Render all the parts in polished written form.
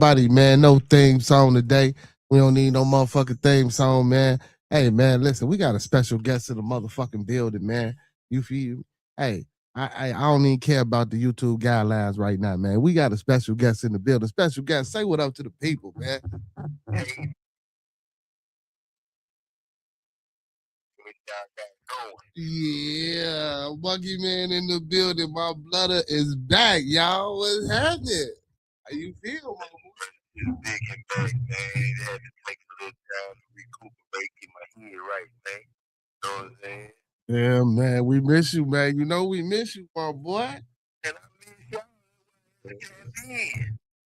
Buddy, man, no theme song today. We don't need no motherfucking theme song, man. Hey, man, listen, we got a special guest in the motherfucking building, man. You feel me? Hey, I don't even care about the YouTube guidelines right now, man. We got a special guest in the building. Special guest, say what up to the people, man. Yeah, Monkey Man in the building. My brother is back, y'all. What's happening? How you feel, man? It's big and back, man. It had to take a little time to recuperate, get my head right, man. You know what I'm saying? Yeah, man, we miss you, man. You know we miss you, my boy. And I miss y'all.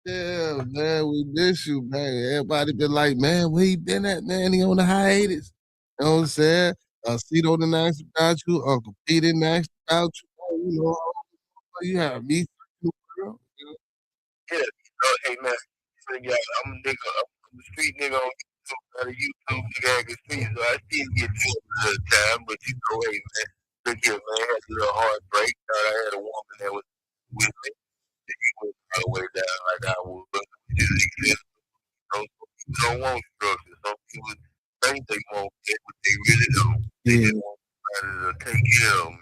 Yeah, man, we miss you, man. Everybody been like, man, where he been at, man? He on the hiatus. You know what I'm saying? Cito didn't ask about you. Uncle P didn't ask about you. You know, you have me. Girl. Yeah, hey, man. So, yeah, I'm a nigga. I'm a street nigga on YouTube. Out of YouTube, nigga, I can see. So I still get to it a little time. But you know, hey, man. Look here, man. I had a little heartbreak. Thought I had a woman that was with me. And he went all the way down like I was. Just exist. Some people don't want structure. Some people think they want that, but they really don't. They just want somebody to take care of them.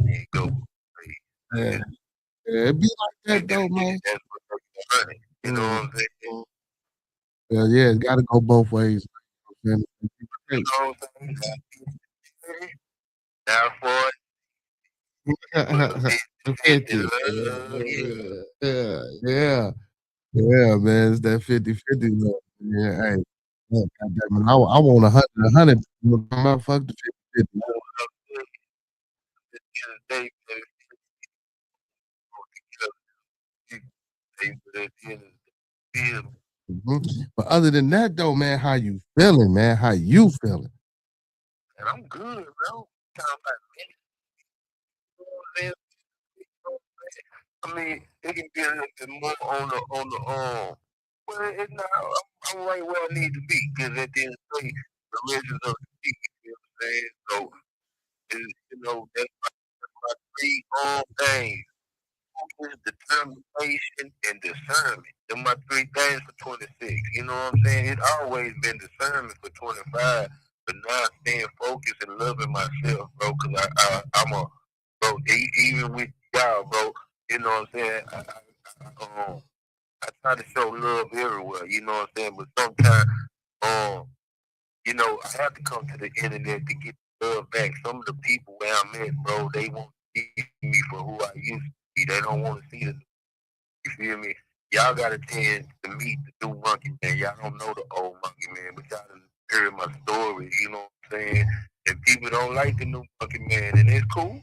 And go. Yeah. Yeah, it be like that though, man. That's what makes money. You know what I'm saying? Yeah, it gotta go both ways. You know what I'm saying? Now for The 50. Yeah, man. It's that 50-50 look. Yeah, hey. Look, goddamn it, I want 100. Fuck the 50-50. But other than that, though, man, how you feeling, man? How you feeling? And I'm good, bro. I mean, it can be a little bit more on the well, it's not. I'm right where I need to be because at the end of the day, the legends of the people. You know what I'm saying? So, you know, that's my three things: focus, determination, and discernment. They're my three things for 26. You know what I'm saying? It's always been discernment for 25, but now staying focused and loving myself, bro. Because I'm a bro. Even with y'all, bro. You know what I'm saying? I try to show love everywhere. You know what I'm saying? But sometimes, you know, I have to come to the internet to get the love back. Some of the people where I'm at, bro, they won't see me for who I used to be. They don't want to see the. You feel me? Y'all got a chance to meet the new monkey man. Y'all don't know the old monkey man, but y'all done heard my stories. You know what I'm saying? And people don't like the new monkey man, and it's cool.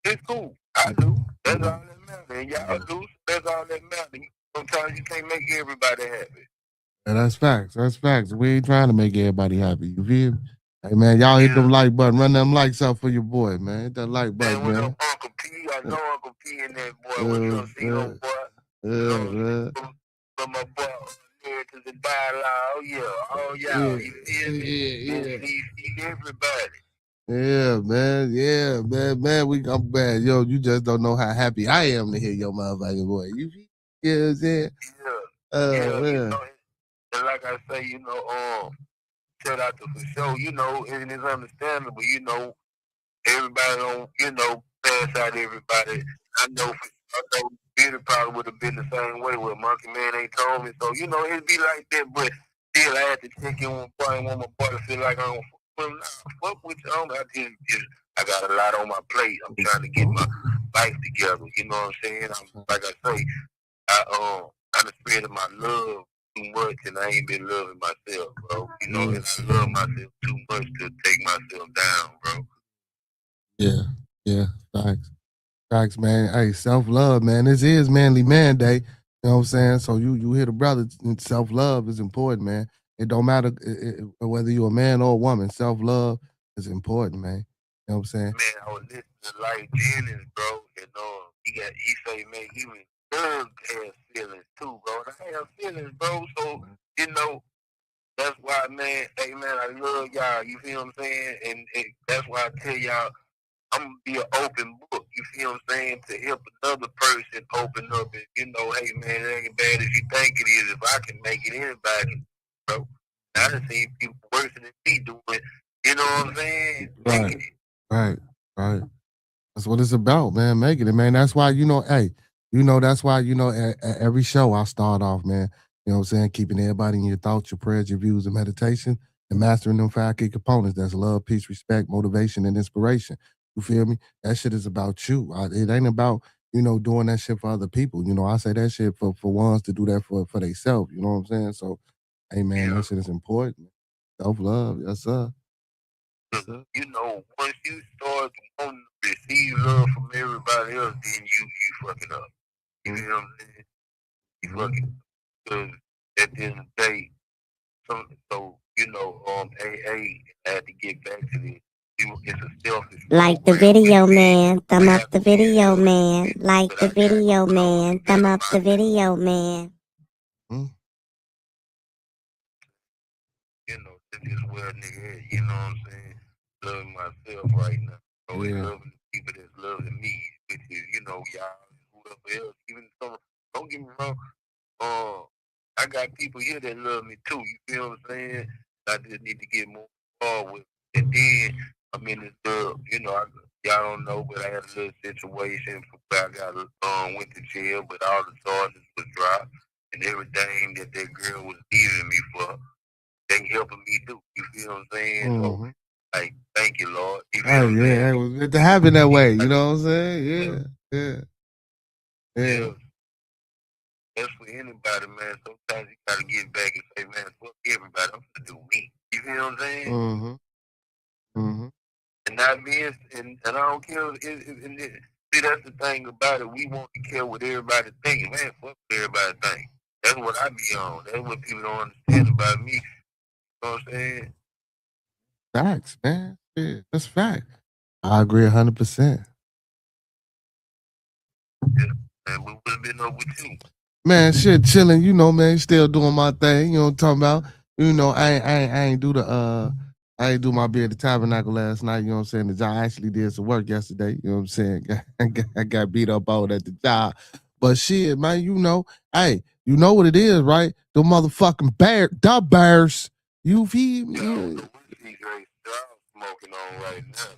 It's cool. I do. That's all that matters. And y'all do. That's all that matters. Sometimes you can't make everybody happy. And that's facts. That's facts. We ain't trying to make everybody happy. You feel me? Hey man, y'all hit them like button. Run them likes up for your boy, man. Hit that like button, man. Man, what's up, Uncle P? I know Uncle P in that boy. What's up, Cito, boy? But my boy, Americans and dialogue. Oh yeah. You feel me? See everybody. Yeah, man. Yeah, man. I'm bad. Yo, you just don't know how happy I am to hear your motherfucking voice. You feel? Yeah, what I'm saying? Yeah. You know, and like I say, you know, shout out to for sure. You know, and it's understandable. You know, everybody don't, you know, pass out everybody. I know Peter probably would have been the same way where Monkey Man ain't told me. So, you know, it'd be like that, but still I had to check in with my boy and want my boy to feel like I don't fuck with you. I got a lot on my plate. I'm trying to get my life together. You know what I'm saying? Like I say, I done spread my love too much and I ain't been loving myself, bro. You know, and I love myself too much to take myself down, bro. Yeah, facts, man. Hey, self-love, man. This is Manly Man Day. You know what I'm saying? So you hear the brother, self-love is important, man. It don't matter whether you're a man or a woman. Self-love is important, man. You know what I'm saying? Man, I was listening to Light Jennings, bro, and he say, man, he was thug has feelings too, bro. And I have feelings, bro. So, you know, that's why, man, hey man, I love y'all. You feel what I'm saying? And that's why I tell y'all, I'm gonna be an open book. You feel what I'm saying? To help another person open up and hey man, it ain't as bad as you think it is. If I can make it, anybody, bro. I done seen people worse than me doing it. You know what I'm saying? Right. That's what it's about, man. Making it, man. That's why, hey, that's why, at every show I start off, man. You know what I'm saying? Keeping everybody in your thoughts, your prayers, your views, and meditation, and mastering them 5 key components. That's love, peace, respect, motivation, and inspiration. You feel me? That shit is about you. It ain't about, doing that shit for other people. I say that shit for ones to do that for themselves. You know what I'm saying? So, hey, man, that shit is important. Self-love. Yes, sir. Once you start wanting to receive love from everybody else, then you fucking up. You know what I'm saying? You fucking, because at the end of the day, AA, I had to get back to this. It's a selfish Like the video, man. Thumb up the video, man. Like the video, man. Thumb up the video, man. This is where a nigga at, you know what I'm saying? Loving myself right now. And loving the people that's loving me, which is, y'all, whoever else. Even some, don't get me wrong, I got people here that love me too, you feel what I'm saying? I just need to get more involved with it. And then, I'm in this y'all don't know, but I had a little situation where I got went to jail, but all the charges was dropped, and everything that girl was leaving me for, they helping me do. You feel what I'm saying? So, like, thank you, Lord. You feel what I'm saying? It was meant to happen that way. You know what I'm saying? Yeah. That's for anybody, man. Sometimes you gotta get back and say, man, fuck everybody. I'm gonna do me. You feel what I'm saying? And not being, and I don't care. See, that's the thing about it. We want to care what everybody thinking. Man, fuck what everybody think. That's what I be on. That's what people don't understand about me. You know what I'm saying? Facts, man. Yeah, that's fact. I agree 100%. Yeah, man. What would have been up with you? Man, shit, chilling. Man, still doing my thing. You know what I'm talking about? I ain't do I ain't do my beer at the tabernacle last night. You know what I'm saying? The job, I actually did some work yesterday. You know what I'm saying? I got beat up on at the job. But shit, man, hey, you know what it is, right? The motherfucking the bears. You feel me? Smoking on right now.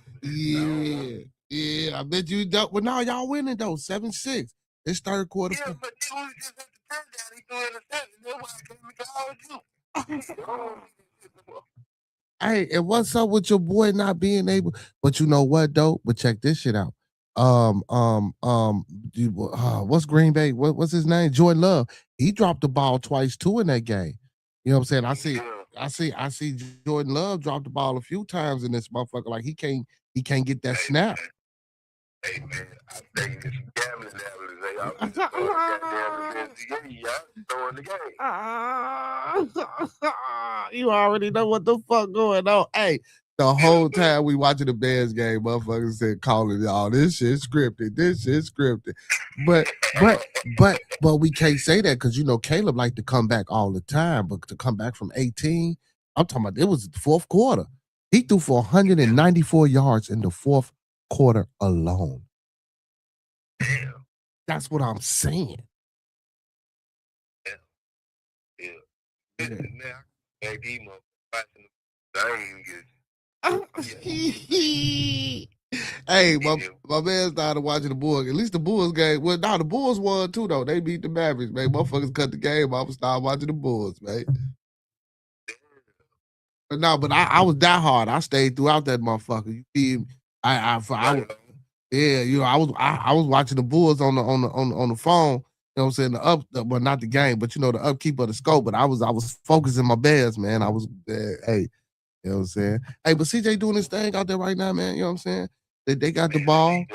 Yeah. I bet you don't. Well, now y'all winning though, 7-6. It's third quarter. Yeah, but you was just at the touchdown. He threw in a seven. That's why I came to call you. Hey, and what's up with your boy not being able? But you know what though? But check this shit out. What's Green Bay? What's his name? Jordan Love. He dropped the ball twice too in that game. You know what I'm saying? I see Jordan Love drop the ball a few times in this motherfucker. Like he can't get that snap. Hey man, I think this gambling I was just throwing the game. You already know what the fuck going on. Hey, the whole time we watching the Bears game, motherfuckers said calling y'all this shit scripted. This shit scripted. But we can't say that because Caleb like to come back all the time. But to come back from 18, I'm talking about it was the fourth quarter. He threw for 194 yards in the fourth quarter alone. Damn. That's what I'm saying. Yeah. Now, Hey, my man started watching the Bulls. At least the Bulls game. Well, the Bulls won too, though. They beat the Mavericks, man. Motherfuckers cut the game off and started watching the Bulls, man. But I was that hard. I stayed throughout that motherfucker. You feel me? I was watching the Bulls on the phone. You know what I'm saying? But not the game, but the upkeep of the scope. But I was focusing my Bears, man. I was hey, you know what I'm saying? Hey, but CJ doing his thing out there right now, man. You know what I'm saying? They got the ball.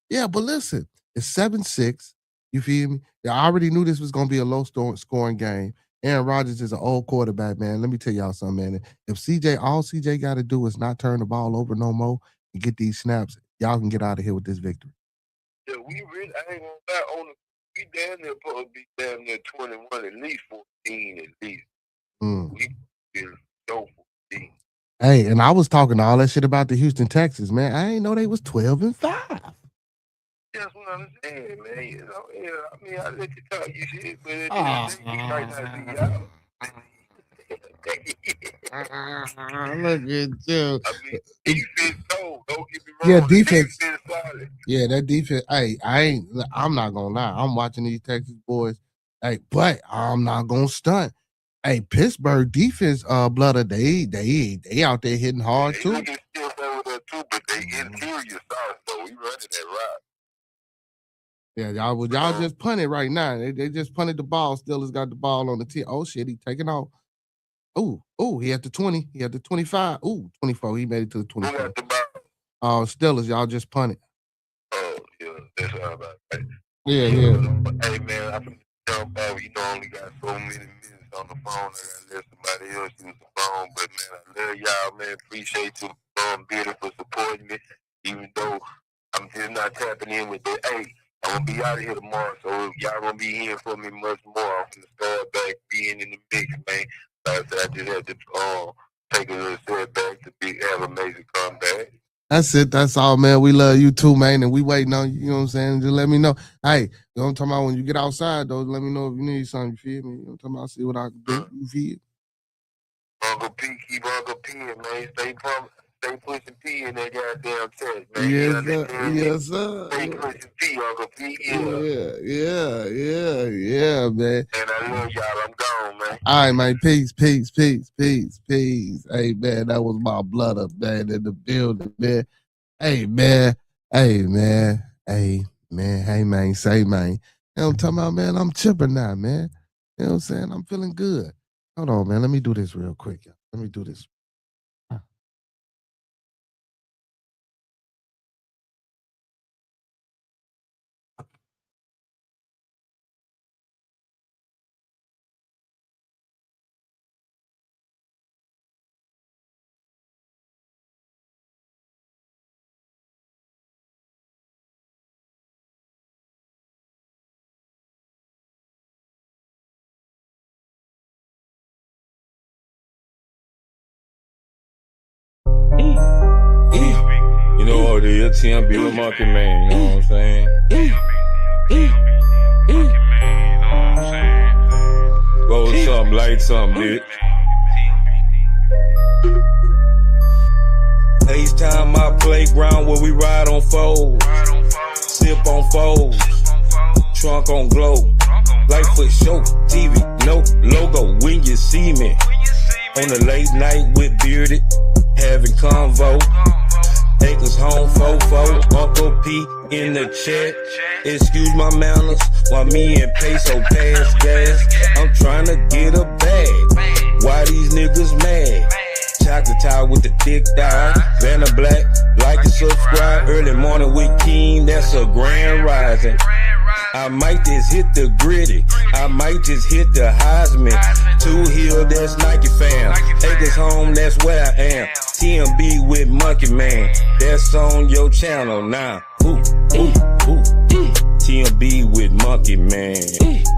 Yeah, but listen, it's 7-6. You feel me? I already knew this was gonna be a low scoring game. Aaron Rodgers is an old quarterback, man. Let me tell y'all something, man. If all CJ got to do is not turn the ball over no more and get these snaps, y'all can get out of here with this victory. Yeah, I ain't gonna lie, we damn near supposed to be damn near 21, at least 14, at least. We been so 14. Hey, and I was talking all that shit about the Houston Texans, man. I ain't know they was 12-5. That's what I'm saying, man. You know, I mean, I let you talk your shit, but at the Oh. end of the day, you might not see y'all. Look at you. I mean, defense cold. Don't get me wrong. Yeah, defense solid. Yeah, that defense. Hey, I'm not gonna lie. I'm watching these Texas boys. Hey, but I'm not gonna stunt. Hey, Pittsburgh defense, Blooder, they out there hitting hard too. They still over there too, but they interior stars, though. We running that route. Yeah, y'all just punted right now. They just punted the ball. Steelers got the ball on the tee. Oh shit, he taking off. Oh, he had the 20. He had the 25. Ooh, 24. He made it to the 24. Who got the ball? Steelers, y'all just punted. Oh, yeah, that's all about it. Yeah. Hey, man, I'm from the jump off. You know, I only got so many minutes on the phone. I gotta let somebody else use the phone. But, man, I love y'all, man. Appreciate you, Bearded, for supporting me. Even though I'm just not tapping in with that. Hey, I'm gonna be out of here tomorrow, so y'all gonna be hearing from me much more. I'm gonna start back being in the mix, man. Like I said, I just had to take a little setback to have a major comeback. That's it. That's all, man. We love you too, man, and we waiting on you. You know what I'm saying? Just let me know. Hey, you know what I'm talking about? When you get outside, though, let me know if you need something. You feel me? You know what I'm talking about? See what I can do. You feel? Uncle P, keep Uncle P in, man. Stay pushing P in that goddamn chest, man. Yes, sir. Stay pushing P, Uncle P. Yeah, man. And I love y'all. I'm gone, man. All right, man. Peace. Hey, man, that was my blood up, man, in the building, man. Hey, man. Hey, man. Say, man. You know what I'm talking about, man? I'm chipper now, man. You know what I'm saying? I'm feeling good. Hold on, man. Let me do this real quick, y'all. Let me do this. You know what it is, TMB with Monkey Man, you know what I'm saying? Roll something, light something, bitch. FaceTime my playground where we ride on foes, sip on foes, trunk on glow, Lightfoot show, TV, no logo when you see me. On the late night with Bearded, having convo. Acres home, fofo, Uncle P in the chat. Excuse my manners, while me and Peso pass gas. I'm trying to get a bag. Why these niggas mad? Chocolate tie with the thick thigh. Vanna Black, like and subscribe. Early morning with King, that's a grand rising. I might just hit the gritty. I might just hit the Heisman. 2 Hill, that's Nike fam. Acres home, that's where I am. TMB with Monkey Man. That's on your channel now. TMB with Monkey Man.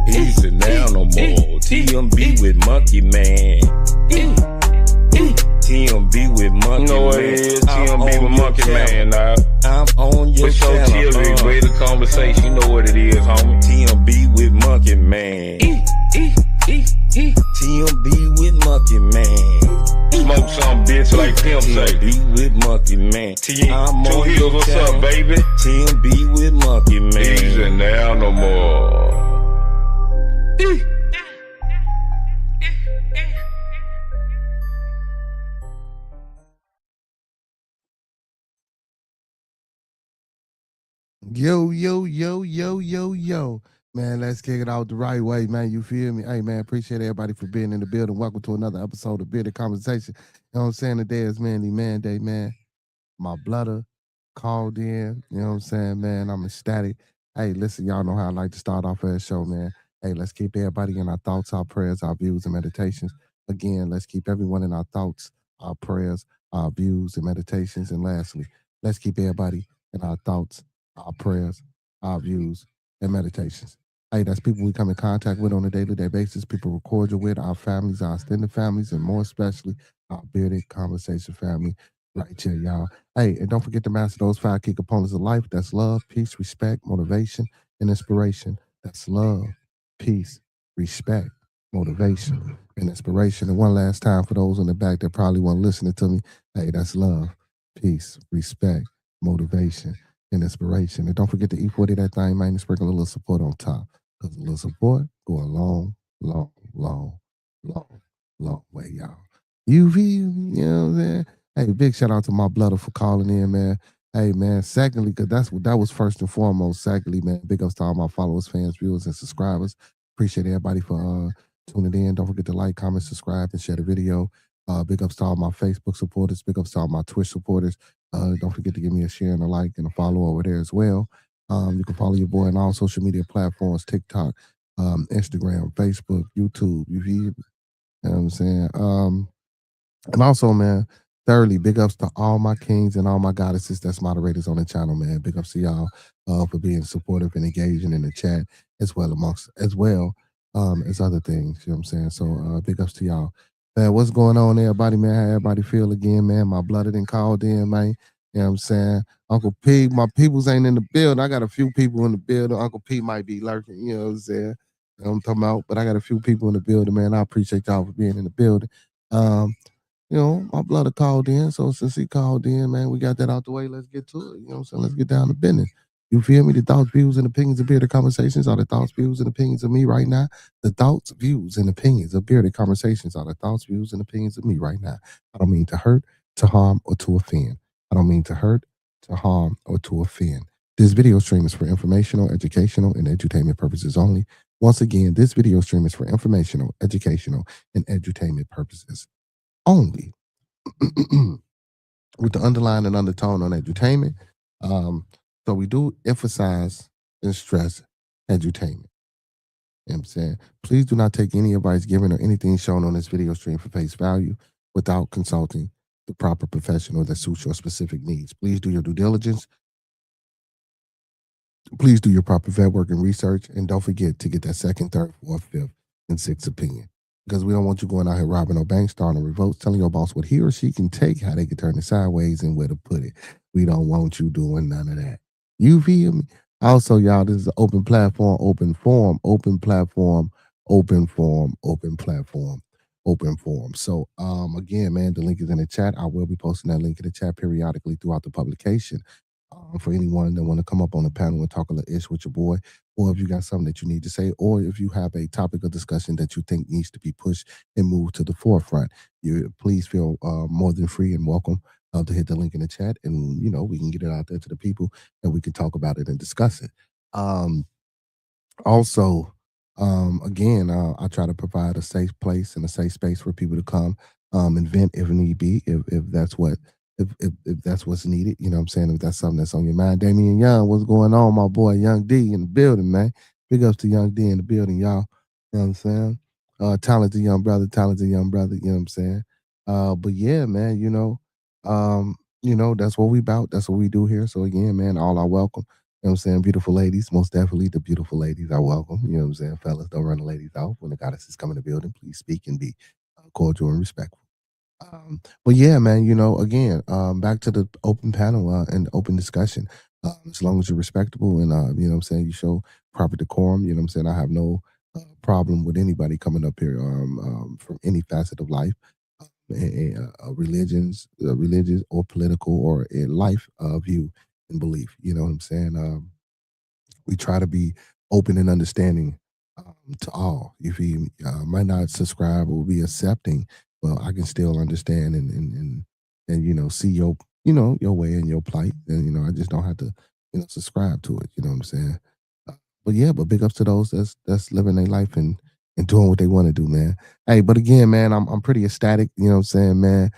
He's a now no more. TMB with Monkey Man. TMB with Monkey Man. You know what it is, TMB with Monkey Man, now. I'm on your channel. TMB, way the conversation, you know what it is, homie. TMB with Monkey Man. TMB with Monkey Man. Smoke some bitch like Pimp say. TMB with Monkey Man. I'm 2 Hills, what's up, baby? TMB with Monkey Man. He's in there no more. Yo. Man, let's kick it out the right way, man. You feel me? Hey, man, appreciate everybody for being in the building. Welcome to another episode of Bearded Conversation. You know what I'm saying? Today is Manday, man. My blooder called in. You know what I'm saying, man? I'm ecstatic. Hey, listen, y'all know how I like to start off our show, man. Hey, let's keep everybody in our thoughts, our prayers, our views, and meditations. Again, let's keep everyone in our thoughts, our prayers, our views, and meditations. And lastly, let's keep everybody in our thoughts, our prayers, our views, and meditations. Hey, that's people we come in contact with on a day-to-day basis, people we're cordial with, our families, our extended families, and more especially our bearded conversation family right here, y'all. Hey, and don't forget to master those 5 key components of life. That's love, peace, respect, motivation, and inspiration. That's love, peace, respect, motivation, and inspiration. And one last time for those in the back that probably weren't listening to me, hey, that's love, peace, respect, motivation, and inspiration. And don't forget to E40 that thing, man, and sprinkle a little support on top. Because a little support go a long, long, long, long, long way, y'all. You feel me? You know what I'm saying? Hey, big shout out to my brother for calling in, man. Hey, man. Secondly, because that was first and foremost. Secondly, man, big ups to all my followers, fans, viewers, and subscribers. Appreciate everybody for tuning in. Don't forget to like, comment, subscribe, and share the video. Big ups to all my Facebook supporters. Big ups to all my Twitch supporters. Don't forget to give me a share and a like and a follow over there as well. You can follow your boy on all social media platforms: TikTok, Instagram, Facebook, YouTube. You know what I'm saying? And also, man, thirdly, big ups to all my kings and all my goddesses that's moderators on the channel, man. Big ups to y'all for being supportive and engaging in the chat as well as other things. You know what I'm saying? So big ups to y'all. Man, what's going on, everybody, man? How everybody feel again, man? My blooded and called in, man. You know what I'm saying? Uncle P, my peoples ain't in the building. I got a few people in the building. Uncle P might be lurking, you know what I'm saying? You know what I'm talking about, but I got a few people in the building, man. I appreciate y'all for being in the building. You know, my brother called in. So since he called in, man, we got that out the way. Let's get to it. You know what I'm saying? Let's get down to business. You feel me? The thoughts, views, and opinions of Bearded Conversations are the thoughts, views, and opinions of me right now. The thoughts, views, and opinions of Bearded Conversations are the thoughts, views, and opinions of me right now. I don't mean to hurt, to harm, or to offend. I don't mean to hurt, to harm, or to offend. This video stream is for informational, educational, and edutainment purposes only. Once again, this video stream is for informational, educational, and edutainment purposes only. With the underline and undertone on edutainment. So we do emphasize and stress edutainment. You know what I'm saying? Please do not take any advice given or anything shown on this video stream for face value without consulting the proper professional that suits your specific needs. Please do your due diligence. Please do your proper vet work and research. And don't forget to get that second, third, fourth, fifth, and sixth opinion. Because we don't want you going out here robbing no bank, starting revolts, telling your boss what he or she can take, how they can turn it sideways, and where to put it. We don't want you doing none of that. You feel me? Also, y'all, this is an open platform, open forum, open platform, open forum, open platform, open forum. So, again, man, the link is in the chat. I will be posting that link in the chat periodically throughout the publication. For anyone that want to come up on the panel and talk a little ish with your boy, or if you got something that you need to say, or if you have a topic of discussion that you think needs to be pushed and moved to the forefront, you please feel more than free and welcome to hit the link in the chat, and we can get it out there to the people, and we can talk about it and discuss it. Also, again, I try to provide a safe place and a safe space for people to come and vent if need be, if that's what. If that's what's needed, you know what I'm saying? If that's something that's on your mind. Damian Young, what's going on, my boy? Young D in the building, man. Big ups to Young D in the building, y'all. You know what I'm saying? Talented young brother, you know what I'm saying? But yeah, man, that's what we about. That's what we do here. So again, man, all are welcome. You know what I'm saying? Beautiful ladies, most definitely the beautiful ladies are welcome. You know what I'm saying? Fellas, don't run the ladies off. When the goddesses come in the building, please speak and be cordial and respectful. But yeah, man, again, back to the open panel and open discussion. As long as you're respectable and, you know what I'm saying, you show proper decorum, you know what I'm saying, I have no problem with anybody coming up here from any facet of life, religious or political or life view and belief. You know what I'm saying? We try to be open and understanding to all. If you might not subscribe or be accepting, well, I can still understand and see your your way and your plight, and I just don't have to subscribe to it. You know what I'm saying? But big ups to those that's living their life and doing what they want to do, man. Hey, but again, man, I'm pretty ecstatic. You know what I'm saying, man?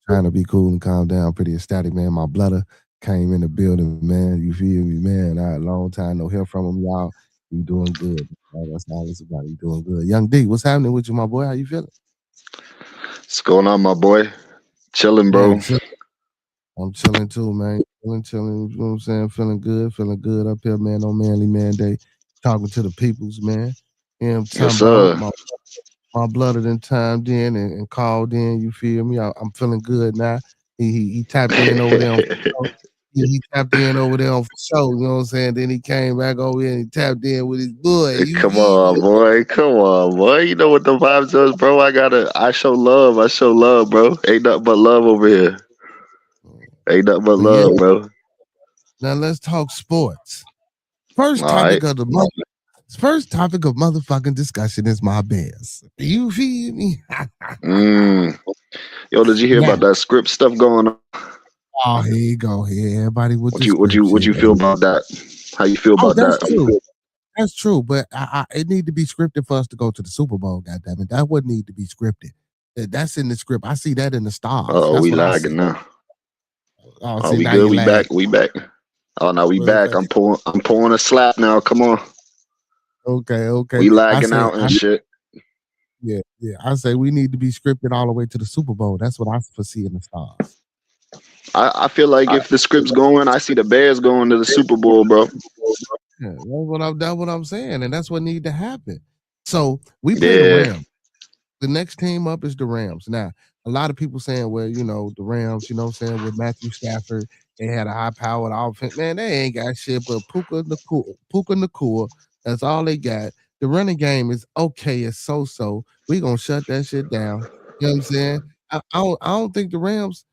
Trying to be cool and calm down. Pretty ecstatic, man. My brother came in the building, man. You feel me, man? I had a long time no hear from him, y'all. You doing good? That's all it's about. You doing good, Young D. What's happening with you, my boy? How you feeling? What's going on, my boy? Chilling, bro. Man, I'm chilling too, man. Chilling. You know what I'm saying? Feeling good up here, man. On Manday, talking to the peoples, man. You know what I'm talking about? My blooded and timed in and called in. You feel me? I'm feeling good now. He tapped in over there on he tapped in over there on for show, you know what I'm saying? Then he came back over here and he tapped in with his boy. You Come feel on, me? boy. Come on, boy. You know what the vibes is, bro. I show love. I show love, bro. Ain't nothing but love over here. Ain't nothing but But yeah, love, bro. now let's talk sports. First All right. topic of the month. First topic of motherfucking discussion is my Bears. You feel me? Yo, did you hear Now, about that script stuff going on? oh, here you go. Here, everybody with What the you what you script what shit. you feel about that? How you feel Oh, about that's that? true. That's true, but it need to be scripted for us to go to the Super Bowl. Goddamn it, that would need to be scripted. That's in the script. I see that in the stars. Oh, That's we what I lagging see. now. Oh, Oh, see, we now good. you We lag. back. We back. Oh no, we Okay, back. I'm pulling a slap now. Come on. okay. We I lagging say, out and shit. yeah. I say we need to be scripted all the way to the Super Bowl. That's what I foresee in the stars. I feel like if the script's going, I see the Bears going to the Super Bowl, bro. Yeah, that's what I'm saying, and that's what need to happen. So we play the Yeah. Rams. The next team up is the Rams. Now, a lot of people saying, well, the Rams, you know what I'm saying, with Matthew Stafford, they had a high powered offense. Man, they ain't got shit but Puka Nakua. That's all they got. The running game is okay, it's so. We gonna shut that shit down. You know what I'm saying? I don't think the Rams,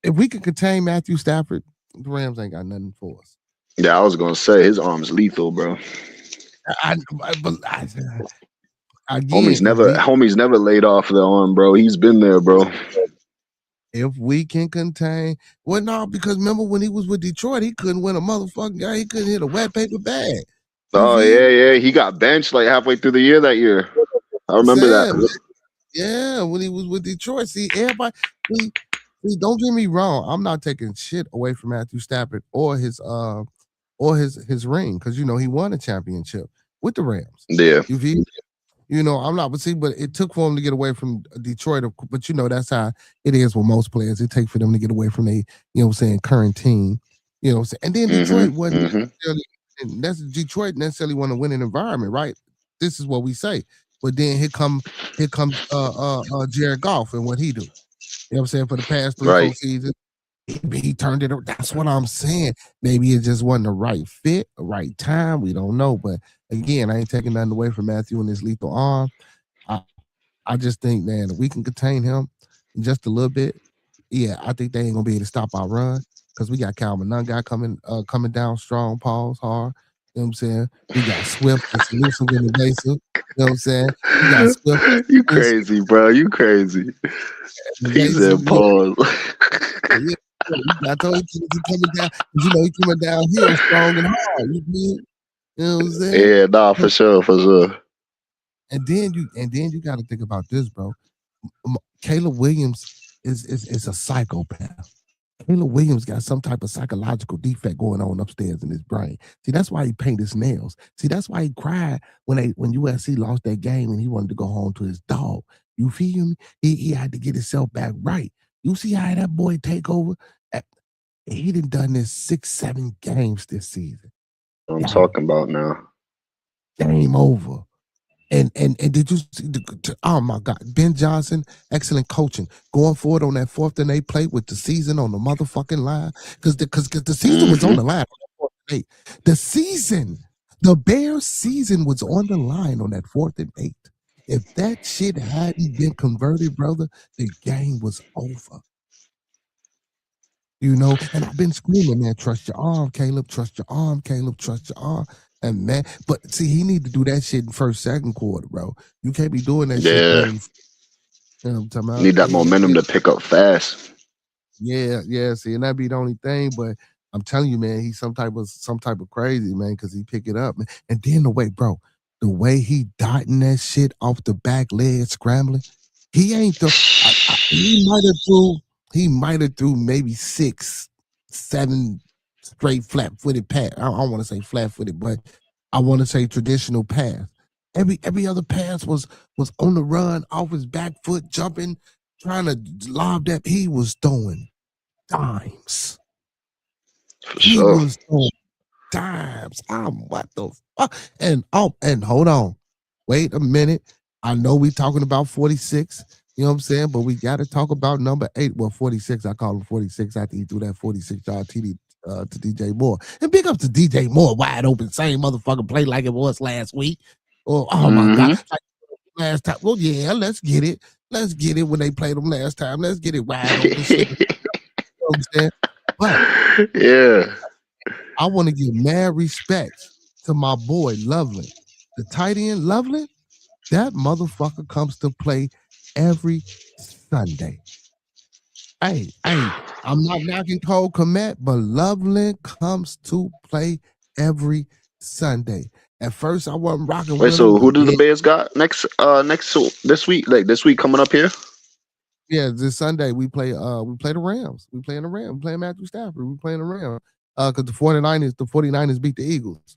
if we can contain Matthew Stafford, the Rams ain't got nothing for us. Yeah, I was gonna say his arm's lethal, bro. Again, Homie's never laid off the arm, bro. He's been there, bro. if we can contain, well, no, because remember when he was with Detroit, he couldn't win a motherfucking guy. He couldn't hit a wet paper bag. Oh yeah. He got benched like halfway through the year that year. I remember that. Yeah, when he was with Detroit. See, everybody, see, don't get me wrong. I'm not taking shit away from Matthew Stafford or his ring, because he won a championship with the Rams. Yeah. You feel? I'm not, but it took for him to get away from Detroit. But that's how it is with most players. It takes for them to get away from current team. And then Detroit wasn't necessarily, and that's Detroit necessarily want to win an environment, right? This is what we say. But then here comes Jared Goff and what he do. You know what I'm saying? For the past 3-4 seasons, he turned it. That's what I'm saying. Maybe it just wasn't the right fit, the right time. We don't know. But again, I ain't taking nothing away from Matthew and his lethal arm. I just think, man, if we can contain him just a little bit, yeah, I think they ain't gonna be able to stop our run, because we got Calvin Nunn coming down strong, pause hard. You know what I'm saying? We got Swift and Solutions in the base. You know what I'm saying? We got Swift. You crazy, bro. You crazy. He said pause. Yeah. I told you he coming down, he coming downhill strong and hard. You know what I'm saying? Yeah, nah, for sure. And then you got to think about this, bro. Caleb Williams is a psychopath. Caleb Williams got some type of psychological defect going on upstairs in his brain. See, that's why he painted his nails. See, that's why he cried when USC lost that game and he wanted to go home to his dog. You feel me? He had to get himself back right. You see how that boy take over? He done this 6-7 games this season. I'm talking about now. Game over. And did you see oh my God, Ben Johnson, excellent coaching, going forward on that 4th and 8 play with the season on the motherfucking line, because the season was on the line. The Bears season was on the line on that 4th and 8. If that shit hadn't been converted, brother, the game was over. And I've been screaming, man, trust your arm, Caleb, trust your arm, Caleb, trust your arm. And man, but see, he need to do that shit in first, second quarter, bro. You can't be doing that shit. You know what I'm talking about? Need that momentum to pick up fast. Yeah. See, and that'd be the only thing. But I'm telling you, man, he's some type of crazy, man, because he pick it up, man. And then the way he dotting that shit off the back leg scrambling, he ain't the. He might have threw maybe 6-7 straight flat-footed pass. I don't want to say flat-footed, but I want to say traditional pass. Every other pass was on the run, off his back foot, jumping, trying to lob that. He was throwing dimes. He was throwing dimes. What the fuck? And hold on. Wait a minute. I know we talking about 46. You know what I'm saying? But we got to talk about number 8. Well, 46. I call him 46 after he threw that 46-yard TD to DJ Moore. And big up to DJ Moore, wide open, same motherfucking play like it was last week. Oh my God. Like last time. Well, yeah, let's get it. Let's get it when they played them last time. Let's get it wide open. Shit. You know what I'm saying? But yeah, I want to give mad respect to my boy Loveland. The tight end Loveland, that motherfucker comes to play every Sunday. Hey, I'm not knocking Cole Kmet, but Loveland comes to play every Sunday. At first, I wasn't rocking with him. Wait, so who does the Bears got next this week? Like this week coming up here? Yeah, this Sunday we play the Rams. We playing the Rams. We playing Matthew Stafford. We playing the Rams. Because the 49ers beat the Eagles.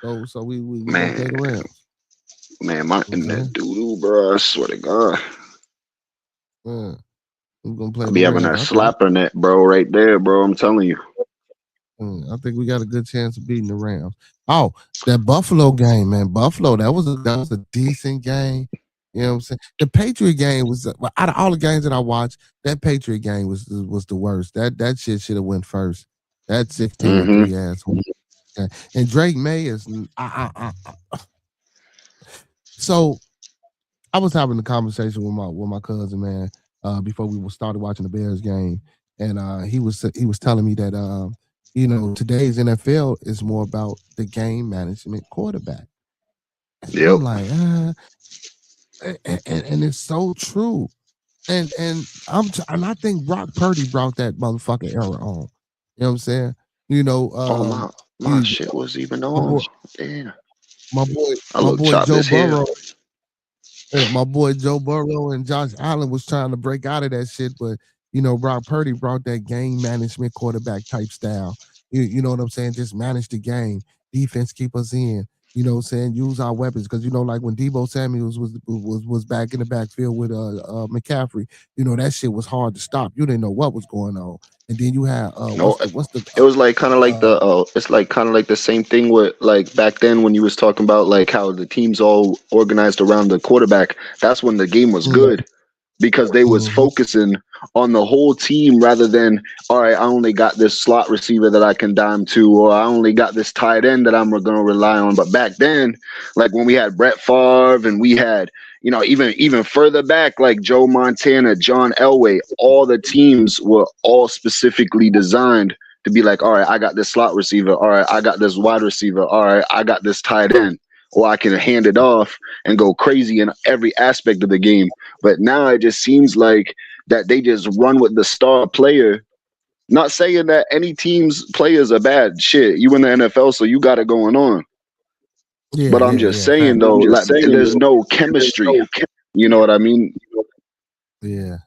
So we play the Rams. Man, my internet doo-doo, bro. I swear to God. Yeah. We're gonna play. I'll be having that slapper net, bro, right there, bro. I'm telling you. I think we got a good chance of beating the Rams. Oh, that Buffalo game, man. Buffalo, that was a decent game. You know what I'm saying? The Patriot game was out of all the games that I watched, that Patriot game was the worst. That shit should have went first. That 16-3 asshole. And Drake May is So I was having a conversation with my cousin, man, before we started watching the Bears game, and he was telling me that today's NFL is more about the game management quarterback. And I'm like, and it's so true, and I think Brock Purdy brought that motherfucking era on. You know what I'm saying? My shit was even on. Damn. My boy Joe Burrow. My boy Joe Burrow and Josh Allen was trying to break out of that shit, but Brock Purdy brought that game management quarterback type style. You know what I'm saying? Just manage the game, defense keep us in. You know what I'm saying? Use our weapons because like when Deebo Samuels was back in the backfield with McCaffrey, that shit was hard to stop. You didn't know what was going on, and then you had it was like kind of like it's like kind of like the same thing with like back then when you was talking about like how the teams all organized around the quarterback. That's when the game was good. Because they was focusing on the whole team rather than, all right, I only got this slot receiver that I can dime to, or I only got this tight end that I'm going to rely on. But back then, like when we had Brett Favre and we had, even further back, like Joe Montana, John Elway, all the teams were all specifically designed to be like, all right, I got this slot receiver. All right, I got this wide receiver. All right, I got this tight end. Or I can hand it off and go crazy in every aspect of the game. But now it just seems like that they just run with the star player. Not saying that any team's players are bad. Shit, you in the NFL, so you got it going on. Yeah, but I'm just saying, though, there's no chemistry. You know what I mean? Yeah.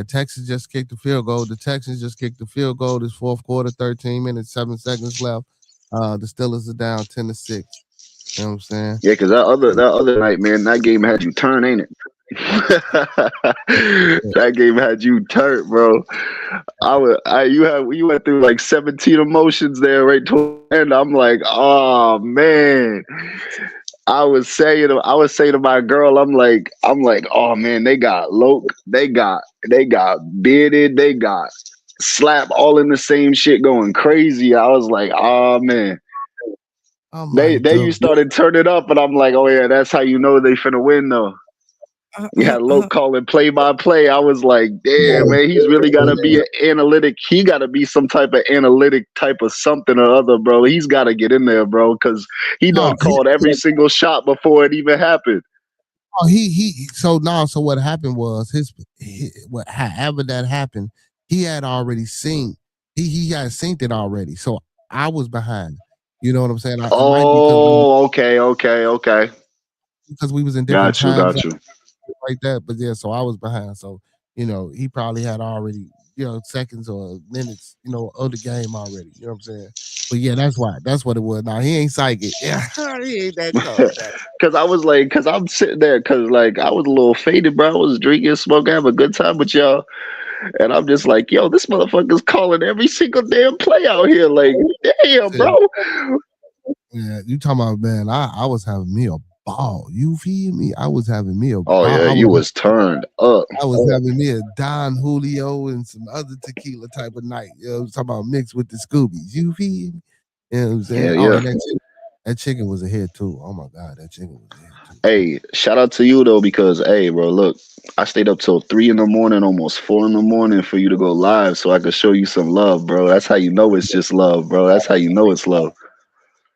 Texas just kicked the field goal. The Texans just kicked the field goal. This fourth quarter, 13 minutes, 7 seconds left. The Steelers are down 10-6. You know what I'm saying? Yeah, because that other night, man, that game had you turn, ain't it? That game had you turn, bro. You went through like 17 emotions there right toward the end. I'm like, oh man. I was saying to my girl, I'm like, oh man, they got Loke, they got Bearded, they got Slap, all in the same shit going crazy. I was like, oh man. You started turning up, and I'm like, oh yeah, that's how you know they finna win though. We had Loke calling play by play. I was like, damn, man, he's really gotta be an analytic. He gotta be some type of analytic type of something or other, bro. He's gotta get in there, bro, because he done called every single shot before it even happened. Oh, so what happened was however that happened, he had already seen. He had synced it already. So I was behind. You know what I'm saying? Okay. Because we was in different times. Got you. Like that, but yeah, so I was behind. So, he probably had already, seconds or minutes, of the game already. You know what I'm saying? But yeah, that's what it was. Now, he ain't psychic. Yeah, he ain't that cold. Because I'm sitting there, because like I was a little faded, bro. I was drinking, smoking, having a good time with y'all. And I'm just like, yo, this motherfucker's calling every single damn play out here. Like, damn, bro. Yeah, you talking about, man, I was having me a ball. You feel me? I was having me a Oh ball. yeah, you was turned up. I was having me a Don Julio and some other tequila type of night. You know, I'm talking about mixed with the Scoobies. You feel me? You know what I'm saying? Yeah, Oh, yeah. and that chicken was a hit too. Oh my God, that chicken was a hit too. Hey, shout out to you though, because hey, bro, look, I stayed up till 3 in the morning, almost 4 in the morning for you to go live so I could show you some love, bro. That's how you know it's just love, bro. That's how you know it's love.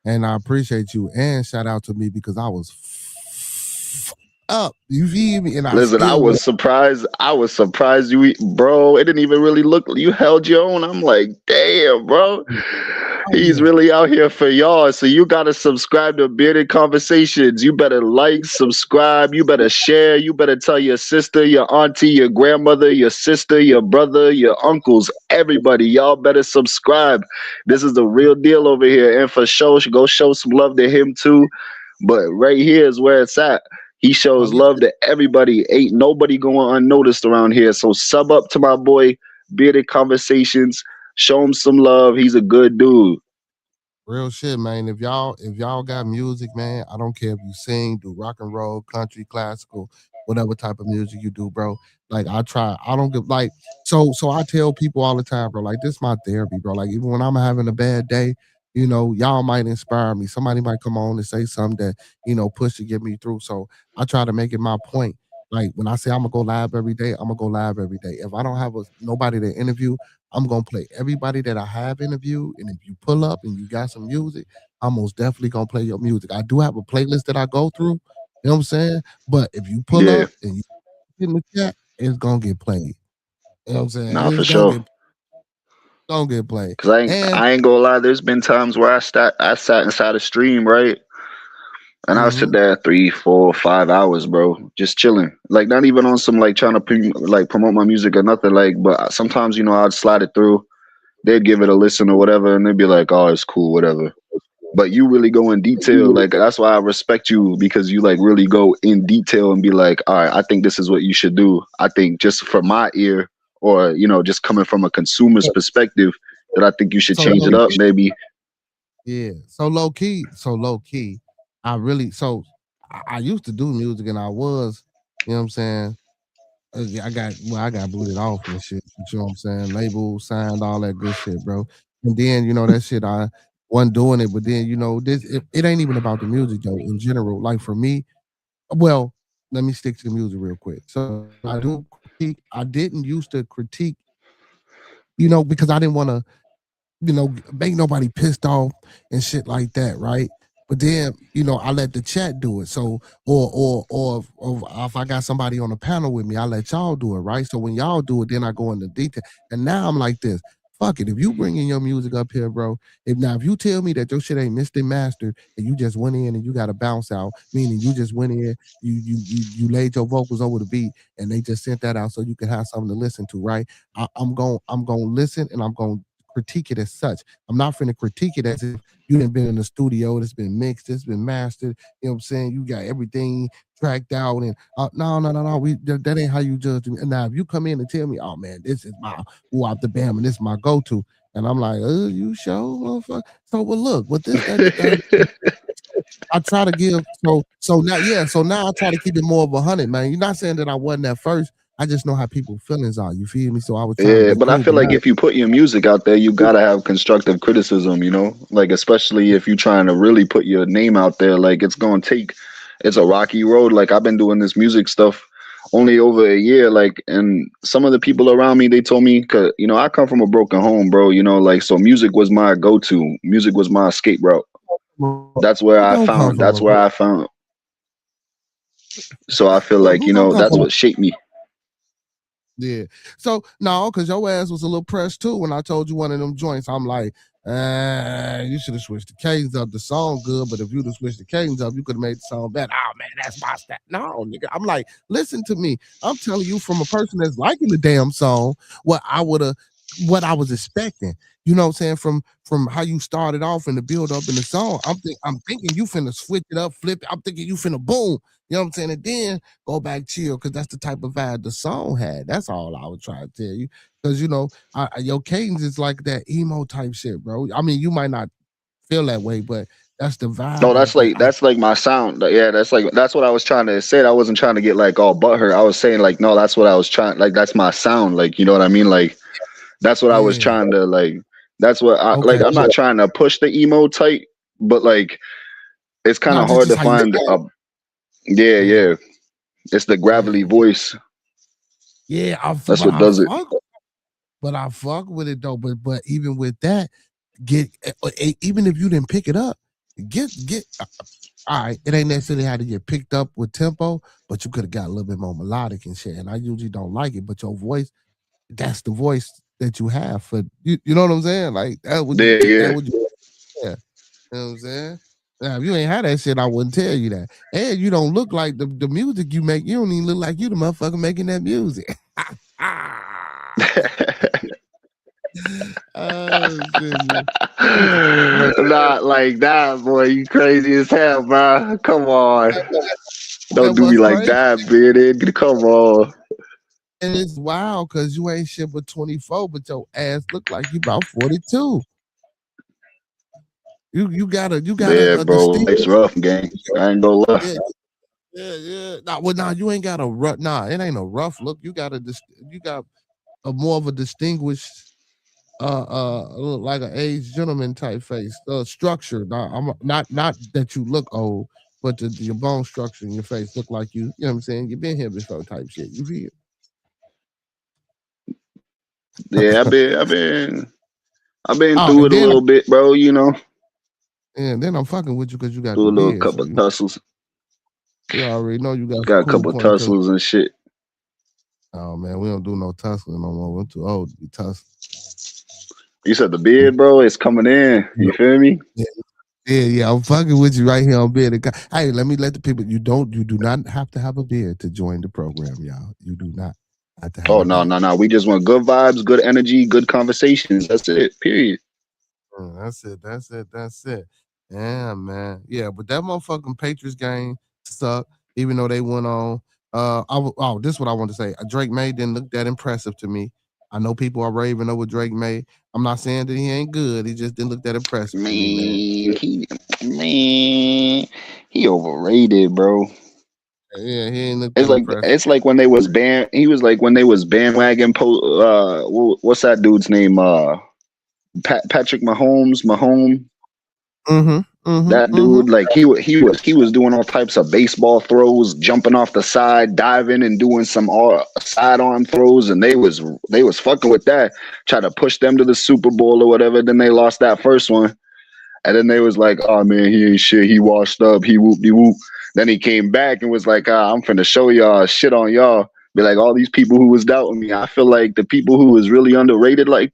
And I appreciate you. And shout out to me because I was up. You feel me? And I Listen, I still was surprised. I was surprised you, bro. It didn't even really look. You held your own. I'm like, damn, bro. He's really out here for y'all. So you gotta subscribe to Bearded Conversations. You better like, subscribe. You better share. You better tell your sister, your auntie, your grandmother, your sister, your brother, your uncles, everybody. Y'all better subscribe. This is the real deal over here. And for sure, go show some love to him too. But right here is where it's at. He shows love to everybody. Ain't nobody going unnoticed around here. So sub up to my boy, Bearded Conversations. Show him some love. He's a good dude. Real shit, man. If y'all got music, man, I don't care if you sing, do rock and roll, country, classical, whatever type of music you do, bro. Like I don't give like so I tell people all the time, bro, like this is my therapy, bro. Like even when I'm having a bad day, you know, y'all might inspire me. Somebody might come on and say something that, you know, push to get me through. So I try to make it my point. Like when I say I'm gonna go live every day, I'm gonna go live every day. If I don't have nobody to interview, I'm gonna play everybody that I have interviewed, and if you pull up and you got some music, I'm most definitely gonna play your music. I do have a playlist that I go through, you know what I'm saying? But if you pull Yeah. up and you get in the chat, it's gonna get played. You know what I'm saying? Nah, for It's sure. gonna get played. Cause I ain't gonna lie. There's been times where I sat inside a stream, right, and I would sit there 3, 4, 5 hours, bro, just chilling. Like not even on some like trying to like promote my music or nothing. Like, but sometimes you know I'd slide it through. They'd give it a listen or whatever, and they'd be like, "Oh, it's cool, whatever." But you really go in detail. Like that's why I respect you, because you like really go in detail and be like, all right, I think this is what you should do. I think just from my ear, or you know, just coming from a consumer's perspective, that I think you should change it up, maybe. Yeah. So low key. I really I used to do music and I was, you know what I'm saying? I got booted off and shit. You know what I'm saying? Label signed, all that good shit, bro. And then you know that shit I wasn't doing it, but then you know it ain't even about the music though. In general, like for me, well, let me stick to the music real quick. So I do critique. I didn't used to critique, you know, because I didn't want to, you know, make nobody pissed off and shit like that, right? But then, you know, I let the chat do it. So, or if I got somebody on the panel with me, I let y'all do it, right? So when y'all do it, then I go into detail. And now I'm like this. Fuck it. If you bringing your music up here, bro, if you tell me that your shit ain't mixed and mastered, and you just went in and you got to bounce out, meaning you just went in, you laid your vocals over the beat, and they just sent that out so you can have something to listen to, right? I'm gonna listen and I'm gonna critique it as such. I'm not finna critique it as if you didn't been in the studio, it's been mixed, it's been mastered. You know what I'm saying? You got everything tracked out, and no. That ain't how you judge me. And now if you come in and tell me, oh man, this is my out the bam, and this is my go-to, and I'm like, you sure, motherfucker? So well, look, with this, I try to give so now I try to keep it more of 100, man. You're not saying that I wasn't at first. I just know how people's feelings are. You feel me? So I was trying to Yeah, be but I cool. feel like if you put your music out there, you gotta have constructive criticism, you know? Like especially if you're trying to really put your name out there, like it's a rocky road. Like I've been doing this music stuff only over a year, like, and some of the people around me, they told me, cause you know, I come from a broken home, bro, you know, like, so music was my go-to. Music was my escape route. That's where I found, so I feel like, you know, that's what shaped me. Yeah. So no, because your ass was a little pressed too when I told you one of them joints. I'm like, you should have switched the cadence up. The song good, but if you'd have switched the cadence up, you could have made the song better. Oh man, that's my stat. No, nigga. I'm like, listen to me. I'm telling you from a person that's liking the damn song, what I was expecting. You know what I'm saying? From how you started off and the build up in the song. I'm thinking you finna switch it up, flip it. I'm thinking you finna boom. You know what I'm saying? And then go back chill, because that's the type of vibe the song had. That's all I was trying to tell you. Because you know, your cadence is like that emo type shit, bro. I mean, you might not feel that way, but That's the vibe. No, right there. that's like my sound. Yeah, that's what I was trying to say. I wasn't trying to get like all butthurt. I was saying like, no, that's what I was trying. Like that's my sound. Like you know what I mean? Like that's what I was trying to like. That's what I like. I'm not trying to push the emo tight, but like it's kind of hard to find. Yeah. It's the gravelly voice. Yeah, that's what does it. But I fuck with it though. But even with that, even if you didn't pick it up, get all right. It ain't necessarily had to get picked up with tempo, but you could have got a little bit more melodic and shit. And I usually don't like it, but your voice, that's the voice that you have for you. You know what I'm saying? Like that would yeah. You know what I'm saying? Now, if you ain't had that shit, I wouldn't tell you that. And you don't look like the music you make. You don't even look like you the motherfucker making that music. Not like that, boy. You crazy as hell, bro. Come on. Don't do me like that, Bearded. Come on. And it's wild because you ain't shit but 24, but your ass look like you about 42. You gotta yeah, bro. It's rough, gang. I ain't gonna lie. Yeah. Nah, you ain't got a rough. Nah, it ain't a rough look. You got a more of a distinguished, like an aged gentleman type face, structure. Nah, I'm not that you look old, but your bone structure in your face look like you. You know what I'm saying? You've been here before, type shit. You feel? Yeah, I've been through it a little bit, bro. You know. And then I'm fucking with you because you got do a little beard, couple tussles. You already know you got a couple tussles and shit. Oh man, we don't do no tussling no more. We're too old to be tussling. You said the beard, bro, is coming in. You feel me? Yeah. I'm fucking with you right here on Beard. Hey, let me let the people. You do not have to have a beard to join the program, y'all. You do not have to have. Oh no. We just want good vibes, good energy, good conversations. That's it. Period. That's it. Yeah, man. Yeah, but that motherfucking Patriots game sucked. Even though they went on. This is what I want to say. Drake May didn't look that impressive to me. I know people are raving over Drake May. I'm not saying that he ain't good. He just didn't look that impressive to me, man. He overrated, bro. Yeah, he ain't look that impressive. It's like when they was he was like when they was bandwagon what's that dude's name? Patrick Mahomes. That dude, like he was doing all types of baseball throws, jumping off the side, diving, and doing some sidearm throws, and they was fucking with that. Try to push them to the Super Bowl or whatever. Then they lost that first one, and then they was like, "Oh man, he ain't shit. He washed up. He whoop de whoop." Then he came back and was like, "I'm finna show y'all shit on y'all." Be like, all these people who was doubting me. I feel like the people who was really underrated, like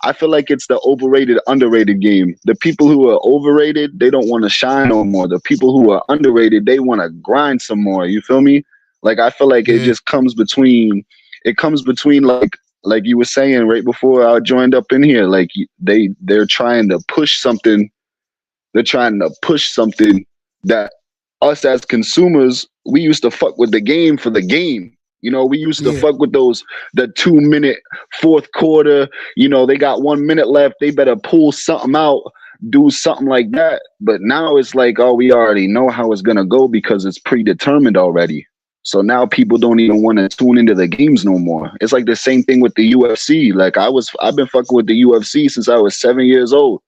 I feel like it's the overrated, underrated game. The people who are overrated, they don't want to shine no more. The people who are underrated, they want to grind some more. You feel me? Like I feel like it just comes between. It comes between like you were saying right before I joined up in here. Like they're trying to push something. They're trying to push something that us as consumers, we used to fuck with the game for the game. You know, we used to fuck with the 2 minute fourth quarter. You know, they got 1 minute left. They better pull something out, do something like that. But now it's like, oh, we already know how it's going to go because it's predetermined already. So now people don't even want to tune into the games no more. It's like the same thing with the UFC. Like I've been fucking with the UFC since I was 7 years old.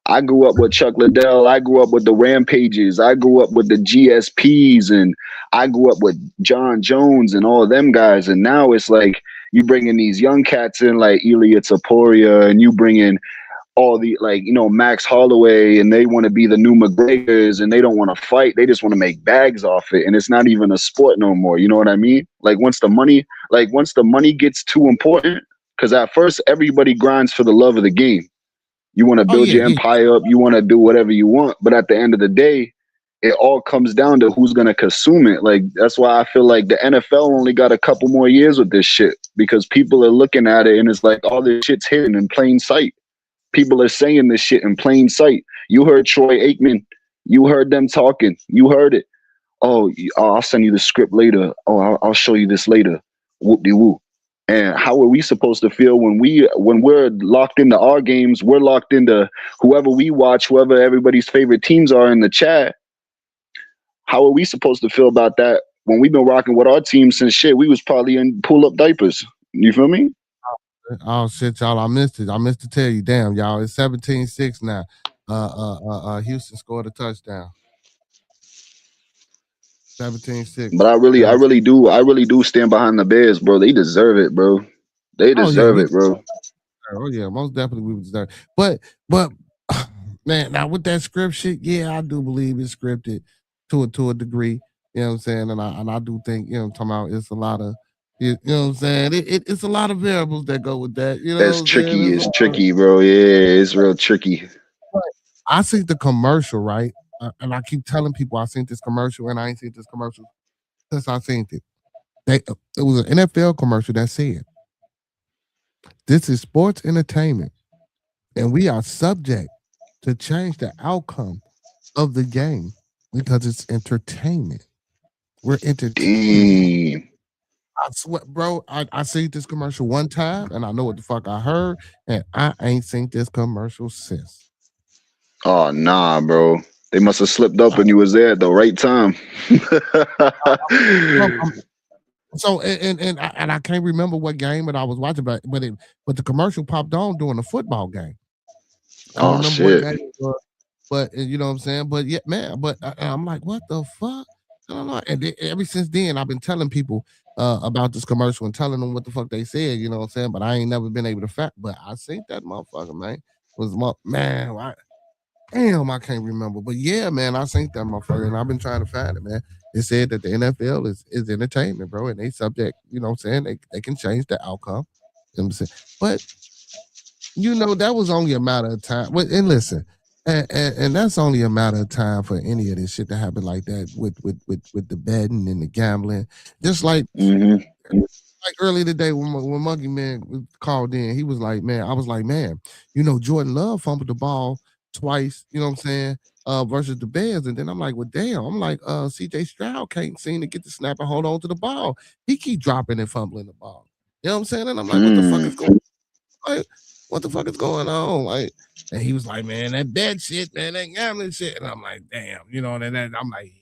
I grew up with Chuck Liddell. I grew up with the Rampages. I grew up with the GSPs, and I grew up with John Jones and all of them guys. And now it's like you bring in these young cats in like Ilya Taporia, and you bring in all the Max Holloway, and they want to be the new McGregors, and they don't want to fight. They just want to make bags off it, and it's not even a sport no more. You know what I mean? Like once the money gets too important, because at first everybody grinds for the love of the game. You want to build your empire up. You want to do whatever you want. But at the end of the day, it all comes down to who's going to consume it. Like, that's why I feel like the NFL only got a couple more years with this shit, because people are looking at it and it's like all this shit's hidden in plain sight. People are saying this shit in plain sight. You heard Troy Aikman. You heard them talking. You heard it. Oh, I'll send you the script later. Oh, I'll show you this later. Whoop-de-whoop. And how are we supposed to feel when we're locked into our games? We're locked into whoever we watch, whoever everybody's favorite teams are in the chat. How are we supposed to feel about that when we've been rocking with our team since shit? We was probably in pull-up diapers. You feel me? Oh shit, y'all! I missed it. I missed to tell you. Damn, y'all! It's 17-6 now. Houston scored a touchdown. 17-6. But I really do stand behind the Bears, bro. They deserve it, bro. They deserve it, bro. Oh yeah, most definitely we would deserve. But man, now with that script shit, yeah, I do believe it's scripted to a degree. You know what I'm saying? And I do think, you know, I'm talking about it's a lot of, you know what I'm saying? It's a lot of variables that go with that. You know, that's tricky. It's tricky, bro. Yeah, it's real tricky. I see the commercial, right? And I keep telling people I seen this commercial, and I ain't seen this commercial since I seen it. It was an NFL commercial that said, "This is sports entertainment, and we are subject to change the outcome of the game because it's entertainment. We're entertainment." I swear, bro, I seen this commercial one time, and I know what the fuck I heard, and I ain't seen this commercial since. Oh nah, bro. They must have slipped up when you was there at the right time. So and I can't remember what game that I was watching, but the commercial popped on during a football game. I don't remember shit. what game it was, but you know what I'm saying. But yeah, man. But I'm like, what the fuck? I don't know. And ever since then, I've been telling people about this commercial and telling them what the fuck they said. You know what I'm saying. But I ain't never been able to fact. But I seen that motherfucker, man. Man. Damn, I can't remember. But yeah, man, I seen that motherfucker, and I've been trying to find it, man. It said that the NFL is entertainment, bro, and they subject, you know what I'm saying? They can change the outcome. You know what I'm saying? But, you know, that was only a matter of time. And listen, and that's only a matter of time for any of this shit to happen like that with the betting and the gambling. Just like, like earlier today when Monkey Man called in, he was like, man, I was like, man, you know, Jordan Love fumbled the ball twice, you know what I'm saying, versus the Bears. And then I'm like, well, damn, I'm like, CJ Stroud can't seem to get the snap and hold on to the ball. He keep dropping and fumbling the ball. You know what I'm saying? And I'm like, what the fuck is going on? Like, what the fuck is going on? Like, and he was like, man, that bet shit, man, that gambling shit. And I'm like, damn, you know, and then I'm like,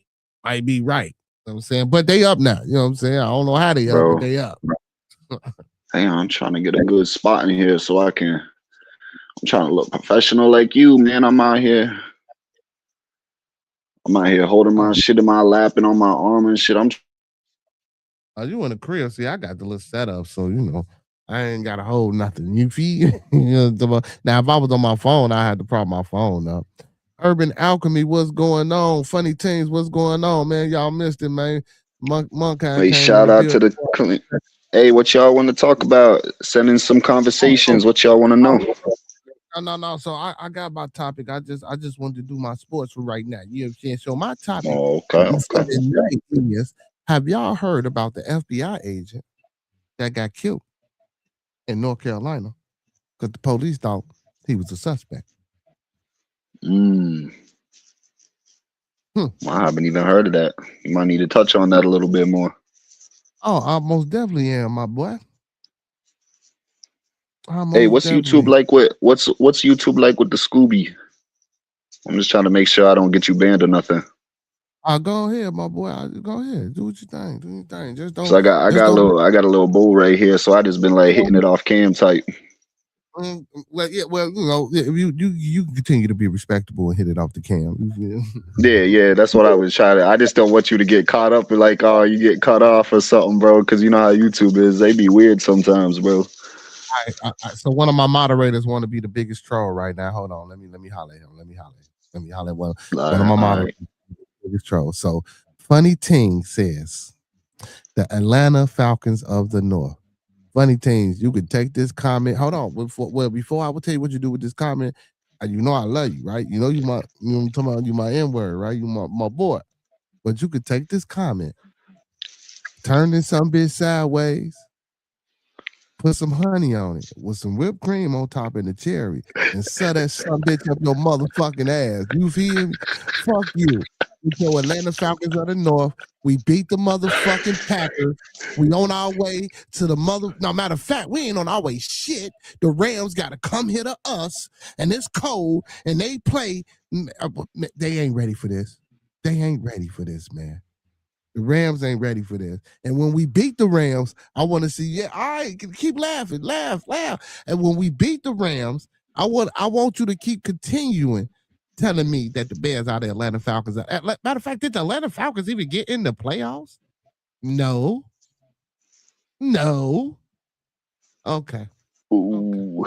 might be right. You know what I'm saying? But they up now. You know what I'm saying? I don't know how they up, but they up. Damn, I'm trying to get a good spot in here so I can. I'm trying to look professional like you, man. I'm out here holding my shit in my lap and on my arm and shit. You in the crib? See, I got the little setup, so you know, I ain't got to hold nothing. You feel? You know, now, if I was on my phone, I had to prop my phone up. Urban Alchemy, what's going on? Funny Teams, what's going on, man? Y'all missed it, man. Hey, shout out to the. Hey, what y'all want to talk about? Send in some conversations. What y'all want to know? No. So I got my topic. I just wanted to do my sports for right now. You know what I'm saying? So my topic is, have y'all heard about the FBI agent that got killed in North Carolina because the police thought he was a suspect? I haven't even heard of that. You might need to touch on that a little bit more. Oh, I most definitely am, my boy. Hey, what's YouTube like with what's YouTube like with the Scooby? I'm just trying to make sure I don't get you banned or nothing. Go ahead, my boy. Go ahead. Do what you think. Do your thing. Just don't. So I got a little bowl right here. So I just been like hitting it off cam type. Well, you know, you continue to be respectable and hit it off the cam. Yeah, that's what I was trying to. I just don't want you to get caught up in like, oh, you get cut off or something, bro. Because you know how YouTube is. They be weird sometimes, bro. So one of my moderators want to be the biggest troll right now. Hold on, let me holler at him. Let me holler. One of my moderators, biggest troll. So Funny Ting says the Atlanta Falcons of the North. Funny Things, you could take this comment. Hold on. Before I will tell you what you do with this comment, you know I love you, right? You know you know I'm talking about, you my N-word, right? You my boy. But you could take this comment, turn this some bitch sideways, put some honey on it with some whipped cream on top and the cherry, and set that some bitch up your motherfucking ass. You feel me? Fuck you. With your Atlanta Falcons of the North, We beat the motherfucking Packers. We on our way to the no, matter of fact, we ain't on our way shit. The Rams got to come here to us, and it's cold, and they play. They ain't ready for this. They ain't ready for this, man. The Rams ain't ready for this. And when we beat the Rams, I want to see, yeah, all right, keep laughing, laugh. And when we beat the Rams, I want you to keep continuing telling me that the Bears are the Atlanta Falcons. Matter of fact, did the Atlanta Falcons even get in the playoffs? No. Okay. Ooh.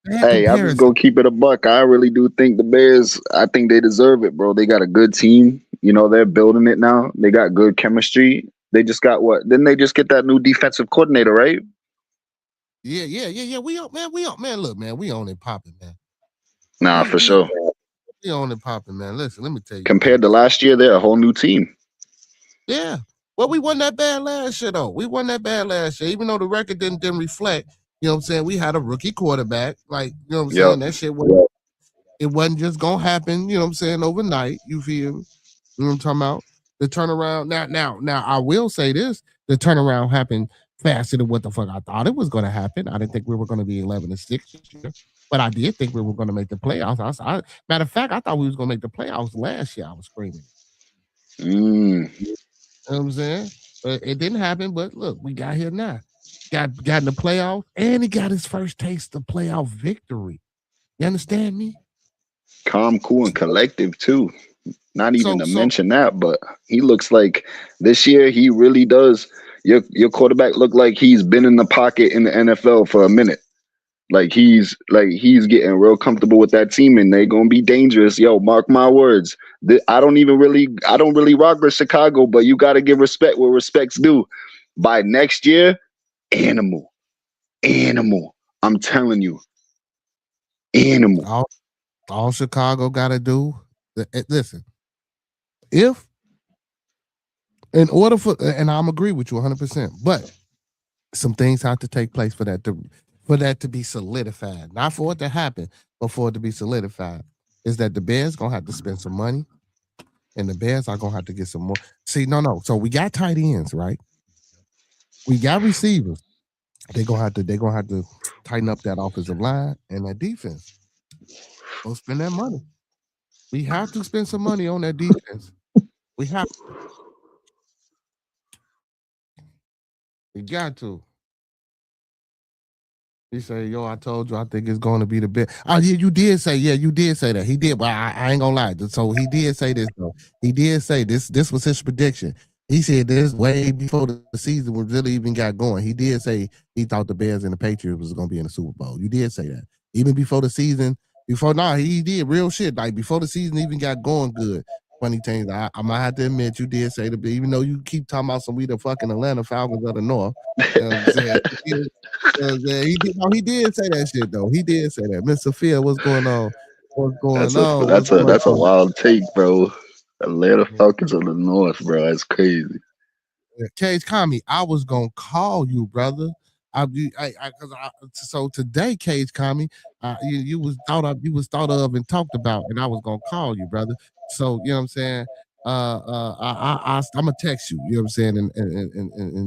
Hey, I'm just gonna keep it a buck. I really do think the Bears, I think they deserve it, bro. They got a good team. You know, they're building it now. They got good chemistry. They just got what? Didn't they just get that new defensive coordinator, right? Yeah. We on, man. Look, man, we on it popping, man. Nah, for sure. We on it popping, man. Listen, let me tell you. Compared to last year, they're a whole new team. Yeah. Well, we won that bad last year, though. Even though the record didn't reflect. You know what I'm saying? We had a rookie quarterback. Like, you know what I'm saying? That shit it wasn't just gonna happen, you know what I'm saying, overnight. You feel me? You know what I'm talking about? The turnaround. Now, I will say this: the turnaround happened faster than what the fuck I thought it was gonna happen. I didn't think we were gonna be 11-6 this year, but I did think we were gonna make the playoffs. Matter of fact, I thought we was gonna make the playoffs last year. I was screaming. You know what I'm saying? But it didn't happen. But look, we got here now. Got in the playoffs, and he got his first taste of playoff victory. You understand me? Calm, cool, and collective too. Not even to mention that, but he looks like this year he really does. Your quarterback looked like he's been in the pocket in the NFL for a minute. Like he's getting real comfortable with that team, and they're gonna be dangerous. Yo, mark my words. I don't really rock with Chicago, but you got to give respect where respect's due. By next year, animal. I'm telling you, animal. All Chicago got to do. Listen, if in order for, and I'm agree with you 100%, but some things have to take place for that to be solidified. Not for it to happen, but for it to be solidified. Is that the Bears gonna have to spend some money, and the Bears are gonna have to get some more. See, no. So we got tight ends, right? We got receivers. They're gonna have to tighten up that offensive line and that defense. Go spend that money. We have to spend some money on that defense. We have to. We got to. He say, yo, I told you I think it's going to be the best. Oh, yeah, you did say that. He did, but I ain't gonna lie. So he did say this, though. He did say this was his prediction. He said this way before the season was really even got going. He did say he thought the Bears and the Patriots was going to be in the Super Bowl. You did say that. Even before the season, he did real shit. Like before the season even got going good. Funny things, I might have to admit, you did say that, even though you keep talking about we the fucking Atlanta Falcons of the North. You know what I'm saying? He did say that shit, though. He did say that. Mr. Phil, what's going on? That's a wild take, bro. Atlanta Falcons of the North, bro. That's crazy. Cage Kami, I was gonna call you, brother. So today, Cage Kami, you was thought of and talked about, and I was gonna call you, brother. So you know what I'm saying. I'm gonna text you. You know what I'm saying, and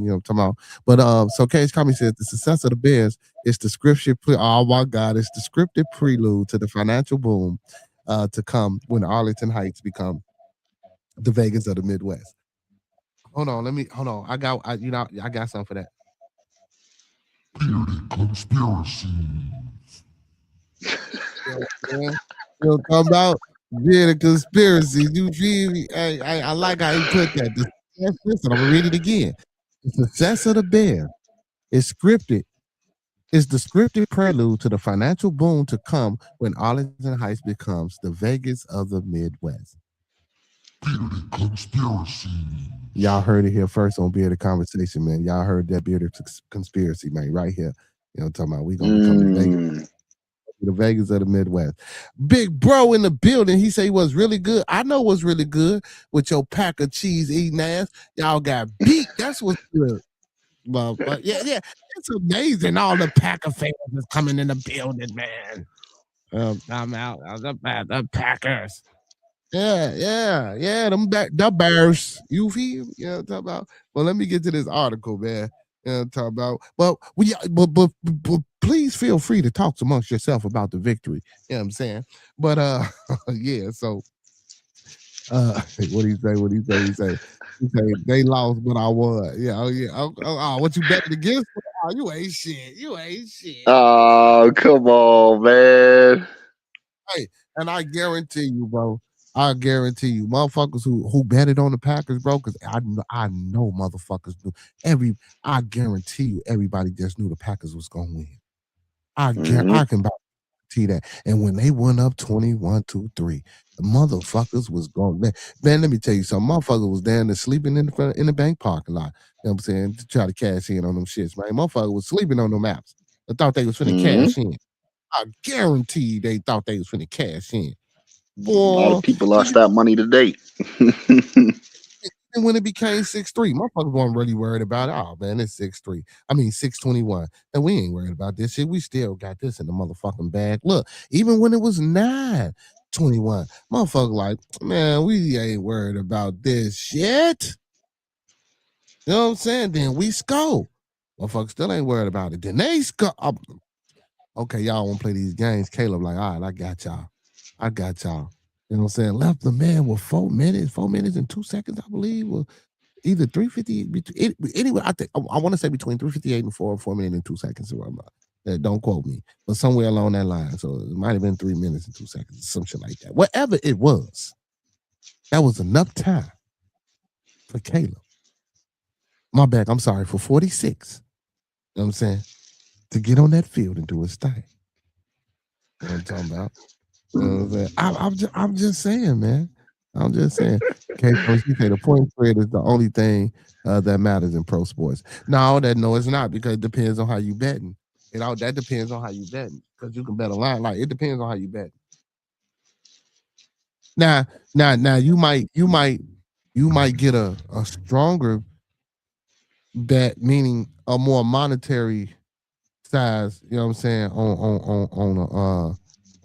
you know what I'm talking about. But so Cage Kami says the success of the Bears is the scripture. Oh my God, it's the scripted prelude to the financial boom to come when Arlington Heights become the Vegas of the Midwest. Hold on. I got something for that. Conspiracies. You'll come out bearded conspiracies. You feel me? I like how he put that. Listen, I'm gonna read it again. The success of the Bear is scripted. Is the scripted prelude to the financial boom to come when Arlington Heights becomes the Vegas of the Midwest. Bearded conspiracy. Y'all heard it here first on Bearded Conversation, man. Y'all heard that Bearded Conspiracy, man, right here. You know what I'm talking about? We gonna become the Vegas of the Midwest. Big bro in the building. He said he was really good. I know what's really good with your pack of cheese eating ass. Y'all got beat. That's what's good. But yeah, it's amazing. All the Packer fans is coming in the building, man. I'm out. The Packers. Yeah. The Bears. You feel? You know what I'm talking about? Well, let me get to this article, man. You know what I'm talking about? But please feel free to talk amongst yourself about the victory. You know what I'm saying? But yeah, so what do you say? He say they lost, but I won. Yeah, what you betting against? Oh, you ain't shit. Oh, come on, man. Hey, and I guarantee you, bro. I guarantee you, motherfuckers who betted on the Packers, bro, because I know motherfuckers knew I guarantee you, everybody just knew the Packers was gonna win. I can guarantee that. And when they went up 21-3, the motherfuckers was going. Man, let me tell you something. Motherfuckers was down there sleeping in the bank parking lot. You know what I'm saying? To try to cash in on them shits, man. Motherfucker was sleeping on them apps. I thought they was finna cash in. I guarantee they thought they was finna cash in. A lot Boy, of people lost that money today. and when it became 6-3, motherfuckers weren't really worried about it. Oh man, it's 6-3. I mean 6-21. And we ain't worried about this shit. We still got this in the motherfucking bag. Look, even when it was 9-21, motherfucker like, man, we ain't worried about this shit. You know what I'm saying? Then we score. Motherfuckers still ain't worried about it. Then they score. Okay, y'all want to play these games. Caleb like, all right, I got y'all. You know what I'm saying? Left the man with 4 minutes and 2 seconds, I believe, or either 3:50. Anyway, I think I want to say between 3:58 and 4 minutes and 2 seconds. Don't quote me, but somewhere along that line. So it might have been 3 minutes and 2 seconds, some shit like that. Whatever it was, that was enough time for Caleb. My bad. I'm sorry, for 46. You know what I'm saying? To get on that field and do his thing. You know what I'm talking about? I'm just saying, man. I'm just saying. Okay, so she say the point spread is the only thing that matters in pro sports. No, it's not, because it depends on how you betting. That depends on how you betting, because you can bet a line. Like, it depends on how you bet. Now you might get a stronger bet, meaning a more monetary size. You know what I'm saying, on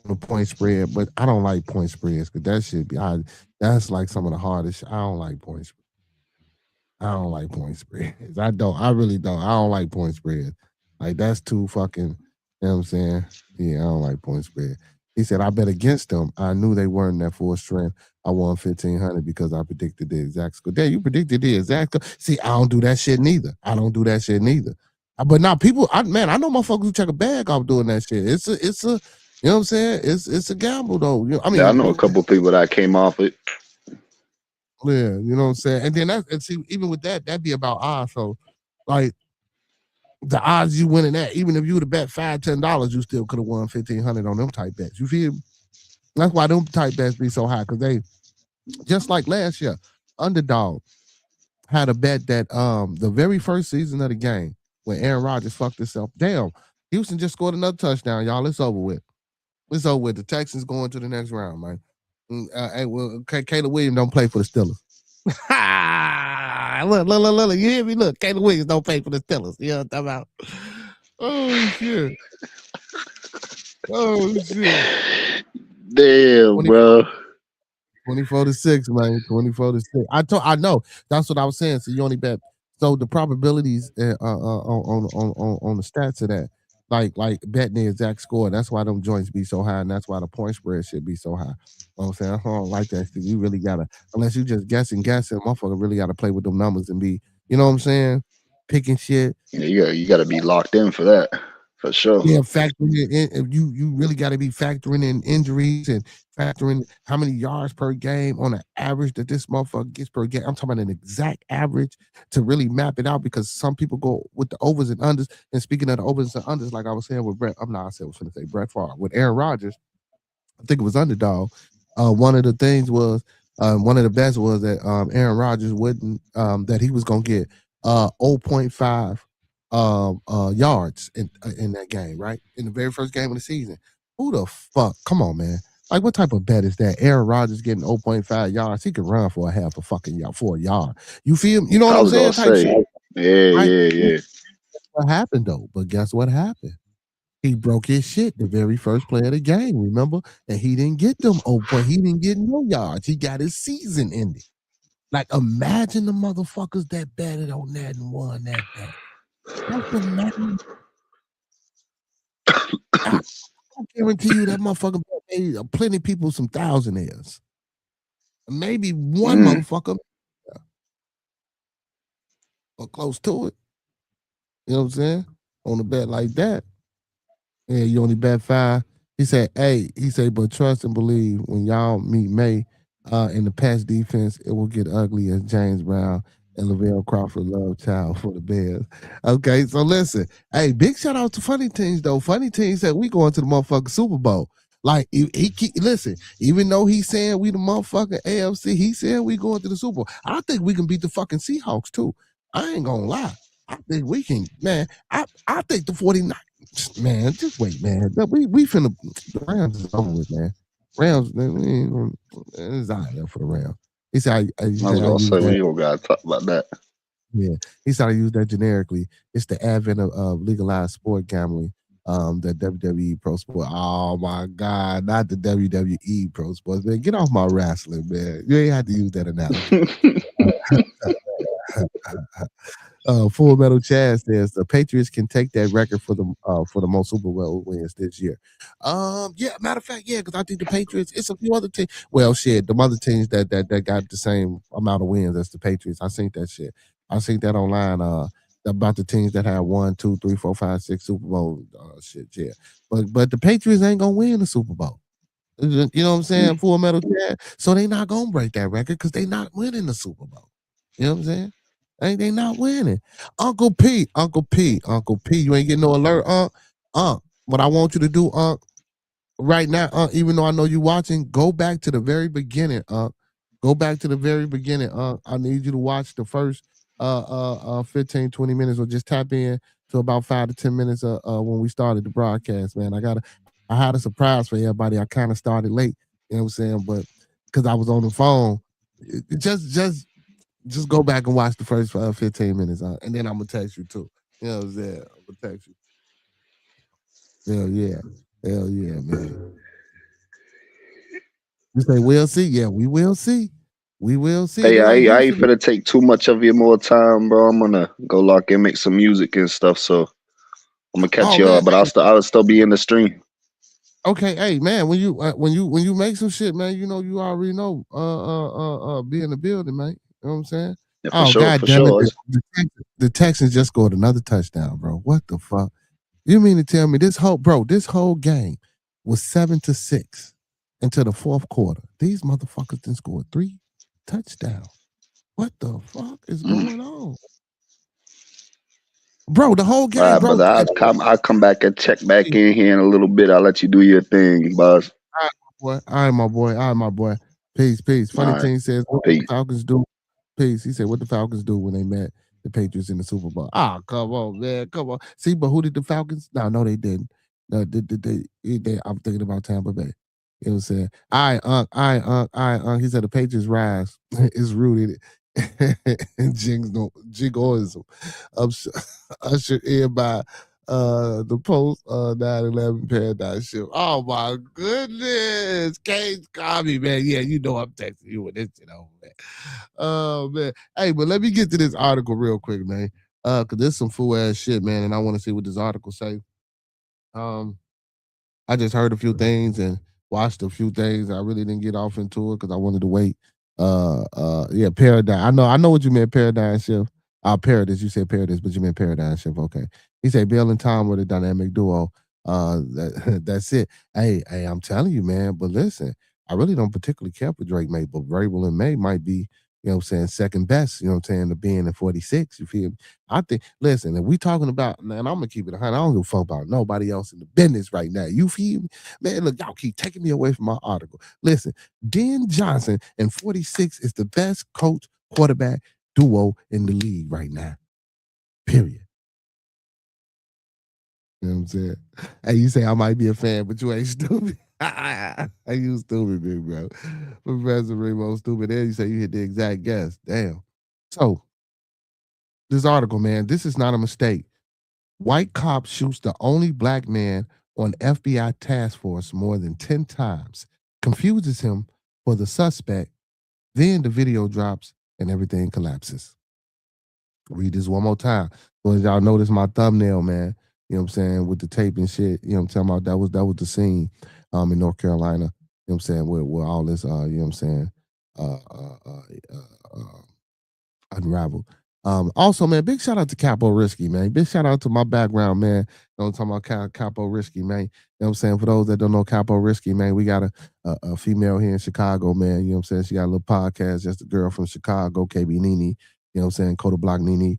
the point spread, but I don't like point spreads, because that should be that's like some of the hardest. I don't like point spreads. I really don't. I don't like point spreads. Like, that's too fucking, you know what I'm saying? Yeah, I don't like point spread. He said, I bet against them. I knew they weren't at full strength. I won 1,500 because I predicted the exact score. Damn, you predicted the exact score. See, I don't do that shit neither. But now people, I know motherfuckers who check a bag off doing that shit. It's a you know what I'm saying? It's a gamble though. I mean, I know a couple people that came off it. Yeah, you know what I'm saying? And then even with that'd be about odds. So, like, the odds you winning that, even if you would have bet $5-10, you still could have won 1,500 on them type bets. You feel me? That's why them type bets be so high, because they, just like last year, Underdog had a bet that the very first season of the game, when Aaron Rodgers fucked himself. Damn, Houston just scored another touchdown, y'all. It's over with. The Texans going to the next round, man. Caleb Williams don't play for the Steelers. Look, you hear me? Look, Caleb Williams don't play for the Steelers. You know what I'm talking about? Oh shit. Damn, bro. 24-6, man. 24-6. I know. That's what I was saying. So you only bet. So the probabilities on the stats of that, like betting the exact score. That's why them joints be so high, and that's why the point spread should be so high. You know what I'm saying? I don't like that. You really gotta, unless you just guessing, motherfucker really gotta play with them numbers and be, you know what I'm saying, picking shit. Yeah, you gotta be locked in for that, for sure. Yeah, factoring in, you really got to be factoring in injuries and factoring how many yards per game on an average that this motherfucker gets per game. I'm talking about an exact average to really map it out, because some people go with the overs and unders. And speaking of the overs and unders, like I was saying with Brett, I was going to say Brett Favre. With Aaron Rodgers, I think it was Underdog. One of the things was, one of the best was that Aaron Rodgers wouldn't, that he was going to get 0.5 yards in that game, right? In the very first game of the season. Who the fuck? Come on, man. Like, what type of bet is that? Aaron Rodgers getting 0.5 yards. He could run for a half a fucking yard, for a yard. You feel me? You know what I'm saying? Yeah. What happened though? But guess what happened? He broke his shit the very first play of the game, remember? And he didn't get them 0 point. He didn't get no yards. He got his season ended. Like, imagine the motherfuckers that betted on that and won that bet. Just imagine. I guarantee you that motherfucker paid plenty people some thousandaires. Maybe one motherfucker or close to it. You know what I'm saying? On a bet like that. Yeah, you only bet 5. He said, but trust and believe when y'all meet May in the pass defense, it will get ugly as James Brown and Lavelle Crawford love child for the Bears. Okay, so listen. Hey, big shout out to Funny Teams, though. Funny Teams said we going to the motherfucking Super Bowl. Like, listen, even though he's saying we the motherfucking AFC, he said we going to the Super Bowl. I think we can beat the fucking Seahawks, too. I ain't gonna lie. I think we can, man. I think the 49ers. Man, just wait, man. We finna the Rams is over with, man. Rams, man, it's out there for the Rams. He said, I was gonna say we don't gotta talk about that. Yeah, he said I use that generically. It's the advent of legalized sport gambling. The WWE Pro Sport. Oh my God, not the WWE Pro Sports, man. Get off my wrestling, man. You ain't have to use that analogy. Full Metal Chad says the Patriots can take that record for the most Super Bowl wins this year. Yeah, matter of fact, yeah, because I think the Patriots. It's a few other teams. Well, shit, the other teams that got the same amount of wins as the Patriots. I seen that shit. I seen that online. About the teams that had 1, 2, 3, 4, 5, 6 Super Bowl shit. Yeah, but the Patriots ain't gonna win the Super Bowl. You know what I'm saying? Full Metal Chad. So they not gonna break that record because they not winning the Super Bowl. You know what I'm saying? They not winning. Uncle P, you ain't getting no alert, what I want you to do, right now, even though I know you watching, go back to the very beginning, Go back to the very beginning, I need you to watch the first 15, 20 minutes or just tap in to about 5 to 10 minutes when we started the broadcast, man. I had a surprise for everybody. I kind of started late, you know what I'm saying? But because I was on the phone, just go back and watch the first 15 minutes, and then I'm gonna text you too. You know what I'm saying? I'm gonna text you. Hell yeah, man. You say we'll see? Yeah, we will see. We will see. Hey, I ain't finna take too much of your more time, bro. I'm gonna go lock in, make some music and stuff. So I'm gonna catch y'all, but I'll still be in the stream. Okay, hey man, when you make some shit, man, you know you already know be in the building, man. You know what I'm saying? Yeah, for sure, God damn it. The Texans just scored another touchdown, bro. What the fuck? You mean to tell me this whole game was 7-6 into the fourth quarter? These motherfuckers done scored 3 touchdowns. What the fuck is going on? Bro, the whole game, right, bro. Brother, I'll come back and check back in here in a little bit. I'll let you do your thing, boss. All right, my boy. Peace. Funny Team says, what the Falcons do? Peace. He said, what the Falcons do when they met the Patriots in the Super Bowl? Ah, come on, man. Come on. See, but who did the Falcons? No, they didn't. No, I'm thinking about Tampa Bay. You know what I'm saying? All right, he said the Patriots rise is rooted in jingoism. Ushered in by the post 9/11 paradigm shift. Oh my goodness. Cage Cobby, man. Yeah, you know I'm texting you with this, man. Oh man. Hey, but let me get to this article real quick, man. Cause there's some fool ass shit, man, and I want to see what this article say. I just heard a few things and watched a few things. I really didn't get off into it because I wanted to wait. Yeah, paradigm. I know what you meant, paradigm shift. Paradise, you said paradise, but you meant paradigm shift. Okay. He said Bill and Tom were the dynamic duo. That's it. Hey, I'm telling you, man. But listen, I really don't particularly care for Drake May, but Vrabel and May might be, you know what I'm saying, second best, you know what I'm saying, to being in 46. You feel me? I think, listen, if we talking about, man, I'm gonna keep it 100. I don't give a fuck about nobody else in the business right now. You feel me? Man, look, y'all keep taking me away from my article. Listen, Den Johnson and 46 is the best coach quarterback duo in the league right now. Period. You know what I'm saying? Hey, you say I might be a fan, but you ain't stupid. You stupid, big bro. Professor Remo stupid. There you say you hit the exact guess. Damn. So, this article, man, this is not a mistake. White cop shoots the only black man on FBI task force more than 10 times, confuses him for the suspect. Then the video drops and everything collapses. Read this one more time. So as y'all notice my thumbnail, man, you know what I'm saying, with the tape and shit, you know what I'm talking about? That was the scene in North Carolina, you know what I'm saying, where all this you know what I'm saying, unraveled. Also, man, big shout out to Capo Risky, man. Big shout out to my background, man. You know, I'm talking about Capo Risky, man. You know what I'm saying? For those that don't know Capo Risky, man, we got a female here in Chicago, man. You know what I'm saying? She got a little podcast, just a girl from Chicago, KB Nene. You know what I'm saying? Coda Block Nene.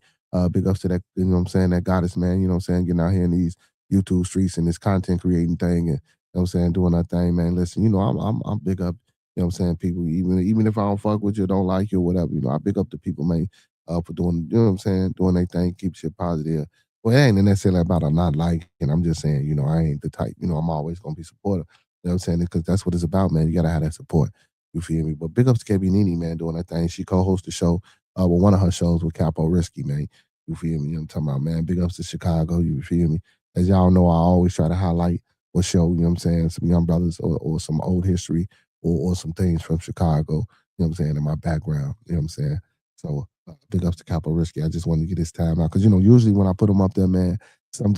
Big ups to that, you know what I'm saying, that goddess, man. You know what I'm saying? Getting out here in these YouTube streets and this content creating thing and, you know what I'm saying, doing that thing, man. Listen, you know, I'm big up, you know what I'm saying, people, even if I don't fuck with you, don't like you or whatever, you know, I big up the people, man, for doing, you know what I'm saying, doing their thing, keep shit positive. Well, it ain't necessarily about a not liking. I'm just saying, you know, I ain't the type, you know, I'm always gonna be supportive. You know what I'm saying? Because that's what it's about, man. You gotta have that support. You feel me? But big ups to KB Nene, man, doing that thing. She co-hosts the show, with one of her shows with Capo Risky, man. You feel me? You know what I'm talking about, man. Big ups to Chicago, you feel me? As y'all know, I always try to highlight or show, you know what I'm saying, some young brothers or some old history or some things from Chicago, you know what I'm saying, in my background, you know what I'm saying? So big ups to Capo Risky. I just wanted to get this time out because, you know, usually when I put them up there, man,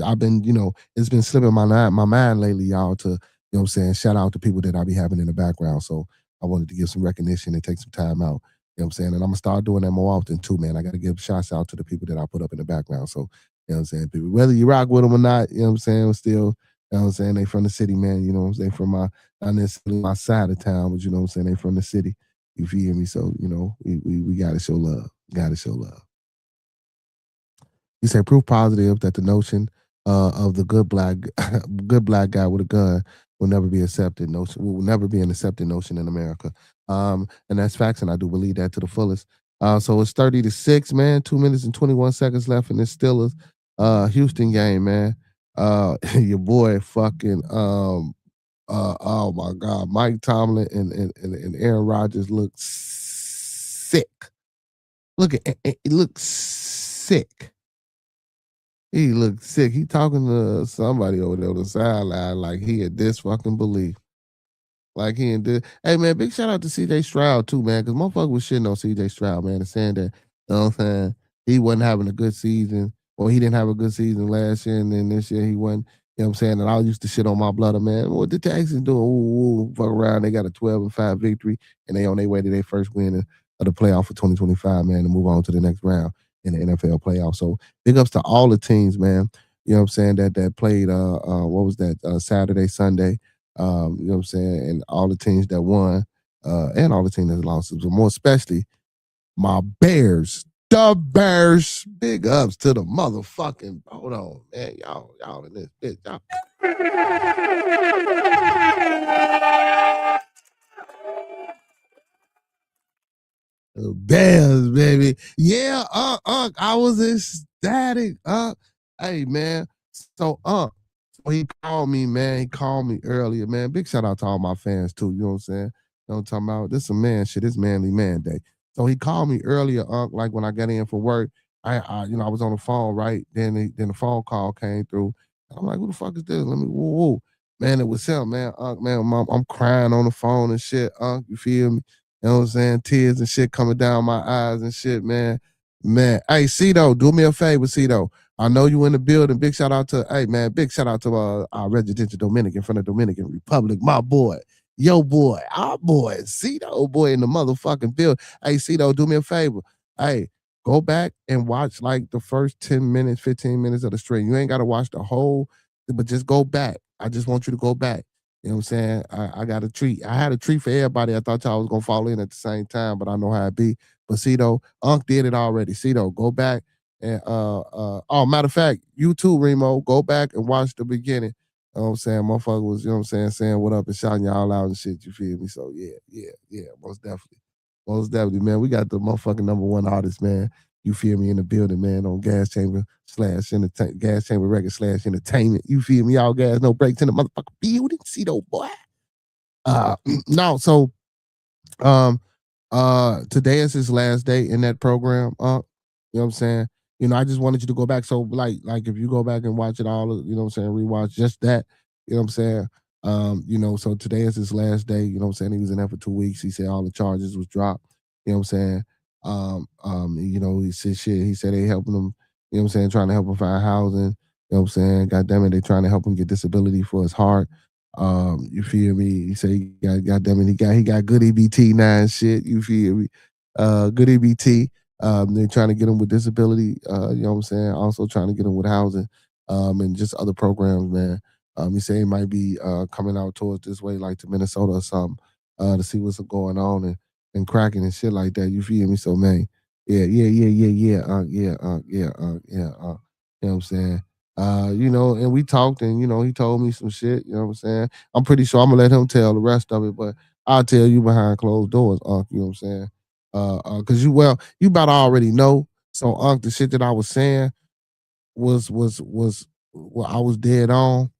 I've been, you know, it's been slipping my mind lately, y'all, to, you know what I'm saying, shout out to people that I be having in the background. So I wanted to give some recognition and take some time out, you know what I'm saying? And I'm going to start doing that more often too, man. I got to give shouts out to the people that I put up in the background. So, you know what I'm saying, people, whether you rock with them or not, you know what I'm saying, still, you know what I'm saying, they from the city, man, you know what I'm saying, from not necessarily my side of town, but you know what I'm saying, they from the city. You feel me? So, you know, we got to show love. Got to show love. You say proof positive that the notion of the good black guy with a gun will never be accepted. Notion will never be an accepted notion in America. And that's facts, and I do believe that to the fullest. So it's 30-6, man. 2 minutes and 21 seconds left in this Steelers Houston game, man. Your boy fucking oh my God, Mike Tomlin and Aaron Rodgers look sick. Look at it, looks sick. He looks sick. He talking to somebody over there on the sideline like he had this fucking belief. Like he and this. Hey man, big shout out to CJ Stroud too, man, because motherfucker was shitting on CJ Stroud, man, and saying that, you know what I'm saying, he wasn't having a good season, or he didn't have a good season last year, and then this year he wasn't, you know what I'm saying, and I used to shit on my blood, man. What the Texans doing? Ooh, fuck around. They got a 12-5 victory, and they on their way to their first win of the playoff for 2025, man, to move on to the next round in the NFL playoff. So big ups to all the teams, man. You know what I'm saying, that played what was that, Saturday, Sunday. You know what I'm saying, and all the teams that won, and all the teams that lost, but more especially my Bears. The Bears. Big ups to the motherfucking, hold on, man. Y'all in this bitch. Y'all. Bears, baby. Yeah, I was ecstatic. Hey, man. So, he called me, man. He called me earlier, man. Big shout out to all my fans, too. You know what I'm saying? You know what I'm talking about? This is a man shit. It's Manly Manday. So he called me earlier, like when I got in for work. I you know, I was on the phone, right? Then the phone call came through. I'm like, who the fuck is this? Let me, whoa. Man, it was him, man. Man, I'm crying on the phone and shit. You feel me? You know what I'm saying? Tears and shit coming down my eyes and shit, man. Man, hey, Cito, do me a favor, Cito. I know you in the building. Big shout out to, hey, man, big shout out to our residential Dominican from the Dominican Republic. My boy, your boy, our boy, Cito, boy in the motherfucking building. Hey, Cito, do me a favor. Hey, go back and watch like the first 10 minutes, 15 minutes of the stream. You ain't got to watch the whole, but just go back. I just want you to go back. You know what I'm saying? I got a treat. I had a treat for everybody. I thought y'all was going to fall in at the same time, but I know how it be. But Cito, Unc did it already. Cito, go back and, oh, matter of fact, you too, Remo, go back and watch the beginning. You know what I'm saying? Motherfucker was, you know what I'm saying what up and shouting y'all out and shit, you feel me? So, yeah, most definitely. Most definitely, man. We got the motherfucking #1 artist, man. You feel me, in the building, man, on Gas Chamber Record / Entertainment. You feel me? All gas, no breaks in the motherfucking building. Cito, boy. No, so today is his last day in that program. You know what I'm saying? You know, I just wanted you to go back. So like if you go back and watch it all, you know what I'm saying, rewatch just that, you know what I'm saying? You know, so today is his last day, you know what I'm saying? He was in there for 2 weeks. He said all the charges was dropped, you know what I'm saying? You know, he said shit, he said they helping him, you know what I'm saying, trying to help him find housing, you know what I'm saying? God damn it, they trying to help him get disability for his heart. You feel me? He said he got goddamn it, he got good EBT now and shit. You feel me? Good EBT. They're trying to get him with disability, you know what I'm saying? Also trying to get him with housing, and just other programs, man. He said he might be coming out towards this way, like to Minnesota or something, to see what's going on and cracking and shit like that. You feel me? So man, yeah. You know what I'm saying? You know, and we talked and you know, he told me some shit, you know what I'm saying? I'm pretty sure I'm gonna let him tell the rest of it, but I'll tell you behind closed doors, you know what I'm saying? Cause you about to already know. So the shit that I was saying was well, I was dead on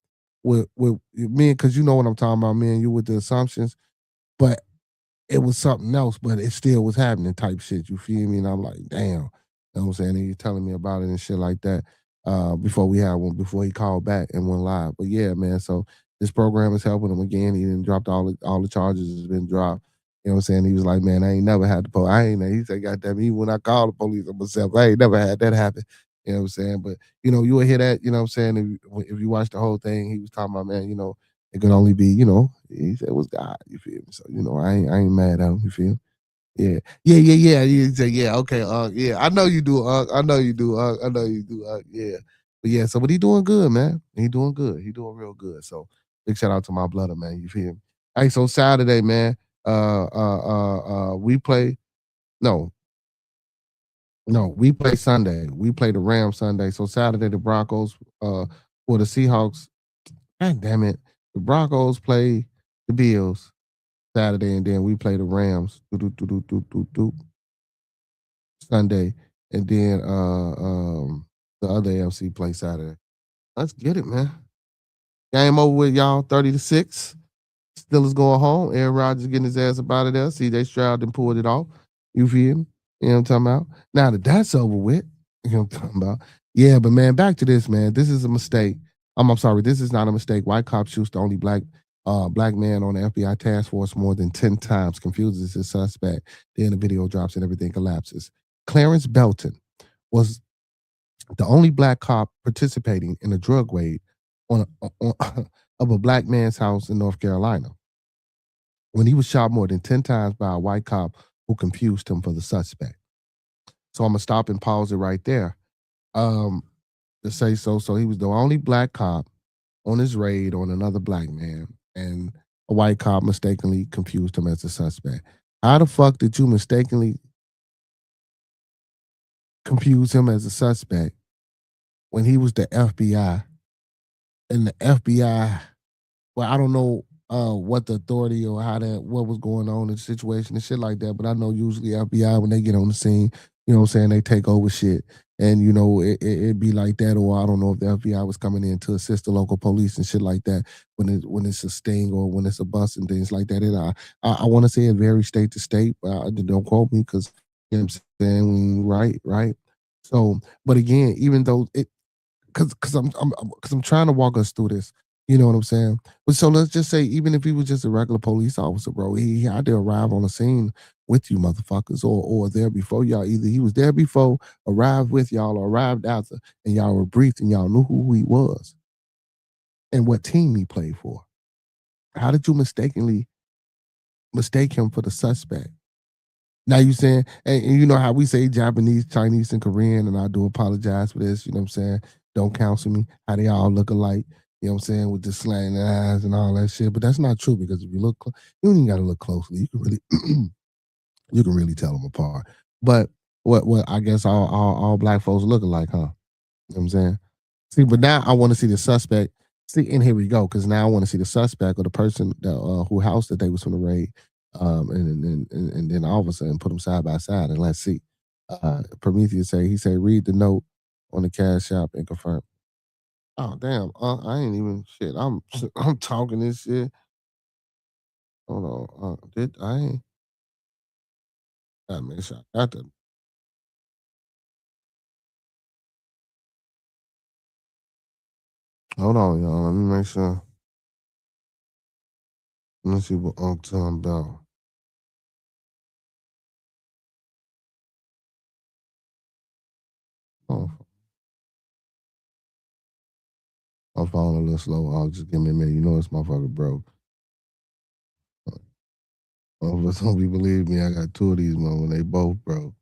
with me, cause you know what I'm talking about, me and you with the assumptions, but it was something else, but it still was happening type shit. You feel me? And I'm like, damn. You know what I'm saying? And he's telling me about it and shit like that. Before he called back and went live. But yeah, man. So this program is helping him again. He didn't drop all the charges has been dropped. You know what I'm saying? He was like, man, I ain't never had the police. He said, goddamn, even when I called the police on myself, I ain't never had that happen. You know what I'm saying? But you know, you will hear that, you know what I'm saying? If you watch the whole thing, he was talking about, man, you know, it could only be, you know, he said it was God, you feel me? So, you know, I ain't mad at him, you feel me? Yeah. You say, yeah, okay, yeah. I know you do, I know you do, I know you do, yeah. But yeah, so but he doing good, man. He doing good. He doing real good. So big shout out to my brother, man. You feel me? Hey, so Saturday, man, we play, no, we play Sunday. We play the Rams Sunday. So Saturday, the Broncos, for the Seahawks, God damn it. The Broncos play the Bills Saturday, and then we play the Rams Sunday, and then the other AFC play Saturday. Let's get it, man. Game over with, y'all. 30-6. Steelers going home. Aaron Rodgers getting his ass up out of there. CJ Stroud done pulled it off. You feel me? You know what I'm talking about? Now that that's over with, you know what I'm talking about? Yeah, but man, back to this, man. This is a mistake. I'm sorry, this is not a mistake. White cop shoots the only black man on the FBI task force more than 10 times, confuses his suspect. Then the video drops and everything collapses. Clarence Belton was the only black cop participating in a drug raid on of a black man's house in North Carolina when he was shot more than 10 times by a white cop who confused him for the suspect. So I'm gonna stop and pause it right there. Um, to say so he was the only black cop on his raid on another black man, and a white cop mistakenly confused him as a suspect. How the fuck did you mistakenly confuse him as a suspect when he was the FBI and the FBI? Well, I don't know what the authority or what was going on in the situation and shit like that, but I know usually FBI when they get on the scene, you know what I'm saying, they take over shit. And you know, it'd be like that, or I don't know if the FBI was coming in to assist the local police and shit like that when it's a sting or when it's a bust and things like that. And I want to say it varies state to state, but don't quote me because you know what I'm saying, right. So, but again, even though it because I'm trying to walk us through this. You know what I'm saying? But so let's just say, even if he was just a regular police officer, bro, he had to arrive on the scene with you motherfuckers, or there before y'all. Either he was there before, arrived with y'all, or arrived after, and y'all were briefed and y'all knew who he was and what team he played for. How did you mistakenly mistake him for the suspect? Now you saying, and you know how we say Japanese, Chinese, and Korean, and I do apologize for this, you know what I'm saying? Don't counsel me, how they all look alike, you know what I'm saying, with the slanted eyes and all that shit. But that's not true because if you look, you don't even gotta look closely. You can really you can really tell them apart. But what I guess all black folks look alike, huh? You know what I'm saying? See, but now I want to see the suspect. See, and here we go, because now I want to see the suspect or the person that who housed that they was from the raid, and then all of a sudden put them side by side and let's see. Prometheus he said read the note on the cash app and confirm. Oh damn, I ain't even shit. I'm talking this shit. Hold on, did I ain't? I make sure I got the Hold on, y'all. Let me make sure. Let me see what I'm talking about. Oh, my phone a little slow. I'll just give me a minute. You know this motherfucker broke. But some people believe me. I got two of these when they both broke.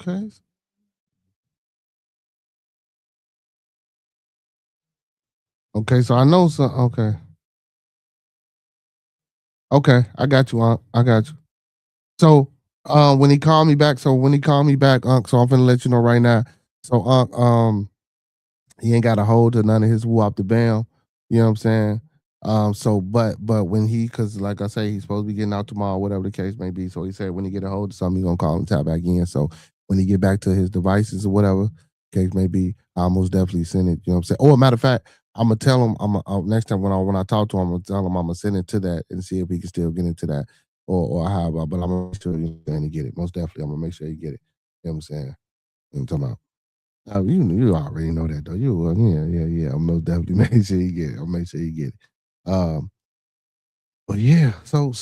Okay. Okay, so I know some. Okay. Okay, I got you, Unc. I got you. So, when he called me back, so Unc, so I'm finna let you know right now. So, Unc, he ain't got a hold to none of his woo up the bam. You know what I'm saying? So but when he, cause like I say, he's supposed to be getting out tomorrow, whatever the case may be. So he said when he get a hold of something, he's gonna call and tap back in. So when he get back to his devices or whatever case may be, I'll most definitely send it. You know what I'm saying? Or matter of fact, I'm gonna tell him next time when I talk to him, I'm gonna tell him I'm gonna send it to that and see if he can still get into that or how about. But I'm gonna make sure you get it. Most definitely, I'm gonna make sure you get it. You know what I'm saying? You know what I'm talking about? Oh, you already know that though. Yeah. I'm most definitely make sure you get it. I'll make sure you get it. But yeah. So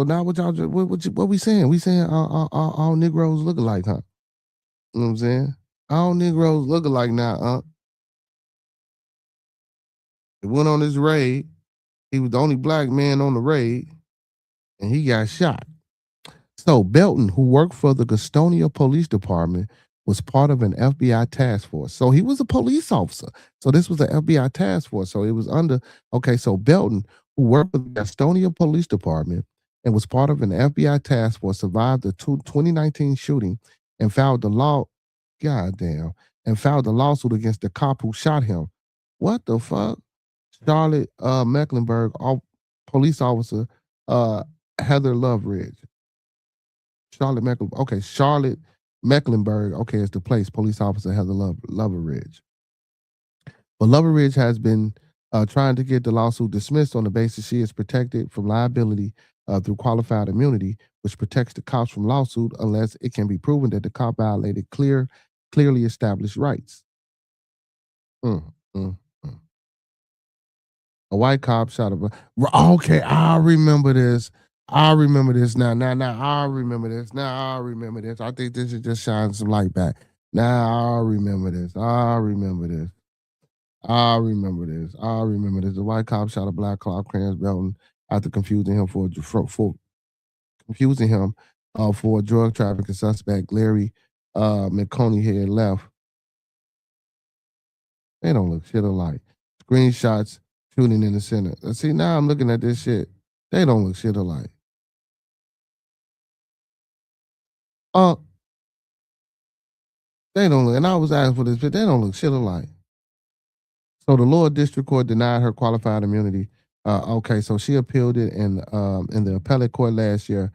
now what y'all what we saying? We saying all Negroes look alike, huh? You know what I'm saying? All Negroes look alike now, huh? He went on this raid. He was the only black man on the raid, and he got shot. So Belton, who worked for the Gastonia Police Department, was part of an FBI task force. So he was a police officer. So this was an FBI task force. So it was under, okay, so Belton, who worked for the Gastonia Police Department and was part of an FBI task force, survived the 2019 shooting and filed the law, goddamn, and filed the lawsuit against the cop who shot him. What the fuck? Charlotte Mecklenburg, police officer Heather Loveridge. Charlotte Mecklenburg, okay, is the place. Police officer Heather Loveridge. But Loveridge has been trying to get the lawsuit dismissed on the basis she is protected from liability through qualified immunity, which protects the cops from lawsuit unless it can be proven that the cop violated clearly established rights. Mm, mm, mm. A white cop shot a. Okay, I remember this. I remember this now. I remember this. Now I remember this. I think this is just shining some light back. Now I remember this. I remember this. I remember this. I remember this. The white cop shot a black cop, Clarence Belton, after confusing him for confusing him for a drug trafficking suspect. Larry McConey had left. They don't look shit alike. Screenshots shooting in the center. See, now I'm looking at this shit. They don't look shit alike. They don't look, and I was asking for this, but they don't look shit alike. So the lower district court denied her qualified immunity. Okay, so she appealed it in the appellate court last year,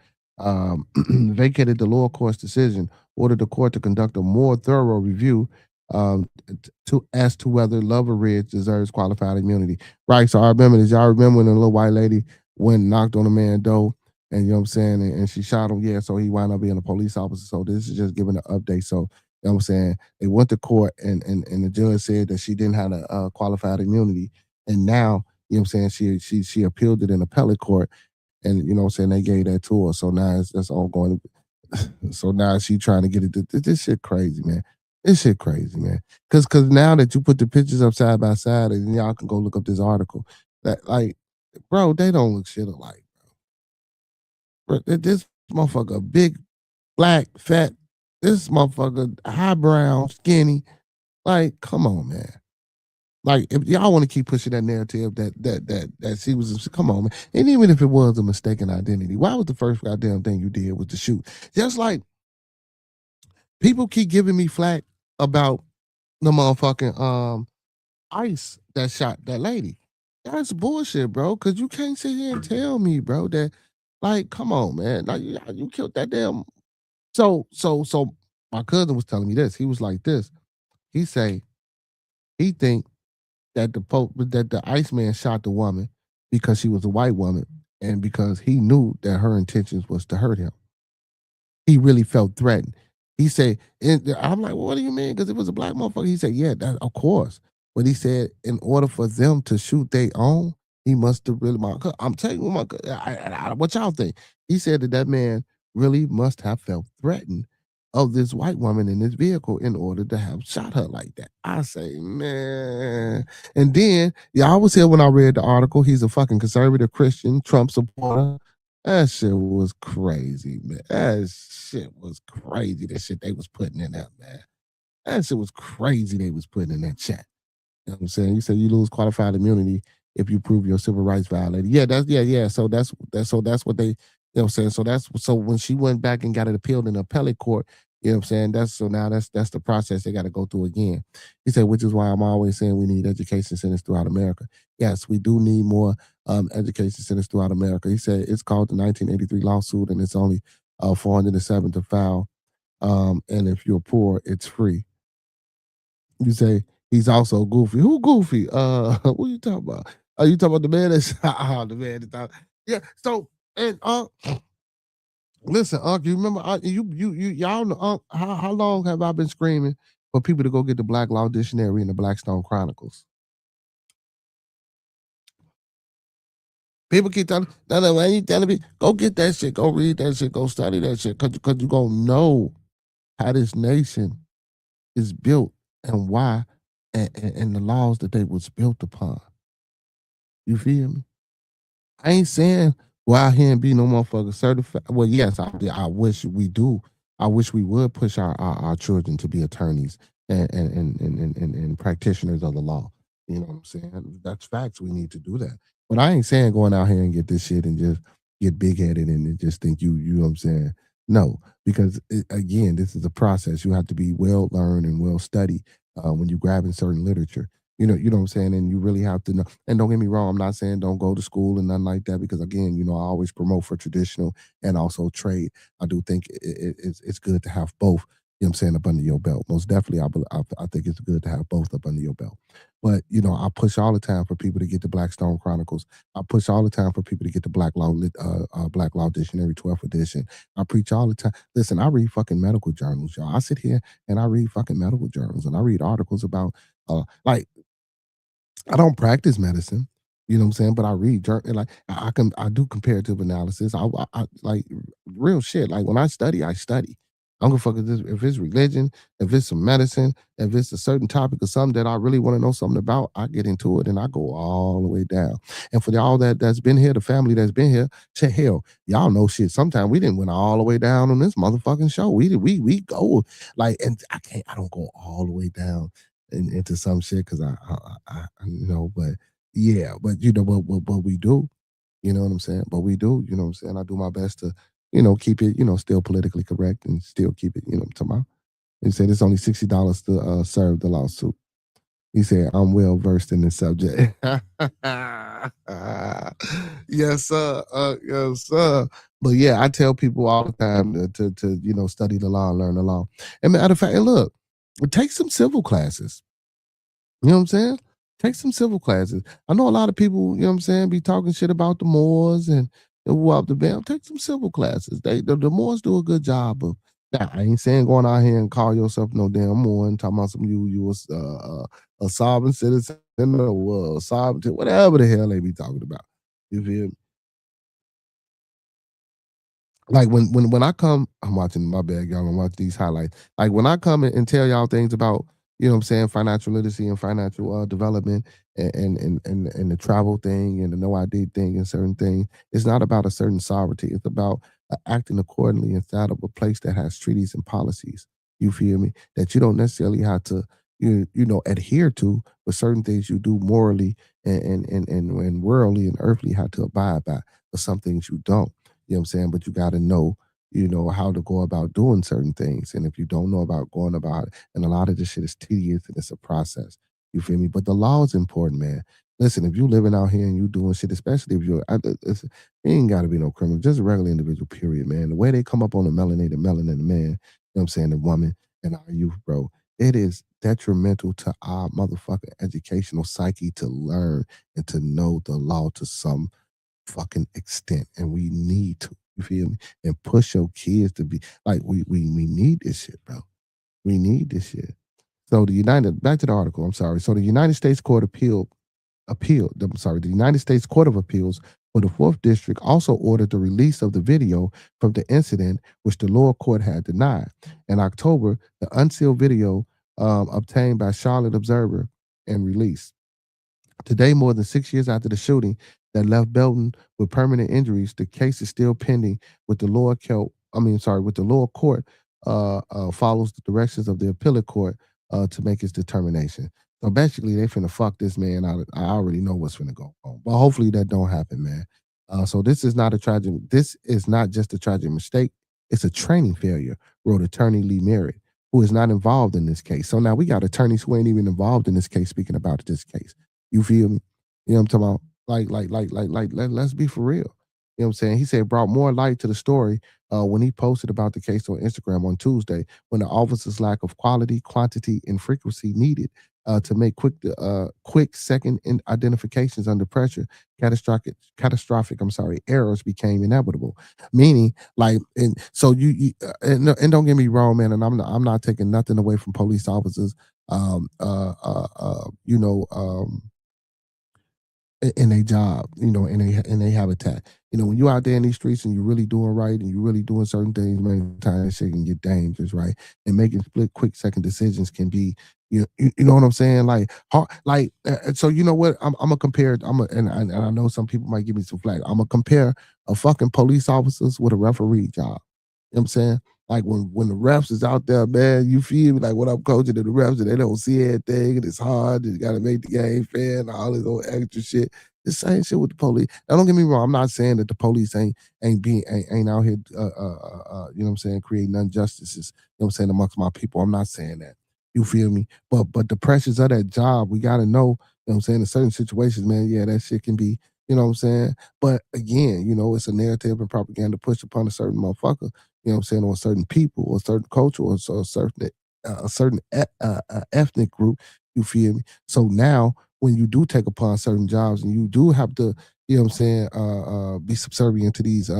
vacated the lower court's decision, ordered the court to conduct a more thorough review as to whether Loveridge deserves qualified immunity. Right. So I remember this. Y'all remember when the little white lady went and knocked on a man's door, and you know what I'm saying, and she shot him. Yeah. So he wound up being a police officer. So this is just giving an update. So you know what I'm saying? They went to court and the judge said that she didn't have a qualified immunity. And now, you know what I'm saying, she appealed it in appellate court and you know what I'm saying, they gave that to her. So now that's all going. So now she trying to get it. This shit crazy, man. This shit crazy, man. Cause now that you put the pictures up side by side and y'all can go look up this article, that like, bro, they don't look shit alike, bro. This motherfucker big, black, fat. This motherfucker highbrow, skinny. Like, come on, man. Like, if y'all want to keep pushing that narrative that she was, come on, man. And even if it was a mistaken identity, why was the first goddamn thing you did was to shoot? Just like people keep giving me flack about the motherfucking ICE that shot that lady. That's bullshit, bro. Cause you can't sit here and tell me, bro, that like, come on, man. Like you killed that damn. So my cousin was telling me this. He was like this. He say he think that the Iceman shot the woman because she was a white woman, And because he knew that her intentions was to hurt him, he really felt threatened. He said, I'm like, well, what do you mean? Because it was a black motherfucker. He said, yeah, that, of course. But he said, in order for them to shoot their own, he must have really, I'm telling you, what y'all think? He said that man really must have felt threatened of this white woman in this vehicle in order to have shot her like that. I say, man. And then, y'all was here when I read the article. He's a fucking conservative Christian, Trump supporter. That shit was crazy, man. That shit was crazy. That shit they was putting in that, man. That shit was crazy they was putting in that chat. You know what I'm saying? You said you lose qualified immunity if you prove your civil rights violated. Yeah, yeah. So that's what they, you know what I'm saying? So when she went back and got it appealed in the appellate court, you know what I'm saying? Now that's the process they got to go through again. He said, which is why I'm always saying we need education centers throughout America. Yes, we do need more education centers throughout America. He said it's called the 1983 lawsuit and it's only $407 to file. And if you're poor, it's free. You say he's also goofy. Who goofy? What you talking about? Are you talking about the man that's the man that thought? Yeah. So and listen, you remember y'all know how long have I been screaming for people to go get the Black Law Dictionary and the Blackstone Chronicles? People keep telling me, go get that shit, go read that shit, go study that shit, cause you gonna know how this nation is built and why and the laws that they was built upon. You feel me? I ain't saying go out here and be no motherfucker certified. Well, yes, I wish we do. I wish we would push our children to be attorneys and practitioners of the law. You know what I'm saying? That's facts. We need to do that. But I ain't saying going out here and get this shit and just get big headed and just think you know what I'm saying? No, because again, this is a process. You have to be well learned and well studied when you grabbing certain literature. You know what I'm saying? And you really have to know. And don't get me wrong, I'm not saying don't go to school and nothing like that, because again, I always promote for traditional and also trade. I do think it's good to have both, you know what I'm saying, up under your belt. Most definitely, I think it's good to have both up under your belt. But, I push all the time for people to get the Blackstone Chronicles. I push all the time for people to get the Black Law Dictionary 12th edition. I preach all the time. Listen, I read fucking medical journals, y'all. I sit here and I read fucking medical journals and I read articles about, like, I don't practice medicine, you know what I'm saying? But I read like I do comparative analysis. I like real shit. Like when I study, I study. I don't give a fuck if it's religion, if it's some medicine, if it's a certain topic or something that I really want to know something about, I get into it and I go all the way down. And for y'all that's been here, the family that's been here, shit, hell, y'all know shit. Sometimes we didn't went all the way down on this motherfucking show. We go like, and I don't go all the way down into some shit because I but yeah, but but we do, you know what I'm saying? But we do, you know what I'm saying? I do my best to, keep it, still politically correct and still keep it, to my. He said it's only $60 to serve the lawsuit. He said I'm well versed in this subject. Yes, sir. Yes, sir. But yeah, I tell people all the time to study the law and learn the law. And matter of fact, and look, take some civil classes. You know what I'm saying? Take some civil classes. I know a lot of people, be talking shit about the Moors and who up the band. Take some civil classes. The Moors do a good job of. Now, I ain't saying going out here and call yourself no damn Moor and talking about some you was a sovereign citizen or sovereign, whatever the hell they be talking about. You feel me? Like when I come, I'm watching my bad, y'all. I'm watching these highlights. Like when I come and tell y'all things about, financial literacy and financial development and the travel thing and the no ID thing and certain things, it's not about a certain sovereignty. It's about acting accordingly inside of a place that has treaties and policies. You feel me? That you don't necessarily have to adhere to, but certain things you do morally and worldly and earthly have to abide by, but some things you don't. You know what I'm saying? But you got to know, how to go about doing certain things. And if you don't know about going about it, and a lot of this shit is tedious and it's a process. You feel me? But the law is important, man. Listen, if you living out here and you doing shit, especially if you're, it ain't got to be no criminal, just a regular individual, period, man. The way they come up on the melanated man, you know what I'm saying, the woman and our youth, bro, it is detrimental to our motherfucking educational psyche to learn and to know the law to some fucking extent, and we need to. You feel me? And push your kids to be like we need this shit, bro. We need this shit. So back to the article. I'm sorry. So the United States Court the United States Court of Appeals for the 4th District also ordered the release of the video from the incident, which the lower court had denied. In October, the unsealed video obtained by Charlotte Observer and released. Today, more than 6 years after the shooting that left Belton with permanent injuries, the case is still pending with the lower court. With the lower court follows the directions of the appellate court to make its determination. So basically, they finna fuck this man out. I already know what's finna go on, but hopefully that don't happen, man. So this is not just a tragic mistake. It's a training failure, wrote attorney Lee Merritt, who is not involved in this case. So now we got attorneys who ain't even involved in this case speaking about this case. You feel me? You know what I'm talking about? Let's be for real. You know what I'm saying? He said brought more light to the story when he posted about the case on Instagram on Tuesday, when the officer's lack of quality, quantity, and frequency needed to make quick second identifications under pressure, catastrophic errors became inevitable. Meaning, and don't get me wrong, man, and I'm not taking nothing away from police officers. In a job, in a habitat. When you're out there in these streets and you're really doing right and you're really doing certain things, many times shit can get dangerous, right? And making quick second decisions can be, you know what I'm saying? So you know what? I'm gonna compare. And I know some people might give me some flack. I'm gonna compare a fucking police officers with a referee job. You know what I'm saying? Like when the refs is out there, man, you feel me? Like when I'm coaching to the refs and they don't see anything and it's hard and you gotta make the game fair and all this old extra shit. The same shit with the police. Now don't get me wrong, I'm not saying that the police ain't out here you know what I'm saying, creating injustices, you know what I'm saying, amongst my people. I'm not saying that. You feel me? But the pressures of that job, we gotta know, you know what I'm saying, in certain situations, man, yeah, that shit can be, you know what I'm saying? But again, it's a narrative and propaganda pushed upon a certain motherfucker, you know what I'm saying, or a certain people, or a certain culture, or a certain ethnic group. You feel me? So now, when you do take upon certain jobs and you do have to, you know what I'm saying, be subservient to these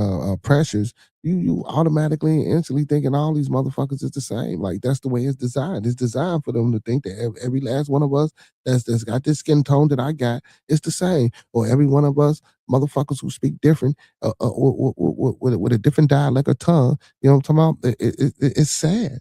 pressures, you automatically and instantly thinking all these motherfuckers is the same. Like that's the way it's designed. It's designed for them to think that every last one of us that's got this skin tone that I got is the same, or every one of us motherfuckers who speak different with a different dialect or tongue. You know what I'm talking about? It's sad.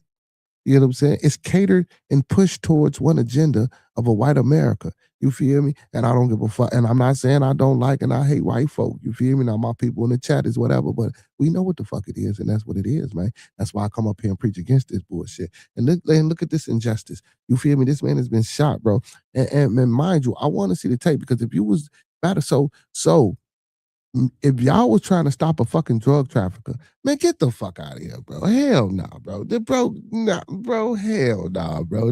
You know what I'm saying? It's catered and pushed towards one agenda of a white America. You feel me? And I don't give a fuck. And I'm not saying I don't like and I hate white folk. You feel me? Now my people in the chat is whatever, but we know what the fuck it is, and that's what it is, man. That's why I come up here and preach against this bullshit. And look at this injustice. You feel me? This man has been shot, bro. And mind you, I want to see the tape, because if you was better, so if y'all was trying to stop a fucking drug trafficker, man, get the fuck out of here, bro. Hell nah, bro. Hell nah, bro.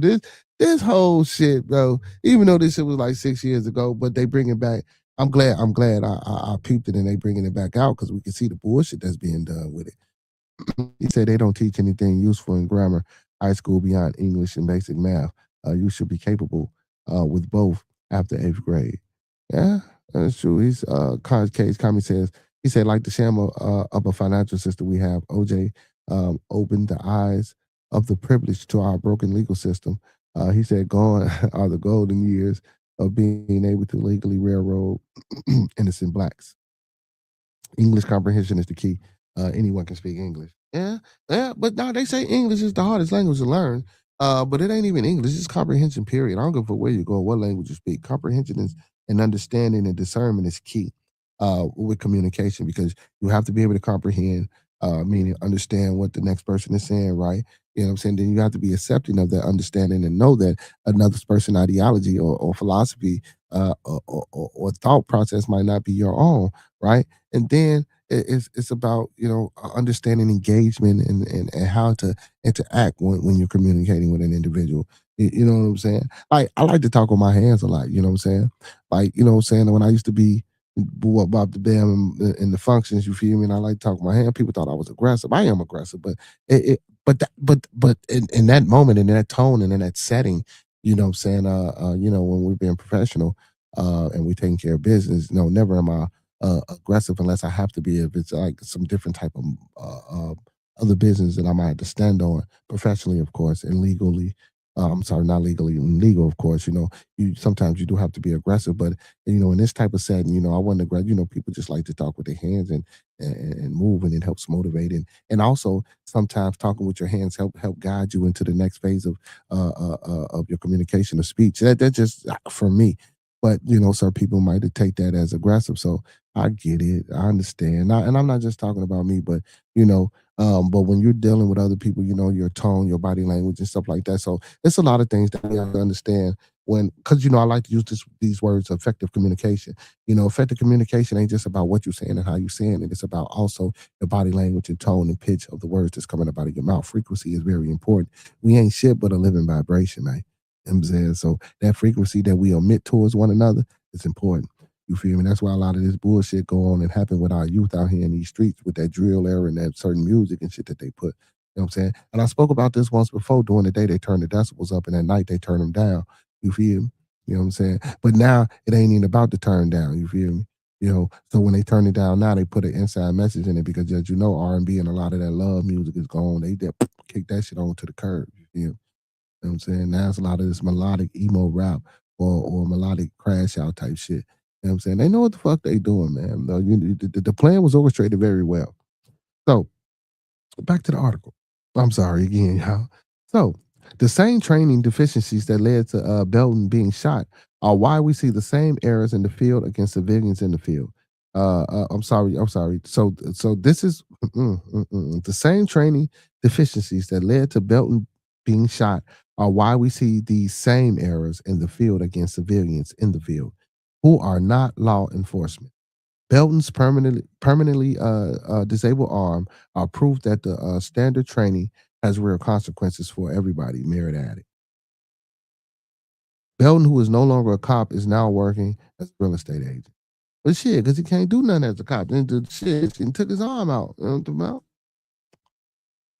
This whole shit, bro. Even though this shit was like 6 years ago, but they bring it back. I'm glad I peeped it and they bringing it back out, because we can see the bullshit that's being done with it. He said they don't teach anything useful in grammar, high school beyond English and basic math. You should be capable with both after 8th grade. Yeah. That's true. He's case comment says, he said, like the sham of a financial system we have, OJ opened the eyes of the privileged to our broken legal system. He said, gone are the golden years of being able to legally railroad innocent blacks. English comprehension is the key. Anyone can speak English. Yeah, but now they say English is the hardest language to learn. But it ain't even English. It's comprehension, period. I don't give a fuck where you go, what language you speak. Comprehension is and understanding and discernment is key with communication, because you have to be able to comprehend, meaning understand what the next person is saying, right? You know what I'm saying? Then you have to be accepting of that understanding and know that another person's ideology or philosophy or thought process might not be your own, right? And then it's about, understanding engagement and how to interact when you're communicating with an individual. You know what I'm saying? Like, I like to talk with my hands a lot, you know what I'm saying? Like, you know what I'm saying? When I used to be about the damn in the functions, you feel me? And I like to talk with my hand. People thought I was aggressive. I am aggressive, but but in that moment, in that tone, and in that setting, you know what I'm saying? When we're being professional and we're taking care of business, never am I aggressive unless I have to be, if it's like some different type of other business that I might have to stand on professionally, of course, and legally. I'm sorry, not legally, legal, of course. You sometimes you do have to be aggressive, but in this type of setting, I wasn't aggressive. People just like to talk with their hands and move, and it helps motivate, and also sometimes talking with your hands help guide you into the next phase of your communication or speech. That just for me, but some people might take that as aggressive. So I get it, I understand, and I'm not just talking about me, but but when you're dealing with other people, your tone, your body language, and stuff like that. So it's a lot of things that we have to understand because I like to use these words, effective communication. Effective communication ain't just about what you're saying and how you're saying it. It's about also the body language and tone and pitch of the words that's coming up out of your mouth. Frequency is very important. We ain't shit but a living vibration, man. You know what I'm saying? So that frequency that we emit towards one another is important. You feel me? That's why a lot of this bullshit go on and happen with our youth out here in these streets with that drill era and that certain music and shit that they put. You know what I'm saying? And I spoke about this once before. During the day, they turn the decibels up, and at night, they turn them down. You feel me? You know what I'm saying? But now, it ain't even about to turn down. You feel me? So when they turn it down now, they put an inside message in it because, as you know, R&B and a lot of that love music is gone. They kick that shit on to the curb. You feel me? You know what I'm saying? Now it's a lot of this melodic emo rap or melodic crash out type shit. You know what I'm saying? They know what the fuck they doing, man. The plan was orchestrated very well. So, back to the article. I'm sorry again, y'all. So, the same training deficiencies that led to Belton being shot are why we see the same errors in the field against civilians in the field. I'm sorry. So this is the same training deficiencies that led to Belton being shot are why we see these same errors in the field against civilians in the field who are not law enforcement. Belton's permanently disabled arm are proof that the standard training has real consequences for everybody, Merritt added. Belton, who is no longer a cop, is now working as a real estate agent. But shit, because he can't do nothing as a cop. Then the shit and took his arm out. You know what I'm talking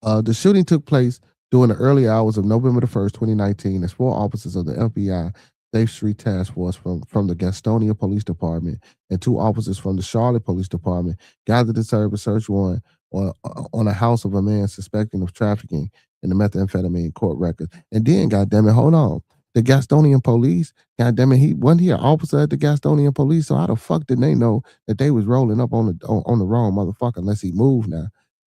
about? The shooting took place during the early hours of November the 1st, 2019, as 4 officers of the FBI Safe Street Task Force from the Gastonia Police Department and 2 officers from the Charlotte Police Department gathered to serve a search warrant on a house of a man suspected of trafficking in the methamphetamine court records. And then, goddamn it, hold on. The Gastonian police, goddamn it, wasn't he an officer at the Gastonian police? So how the fuck did they know that they was rolling up on the wrong motherfucker unless he moved now?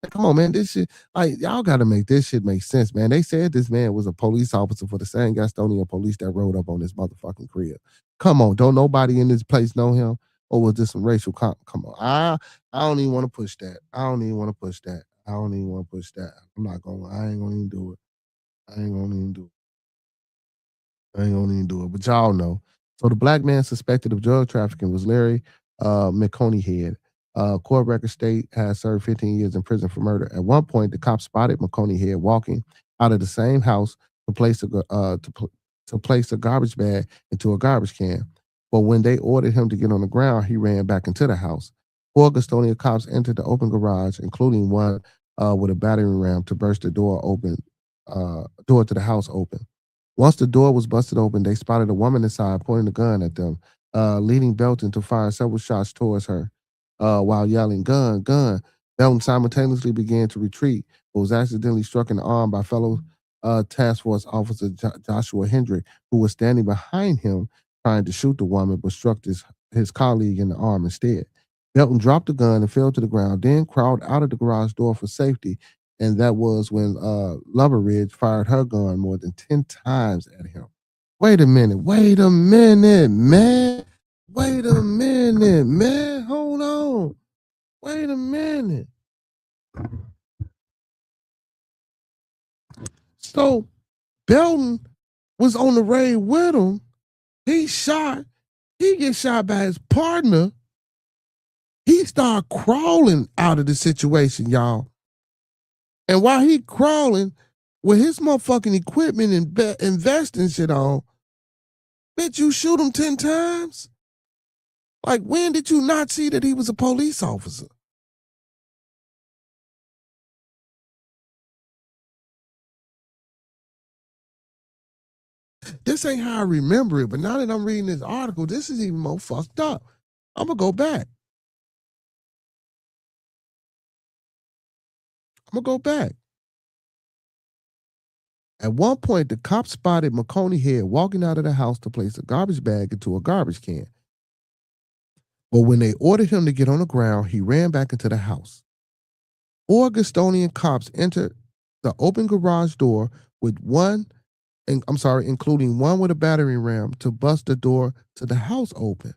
Come on, man. This shit, like, y'all got to make this shit make sense, man. They said this man was a police officer for the same Gastonia police that rode up on this motherfucking crib. Come on, don't nobody in this place know him? Or was this some racial come on. I don't even want to push that. I ain't gonna push that. I ain't gonna even do it. I ain't gonna even do it. But y'all know. So the black man suspected of drug trafficking was Larry McConeyhead. Court record state has served 15 years in prison for murder. At one point, the cops spotted McConeyhead walking out of the same house to place a garbage bag into a garbage can. But when they ordered him to get on the ground, he ran back into the house. 4 Gastonia cops entered the open garage, including one with a battering ram to burst the door to the house open. Once the door was busted open, they spotted a woman inside pointing a gun at them, leading Belton to fire several shots towards her. While yelling, "Gun, gun." Belton simultaneously began to retreat, but was accidentally struck in the arm by fellow task force officer Joshua Hendrick, who was standing behind him trying to shoot the woman, but struck his colleague in the arm instead. Belton dropped the gun and fell to the ground, then crawled out of the garage door for safety, and that was when Loveridge fired her gun more than 10 times at him. Wait a minute, man. Hold on. Wait a minute. So Belton was on the raid with him. He gets shot by his partner. He started crawling out of the situation, y'all. And while he crawling with his motherfucking equipment and vest and shit on, bitch, you shoot him 10 times? Like, when did you not see that he was a police officer? This ain't how I remember it, but now that I'm reading this article, this is even more fucked up. I'm going to go back. I'm gonna go back. At one point, the cops spotted McConey Head walking out of the house to place a garbage bag into a garbage can. But when they ordered him to get on the ground, he ran back into the house. 4 Gastonian cops entered the open garage door with including one with a battering ram to bust the door to the house open.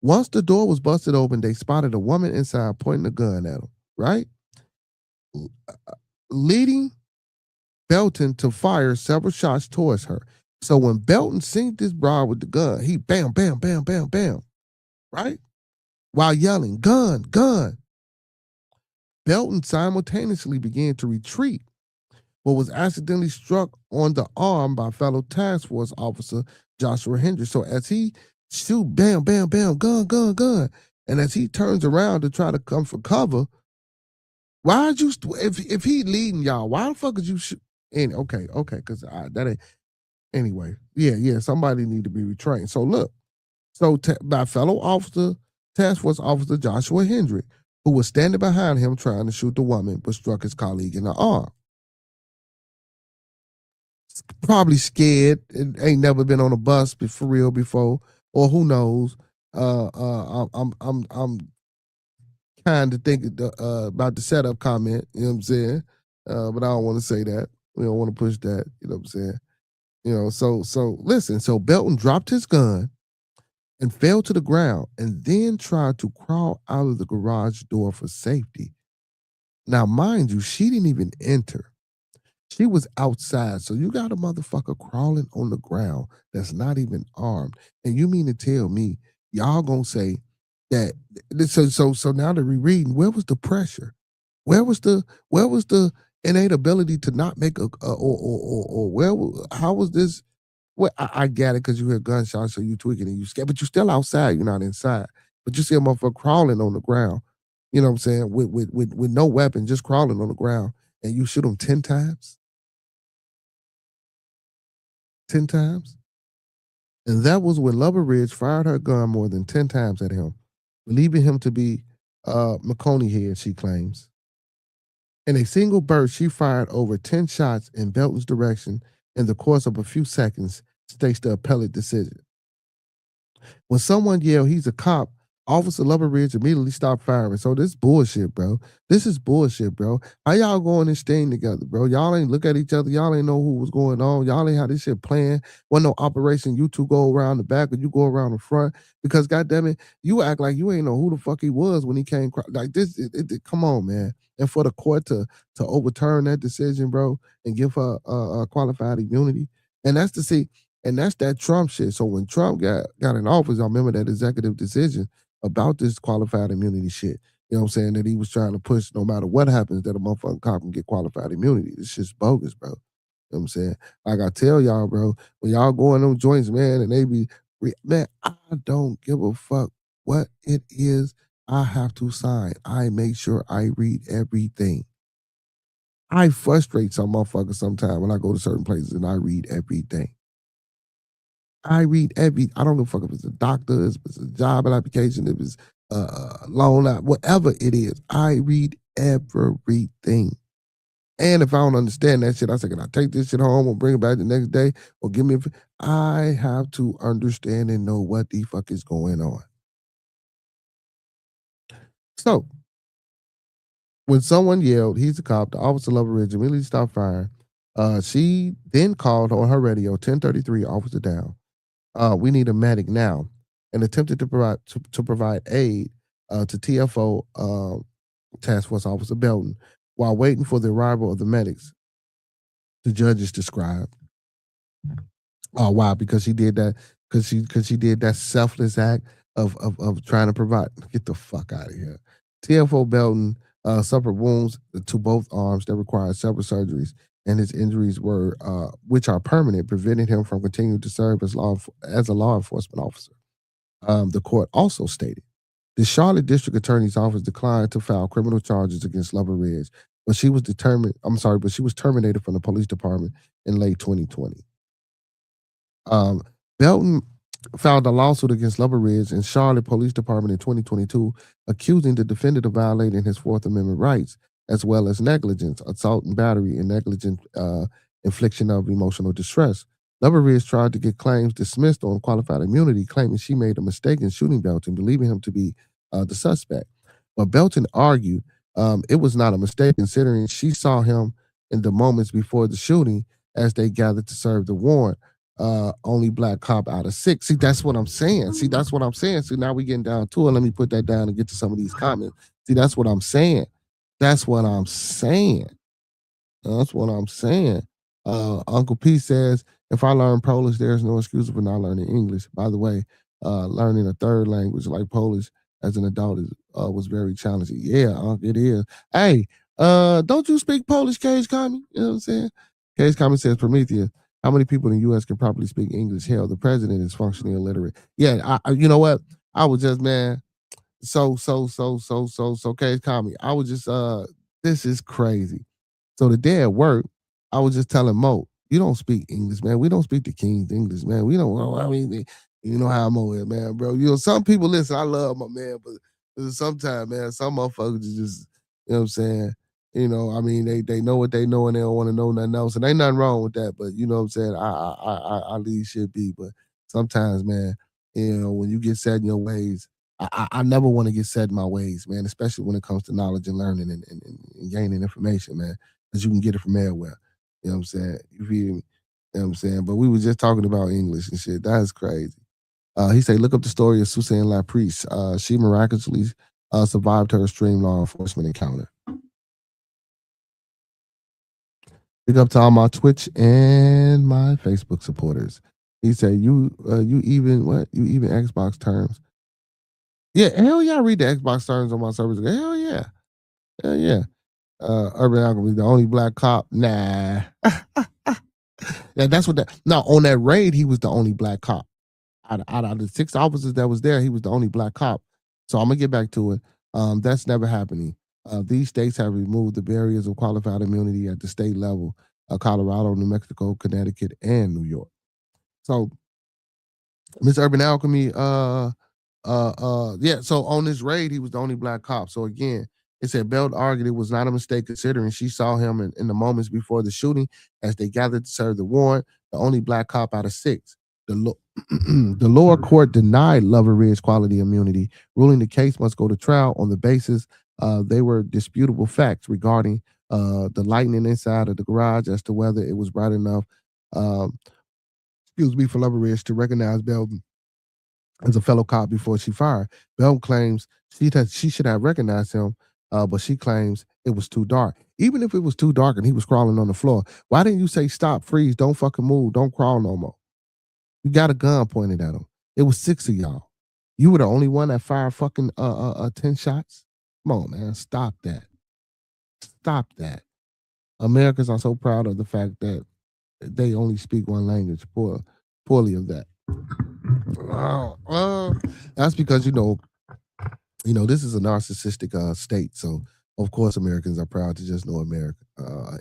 Once the door was busted open, they spotted a woman inside pointing a gun at him, right? Leading Belton to fire several shots towards her. So when Belton synced this broad with the gun, he bam, bam, bam, bam, bam, right? While yelling, gun, gun. Belton simultaneously began to retreat, but was accidentally struck on the arm by fellow task force officer Joshua Hendricks. So as he shoot, bam, bam, bam, gun, gun, gun, and as he turns around to try to come for cover, why'd you, if he leading y'all, why the fuck is you shoot? Okay, because that ain't, anyway, yeah, somebody need to be retrained. So look, by fellow officer, task force officer Joshua Hendrick, who was standing behind him trying to shoot the woman, but struck his colleague in the arm. Probably scared, ain't never been on a bus for real before, or who knows. I'm kind of thinking about the setup comment, you know what I'm saying? But I don't want to say that. We don't want to push that, you know what I'm saying? You know, so listen, so Belton dropped his gun and fell to the ground and then tried to crawl out of the garage door for safety. Now, mind you, she didn't even enter. She was outside. So you got a motherfucker crawling on the ground that's not even armed. And you mean to tell me y'all gonna say that so now that we're reading, where was the pressure? Where was the innate ability to not make how was this? Well, I get it because you hear gunshots, so you tweaking and you scared, but you're still outside, you're not inside. But you see a motherfucker crawling on the ground, you know what I'm saying, with no weapon, just crawling on the ground, and you shoot him 10 times? 10 times? And that was when Lover Ridge fired her gun more than 10 times at him, believing him to be McConey Head, she claims. In a single burst, she fired over 10 shots in Belton's direction in the course of a few seconds, states the appellate decision. When someone yelled, he's a cop, Officer Lover Ridge immediately stopped firing. So this bullshit, bro. This is bullshit, bro. How y'all going and staying together, bro? Y'all ain't look at each other. Y'all ain't know who was going on. Y'all ain't how this shit playing. Wasn't no operation. You two go around the back or you go around the front. Because goddamn it, you act like you ain't know who the fuck he was when he came. Like this, come on, man. And for the court to overturn that decision, bro, and give her qualified immunity, and that's to see, and that's that Trump shit. So when Trump got in office, I remember that executive decision about this qualified immunity shit. You know what I'm saying? That he was trying to push no matter what happens that a motherfucking cop can get qualified immunity. This shit's bogus, bro. You know what I'm saying? Like I tell y'all, bro, when y'all go in them joints, man, and they be, man, I don't give a fuck what it is I have to sign. I make sure I read everything. I frustrate some motherfuckers sometimes when I go to certain places and I read everything. I don't give a fuck if it's a doctor, if it's a job application, if it's a loan, whatever it is. I read everything. And if I don't understand that shit, I say, can I take this shit home or bring it back the next day or give me I have to understand and know what the fuck is going on. So, when someone yelled, he's a cop, the officer Lover Ridge immediately stopped firing. She then called on her radio, 1033, officer down. We need a medic now, and attempted to provide aid to TFO Task Force Officer Belton while waiting for the arrival of the medics. The judges described. Oh wow, because she did that, because she did that selfless act of trying to provide. Get the fuck out of here. TFO Belton suffered wounds to both arms that required several surgeries, and his injuries were, which are permanent, preventing him from continuing to serve as a law enforcement officer. The court also stated the Charlotte District Attorney's Office declined to file criminal charges against Lover Ridge, but she was terminated from the police department in late 2020. Belton filed a lawsuit against Lover Ridge and Charlotte Police Department in 2022, accusing the defendant of violating his Fourth Amendment rights as well as negligence, assault and battery, and negligent infliction of emotional distress. Lover Ridge tried to get claims dismissed on qualified immunity, claiming she made a mistake in shooting Belton, believing him to be the suspect. But Belton argued it was not a mistake, considering she saw him in the moments before the shooting as they gathered to serve the warrant. Only black cop out of 6. See, that's what I'm saying. See, that's what I'm saying. So now we're getting down to it. Let me put that down and get to some of these comments. See, that's what I'm saying. That's what I'm saying. That's what I'm saying. Uncle P says, if I learn Polish, there's no excuse for not learning English. By the way, learning a third language like Polish as an adult was very challenging. Yeah, it is. Hey, don't you speak Polish, Cage Kami? You know what I'm saying? Cage Kami says, Prometheus, how many people in the U.S. can properly speak English? Hell, the president is functionally illiterate. Yeah, you know what? I was just, man, so, Cage Kami. I was just, this is crazy. So the day at work, I was just telling Mo, you don't speak English, man. We don't speak the King's English, man. We don't know. I mean, you know how Mo is, man, bro. You know, some people, listen, I love my man, but sometimes, man, some motherfuckers just, you know what I'm saying? You know, I mean, they know what they know and they don't want to know nothing else. And ain't nothing wrong with that, but you know what I'm saying? I leave shit be. But sometimes, man, you know, when you get set in your ways, I never want to get set in my ways, man, especially when it comes to knowledge and learning and gaining information, man, because you can get it from everywhere. You know what I'm saying? You feel me? You know what I'm saying? But we were just talking about English and shit. That's crazy. He said, look up the story of Suzanne Laprice. She miraculously survived her extreme law enforcement encounter. Big up to all my Twitch and my Facebook supporters. He said, you even Xbox terms. Yeah, hell yeah, I read the Xbox terms on my servers. Hell yeah. Hell yeah. Urban Alchemy, the only black cop. Nah. Yeah, that's what that. No, on that raid, he was the only black cop. Out of the 6 officers that was there, he was the only black cop. So I'm gonna get back to it. That's never happening. These states have removed the barriers of qualified immunity at the state level: Colorado, New Mexico, Connecticut, and New York. So, Miss Urban Alchemy, yeah. So on this raid, he was the only black cop. So again, it said Belt argued it was not a mistake considering she saw him in the moments before the shooting as they gathered to serve the warrant, the only black cop out of 6. The lower court denied Lover Ridge quality immunity, ruling the case must go to trial on the basis they were disputable facts regarding the lightning inside of the garage as to whether it was bright enough, for Lover Ridge to recognize Belton as a fellow cop before she fired. Belton claims she should have recognized him, but she claims it was too dark. Even if it was too dark and he was crawling on the floor, why didn't you say stop, freeze, don't fucking move, don't crawl no more? You got a gun pointed at him. It was 6 of y'all. You were the only one that fired fucking 10 shots. Come on, man, stop that. Stop that. Americans are so proud of the fact that they only speak one language. Poorly of that. That's because you know, this is a narcissistic state. So of course Americans are proud to just know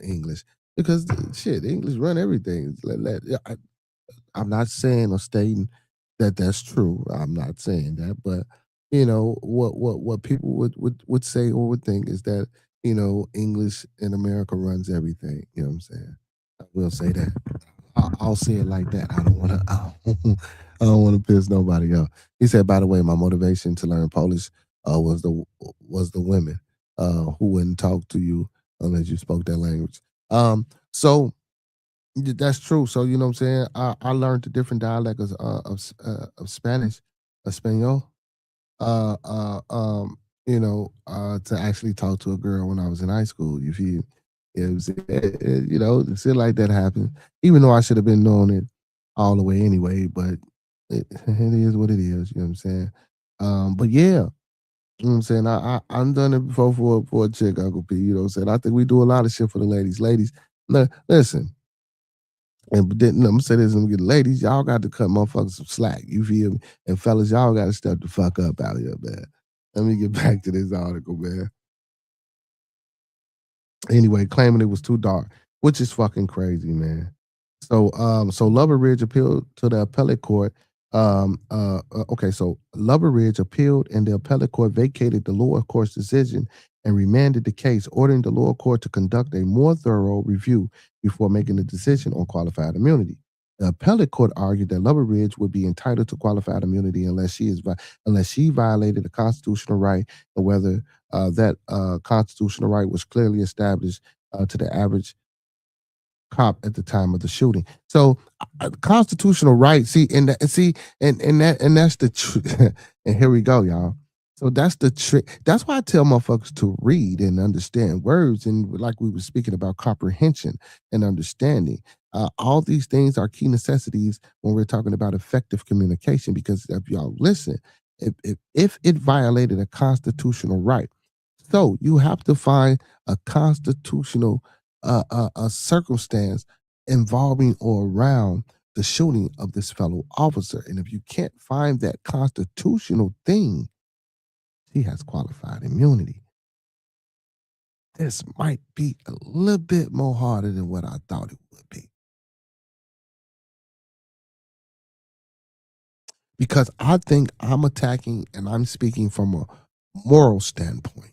English because shit, English run everything. I'm not saying or stating that that's true. I'm not saying that, but you know what people would say or would think is that English in America runs everything. You know what I'm saying? I will say that. I'll say it like that. I don't want to. I don't want to piss nobody off. He said, by the way, my motivation to learn Polish was the women who wouldn't talk to you unless you spoke that language. So that's true. So you know what I'm saying. I learned the different dialects of Spanish, Espanol. To actually talk to a girl when I was in high school. You feel? Shit like that happened. Even though I should have been knowing it all the way anyway, but it is what it is. You know what I'm saying? But yeah, you know what I'm saying? I've done it before for a chick, Uncle P. You know what I'm saying? I think we do a lot of shit for the ladies. Ladies, listen. And then I'm gonna say this, I'm gonna get the ladies, y'all got to cut motherfuckers some slack. You feel me? And fellas, y'all got to step the fuck up out here, man. Let me get back to this article, man. Anyway, claiming it was too dark, which is fucking crazy, man. So Lover Ridge appealed to the appellate court. So Lover Ridge appealed and the appellate court vacated the lower court's decision and remanded the case, ordering the lower court to conduct a more thorough review before making a decision on qualified immunity. The appellate court argued that Lubber Ridge would be entitled to qualified immunity unless she violated a constitutional right, and whether that constitutional right was clearly established to the average cop at the time of the shooting. So, constitutional right. See, and that's the truth. And here we go, y'all. So that's the trick. That's why I tell motherfuckers to read and understand words, and like we were speaking about comprehension and understanding. All these things are key necessities when we're talking about effective communication. Because if y'all listen, if it violated a constitutional right, so you have to find a constitutional a circumstance involving or around the shooting of this fellow officer. And if you can't find that constitutional thing, he has qualified immunity. This might be a little bit more harder than what I thought it would be. Because I think I'm attacking and I'm speaking from a moral standpoint,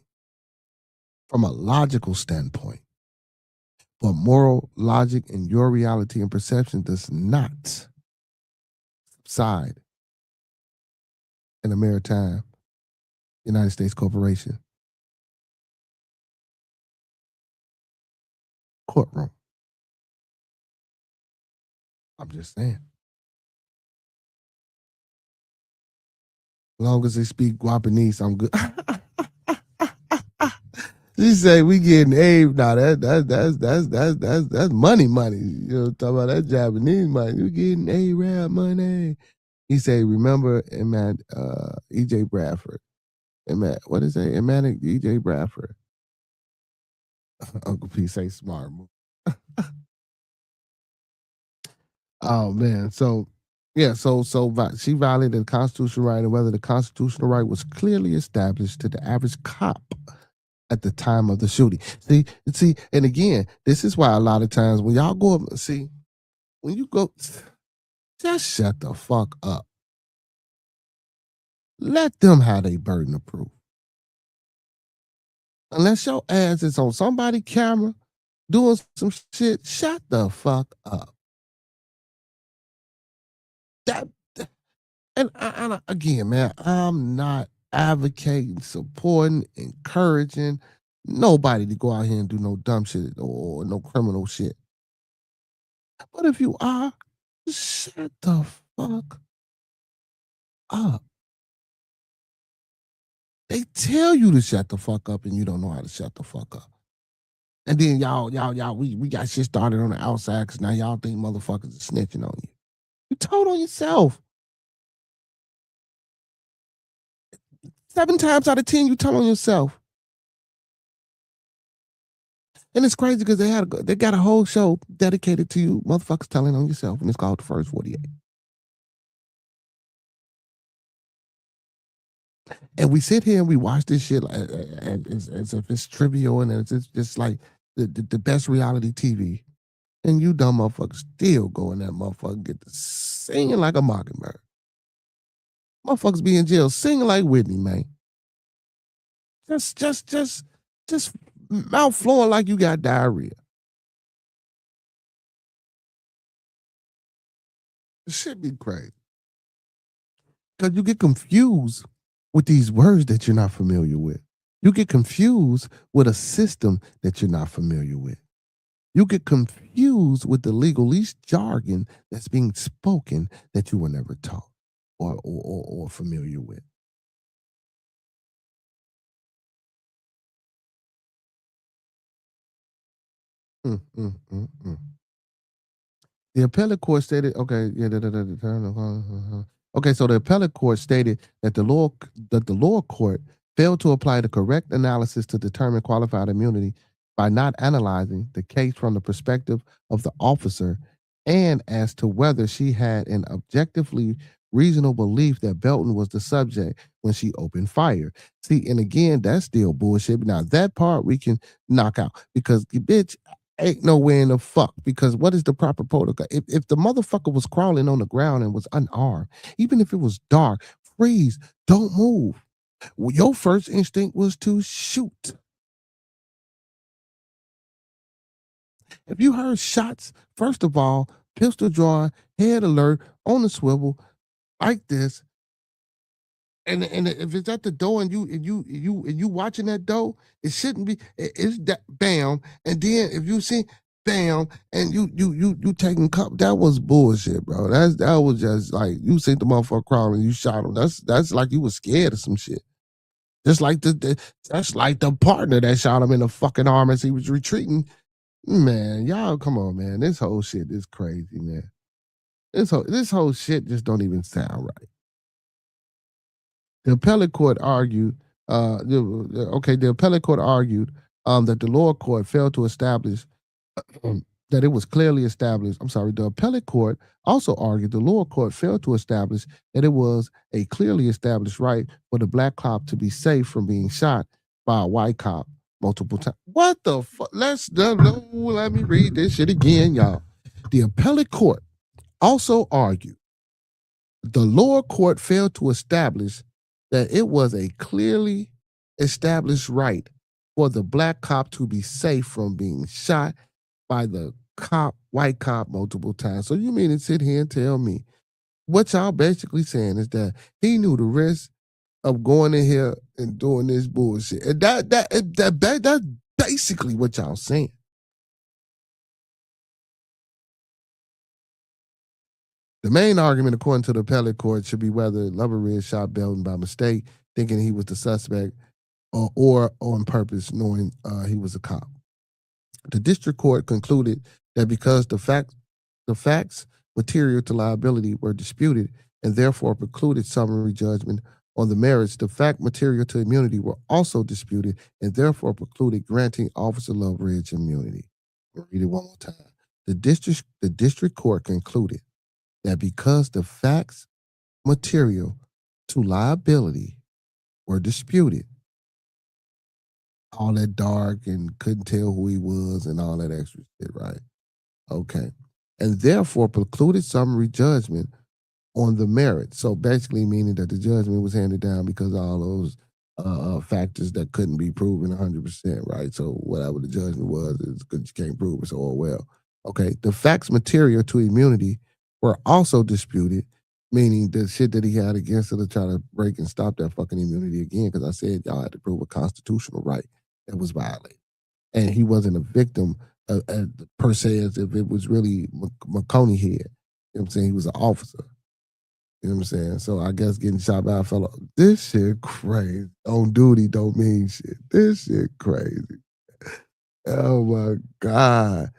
from a logical standpoint. But moral logic and your reality and perception does not subside in a maritime United States corporation courtroom. I'm just saying. As long as they speak Guapanese, I'm good. She say we getting A. Now that's money. You know, talking about that Japanese money. You getting A-Rap money. He say, remember, man, E.J. Bradford. What is that? Emmanuel E.J. Bradford. Uncle P say smart move. Oh man, so yeah, so she violated the constitutional right, and whether the constitutional right was clearly established to the average cop at the time of the shooting. See, and again, this is why a lot of times when y'all go up, see, when you go, just shut the fuck up. Let them have their burden of proof. Unless your ass is on somebody's camera doing some shit, shut the fuck up. And again, man, I'm not advocating, supporting, encouraging nobody to go out here and do no dumb shit or no criminal shit. But if you are, shut the fuck up. They tell you to shut the fuck up and you don't know how to shut the fuck up. And then y'all, we got shit started on the outside because now y'all think motherfuckers are snitching on you. You told on yourself. 7 times out of 10, you tell on yourself. And it's crazy because they got a whole show dedicated to you motherfuckers telling on yourself, and it's called The First 48. And we sit here and we watch this shit as if it's trivial and it's just like the best reality TV. And you dumb motherfuckers still go in that motherfucker and get to singing like a mockingbird. Motherfuckers be in jail singing like Whitney, man. Just mouth flowing like you got diarrhea. This shit be crazy. Because you get confused with these words that you're not familiar with. You get confused with a system that you're not familiar with. You get confused with the legalese jargon that's being spoken that you were never taught or familiar with. The appellate court stated, okay, okay, so the appellate court stated that the lower court failed to apply the correct analysis to determine qualified immunity by not analyzing the case from the perspective of the officer and as to whether she had an objectively reasonable belief that Belton was the subject when she opened fire. See, and again, that's still bullshit. Now, that part we can knock out because, bitch, ain't nowhere in the fuck, because what is the proper protocol? If the motherfucker was crawling on the ground and was unarmed, even if it was dark, freeze, don't move. Your first instinct was to shoot. If you heard shots, first of all, pistol drawing, head alert, on the swivel, like this, and if it's at the door and you watching that door, it shouldn't be. It's that bam, and then if you see bam, and you taking cup, that was bullshit, bro. That was just like you seen the motherfucker crawling, you shot him. That's like you was scared of some shit. Just like that's like the partner that shot him in the fucking arm as he was retreating. Man, y'all, come on, man. This whole shit is crazy, man. This whole shit just don't even sound right. The appellate court argued, the appellate court argued that the lower court failed to establish that it was clearly established. I'm sorry, the appellate court also argued the lower court failed to establish that it was a clearly established right for the black cop to be safe from being shot by a white cop multiple times. What the fuck? Let me read this shit again, y'all. The appellate court also argued the lower court failed to establish that it was a clearly established right for the black cop to be safe from being shot by the white cop multiple times. So you mean to sit here and tell me what y'all basically saying is that he knew the risk of going in here and doing this bullshit. And that's basically what y'all saying. The main argument, according to the appellate court, should be whether Lover Ridge shot Belton by mistake, thinking he was the suspect, or on purpose, knowing he was a cop. The district court concluded that because the facts material to liability were disputed and therefore precluded summary judgment on the merits, the fact material to immunity were also disputed and therefore precluded granting Officer Lover Ridge immunity. I'll read it one more time. The district court concluded that because the facts material to liability were disputed, all that dark and couldn't tell who he was and all that extra shit, right? Okay. And therefore precluded summary judgment on the merits. So basically meaning that the judgment was handed down because of all those factors that couldn't be proven 100%, right? So whatever the judgment was, it's good you can't prove it, so oh well. Okay. The facts material to immunity were also disputed, meaning the shit that he had against her to try to break and stop that fucking immunity again, because I said y'all had to prove a constitutional right that was violated. And he wasn't a victim per se as if it was really McConey here. You know what I'm saying? He was an officer. You know what I'm saying? So I guess getting shot by a fellow, this shit crazy. On duty don't mean shit. This shit crazy. Oh my God.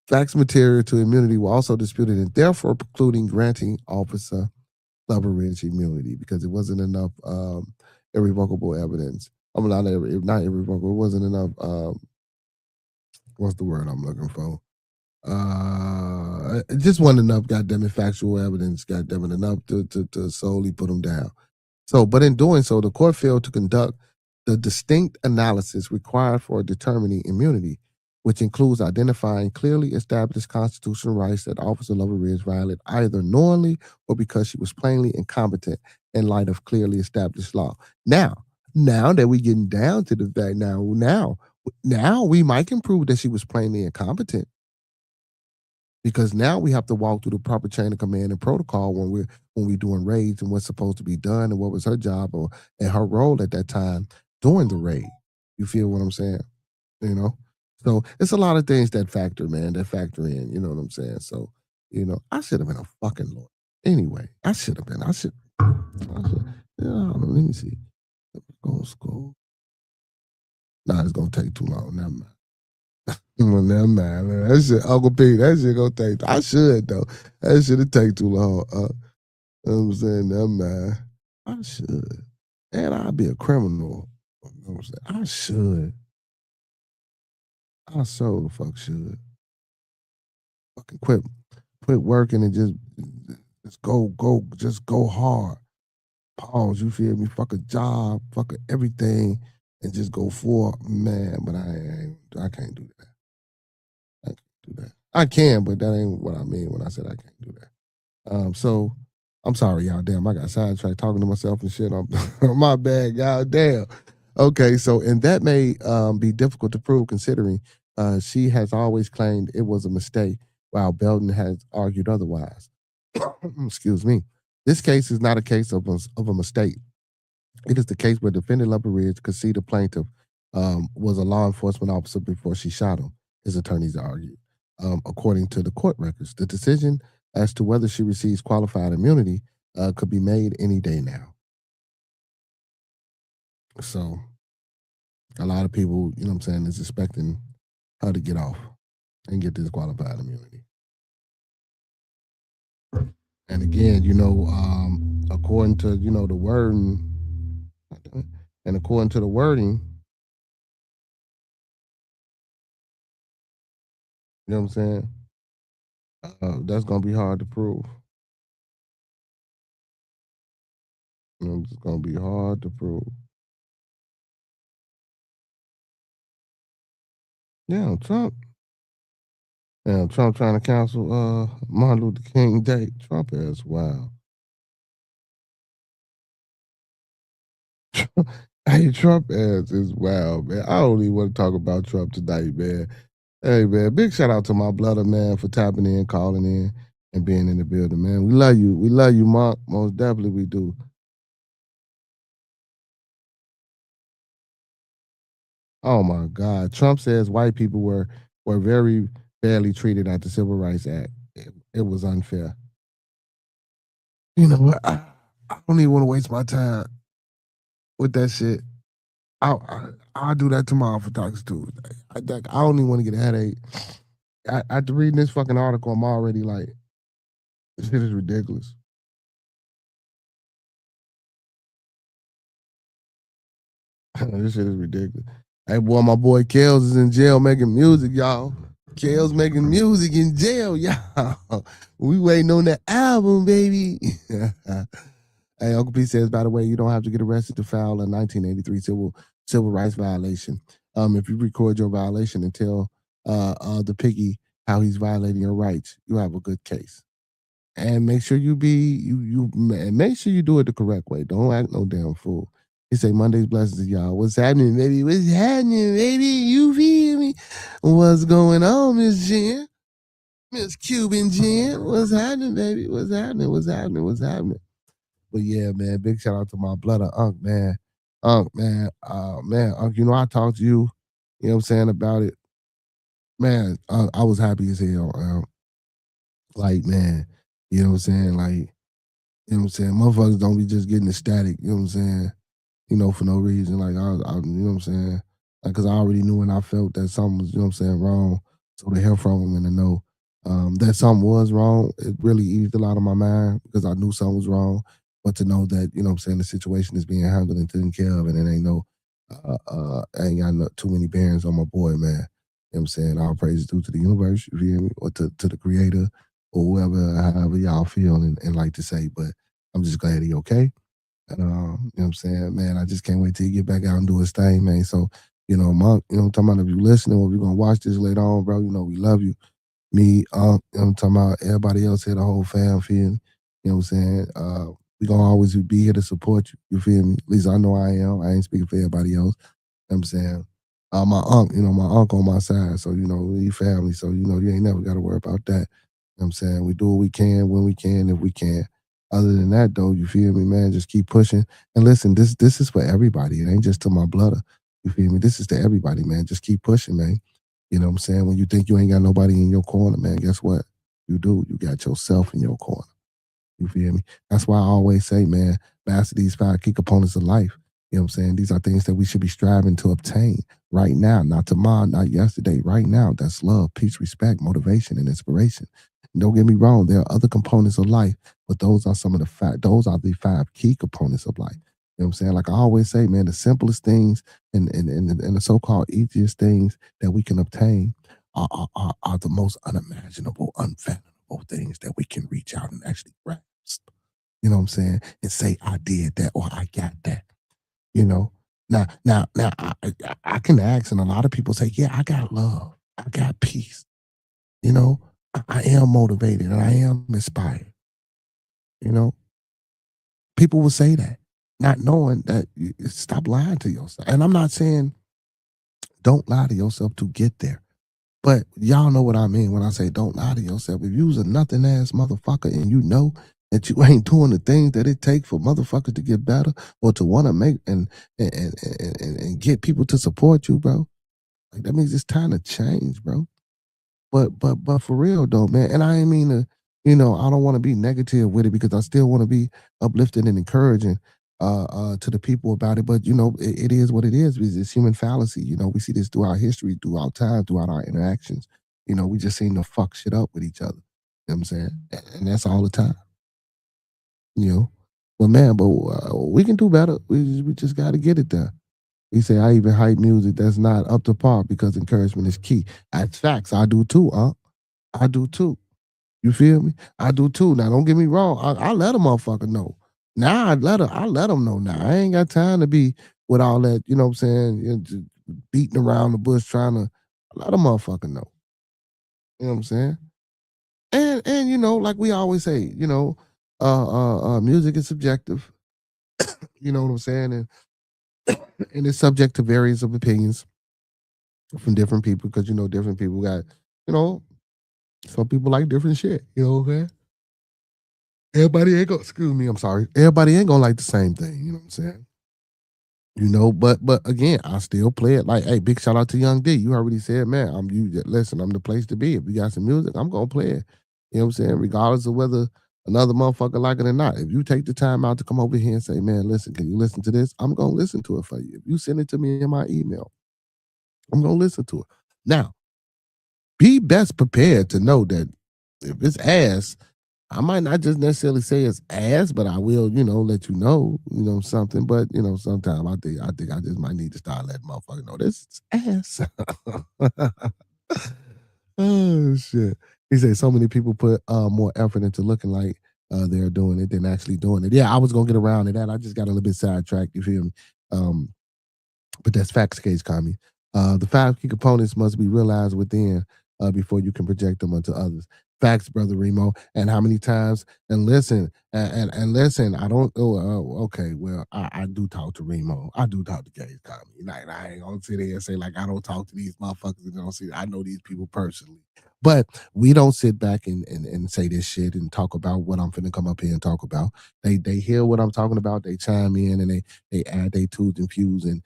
Facts material to immunity were also disputed and therefore precluding granting Officer Lover Ridge immunity because it wasn't enough irrevocable evidence. I'm not irrevocable. It wasn't enough. What's the word I'm looking for? It just wasn't enough. Goddamn it, factual evidence. Goddamn it, enough to solely put him down. So, but in doing so, the court failed to conduct the distinct analysis required for determining immunity, which includes identifying clearly established constitutional rights that Officer Lover Ridge violated either knowingly or because she was plainly incompetent in light of clearly established law. Now that we're getting down to the fact, now we might can prove that she was plainly incompetent, because now we have to walk through the proper chain of command and protocol when we're doing raids and what's supposed to be done and what was her job and her role at that time during the raid. You feel what I'm saying? You know? So it's a lot of things that factor in, you know what I'm saying? So, you know, I should have been a fucking lawyer. Anyway, I should have been. Let me see. Go to school. Nah, it's going to take too long. Never mind. Never mind, man. That shit, Uncle P, that shit going to take, I should, though. That shit take too long. You know what I'm saying? Never mind. I should. And I'll be a criminal. You know what I'm saying? I should. I so the fuck should. Fucking quit working and just go hard. Pause, you feel me? Fuck a job, fuck everything, and just go for it. Man, but I can't do that. I can't do that. I can, but that ain't what I mean when I said I can't do that. So I'm sorry, y'all. Damn, I got sidetracked talking to myself and shit. My bad, y'all. Damn. Okay, so and that may be difficult to prove considering She has always claimed it was a mistake, while Belton has argued otherwise. Excuse me. This case is not a case of a mistake. It is the case where defendant Lumber Ridge conceded plaintiff was a law enforcement officer before she shot him, his attorneys argued. According to the court records, the decision as to whether she receives qualified immunity could be made any day now. So a lot of people, you know what I'm saying, is expecting her to get off and get this qualified immunity. And again, you know, according to, you know, the wording, and according to the wording, you know what I'm saying, that's going to be hard to prove. You know, it's going to be hard to prove. Yeah, Trump. Yeah, Trump trying to cancel Martin Luther King Day. Trump is wild. Hey, Trump ass is wild, man. I don't even want to talk about Trump tonight, man. Hey, man, big shout out to my brother, man, for tapping in, calling in, and being in the building, man. We love you. We love you, Mark. Most definitely we do. Oh, my God. Trump says white people were very badly treated at the Civil Rights Act. It was unfair. You know what? I don't even want to waste my time with that shit. I'll do that tomorrow for Talks Tuesday. I don't even want to get a headache. After reading this fucking article, I'm already like, this shit is ridiculous. This shit is ridiculous. Hey, boy, my boy Kels is in jail making music, y'all. Kels making music in jail, y'all. We waiting on that album, baby. Hey, Uncle P says, by the way, you don't have to get arrested to file a 1983 civil rights violation. If you record your violation and tell the piggy how he's violating your rights, you have a good case. And make sure make sure you do it the correct way. Don't act no damn fool. He say Monday's blessings to y'all. What's happening, baby? What's happening, baby? You feel me? What's going on, Miss Jen? Miss Cuban Jen? What's happening, baby? What's happening? What's happening? What's happening? But yeah, man, big shout out to my brother, Unc, man. Unc, you know, I talked to you, you know what I'm saying, about it. Man, I was happy as hell. Like, man, you know what I'm saying? Like, you know what I'm saying? Motherfuckers don't be just getting ecstatic, you know what I'm saying? You know, for no reason. Like, I you know what I'm saying? Like, because I already knew and I felt that something was, you know what I'm saying, wrong. So to hear from them and to know that something was wrong, it really eased a lot of my mind because I knew something was wrong. But to know that, you know what I'm saying, the situation is being handled and taken care of, and it ain't ain't got too many bearings on my boy, man. You know what I'm saying? All praise is due to the universe, you feel me? Or to the creator, or whoever, however y'all feel and like to say. But I'm just glad he okay. And, you know what I'm saying? Man, I just can't wait till he get back out and do his thing, man. So, you know, Monk, you know what I'm talking about? If you listening or if you're going to watch this later on, bro, you know, we love you. Me, you know what I'm talking about? Everybody else here, the whole fam, feel me? You know what I'm saying? We going to always be here to support you. You feel me? At least I know I am. I ain't speaking for everybody else. You know what I'm saying? My uncle on my side. So, you know, we family. So, you know, you ain't never got to worry about that. You know what I'm saying? We do what we can, when we can, if we can. Other than that, though, you feel me, man? Just keep pushing. And listen, this is for everybody. It ain't just to my brother. You feel me? This is to everybody, man. Just keep pushing, man. You know what I'm saying? When you think you ain't got nobody in your corner, man, guess what? You do. You got yourself in your corner. You feel me? That's why I always say, man, master these 5 key components of life. You know what I'm saying? These are things that we should be striving to obtain right now, not tomorrow, not yesterday, right now. That's love, peace, respect, motivation, and inspiration. And don't get me wrong, there are other components of life, but those are the 5 key components of life. You know what I'm saying? Like I always say, man, the simplest things and the so-called easiest things that we can obtain are the most unimaginable, unfathomable things that we can reach out and actually grasp. You know what I'm saying? And say, I did that or I got that. You know? Now, I can ask, and a lot of people say, yeah, I got love. I got peace. You know? I am motivated and I am inspired. You know? People will say that, not knowing that stop lying to yourself. And I'm not saying don't lie to yourself to get there. But y'all know what I mean when I say don't lie to yourself. If you's a nothing ass motherfucker and you know that you ain't doing the things that it takes for motherfuckers to get better or to want to make and get people to support you, bro. Like that means it's time to change, bro. But for real though, man. And I ain't mean to, I don't want to be negative with it because I still want to be uplifting and encouraging to the people about it. But it is what it is. It's human fallacy. We see this throughout history, throughout time, throughout our interactions. We just seem to fuck shit up with each other. You know what I'm saying? And that's all the time. But man, we can do better. We just got to get it there. He say, I even hype music that's not up to par because encouragement is key. That's facts. I do too, I do too. You feel me? I do too. Now, don't get me wrong. I let a motherfucker know. Now I let them know now. I ain't got time to be with all that, you know what I'm saying, just beating around the bush trying to let a motherfucker know. You know what I'm saying? And like we always say, music is subjective. You know what I'm saying? And it's subject to various of opinions from different people because different people got, some people like different shit. You know what I'm saying? Everybody ain't gonna excuse me, I'm sorry. Everybody ain't gonna like the same thing, you know what I'm saying? But again, I still play it like, hey, big shout out to Young D. You already said, man, listen, I'm the place to be. If you got some music, I'm gonna play it. You know what I'm saying? Regardless of whether another motherfucker like it or not. If you take the time out to come over here and say, man, listen, can you listen to this? I'm gonna listen to it for you. If you send it to me in my email, I'm gonna listen to it. Now, be best prepared to know that if it's ass, I might not just necessarily say it's ass, but I will, let you know, something. But sometimes I think I just might need to start letting motherfuckers know this is ass. Oh shit. He said so many people put more effort into looking like they're doing it than actually doing it. Yeah, I was gonna get around to that. I just got a little bit sidetracked, you feel me? But that's facts case, Kami. The 5 key components must be realized within before you can project them onto others. Facts, brother Remo. And how many times? And listen, and listen. I don't. Okay. Well, I do talk to Remo. I do talk to Case, Kami. Like, I ain't gonna sit there and say like I don't talk to these motherfuckers. And don't see. I know these people personally. But we don't sit back and say this shit and talk about what I'm finna come up here and talk about. They hear what I'm talking about. They chime in and they add their twos and fuse and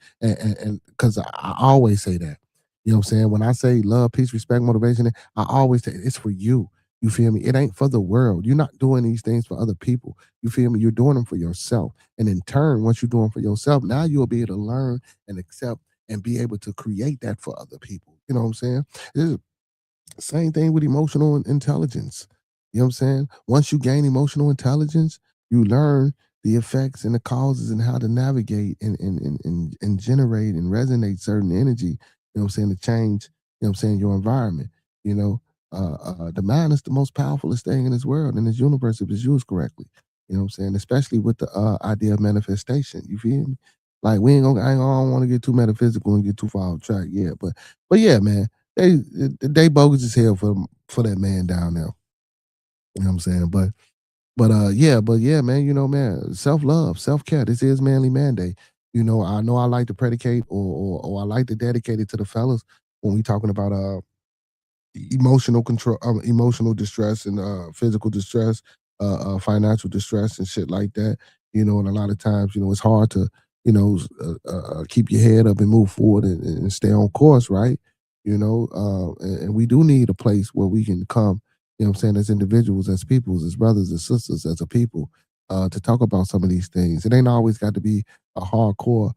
because I always say that. You know what I'm saying? When I say love, peace, respect, motivation, I always say it's for you. You feel me? It ain't for the world. You're not doing these things for other people. You feel me? You're doing them for yourself. And in turn, once you're doing them for yourself, now you'll be able to learn and accept and be able to create that for other people. You know what I'm saying? It's same thing with emotional intelligence. You know what I'm saying? Once you gain emotional intelligence, you learn the effects and the causes and how to navigate and generate and resonate certain energy, you know what I'm saying, to change, you know what I'm saying, your environment. You know, the mind is the most powerfulest thing in this world, in this universe, if it's used correctly. You know what I'm saying? Especially with the idea of manifestation. You feel me? Like I don't want to get too metaphysical and get too far off track. Yeah, but yeah, man, they bogus as hell for that man down there. You know what I'm saying? But yeah, man, man, self-love, self-care. This is Manly Manday. I know I like to predicate or I like to dedicate it to the fellas when we talking about emotional control, emotional distress and physical distress, financial distress and shit like that. And a lot of times, it's hard to, keep your head up and move forward and stay on course, right? And we do need a place where we can come, you know what I'm saying, as individuals, as peoples, as brothers, as sisters, as a people, to talk about some of these things. It ain't always got to be a hardcore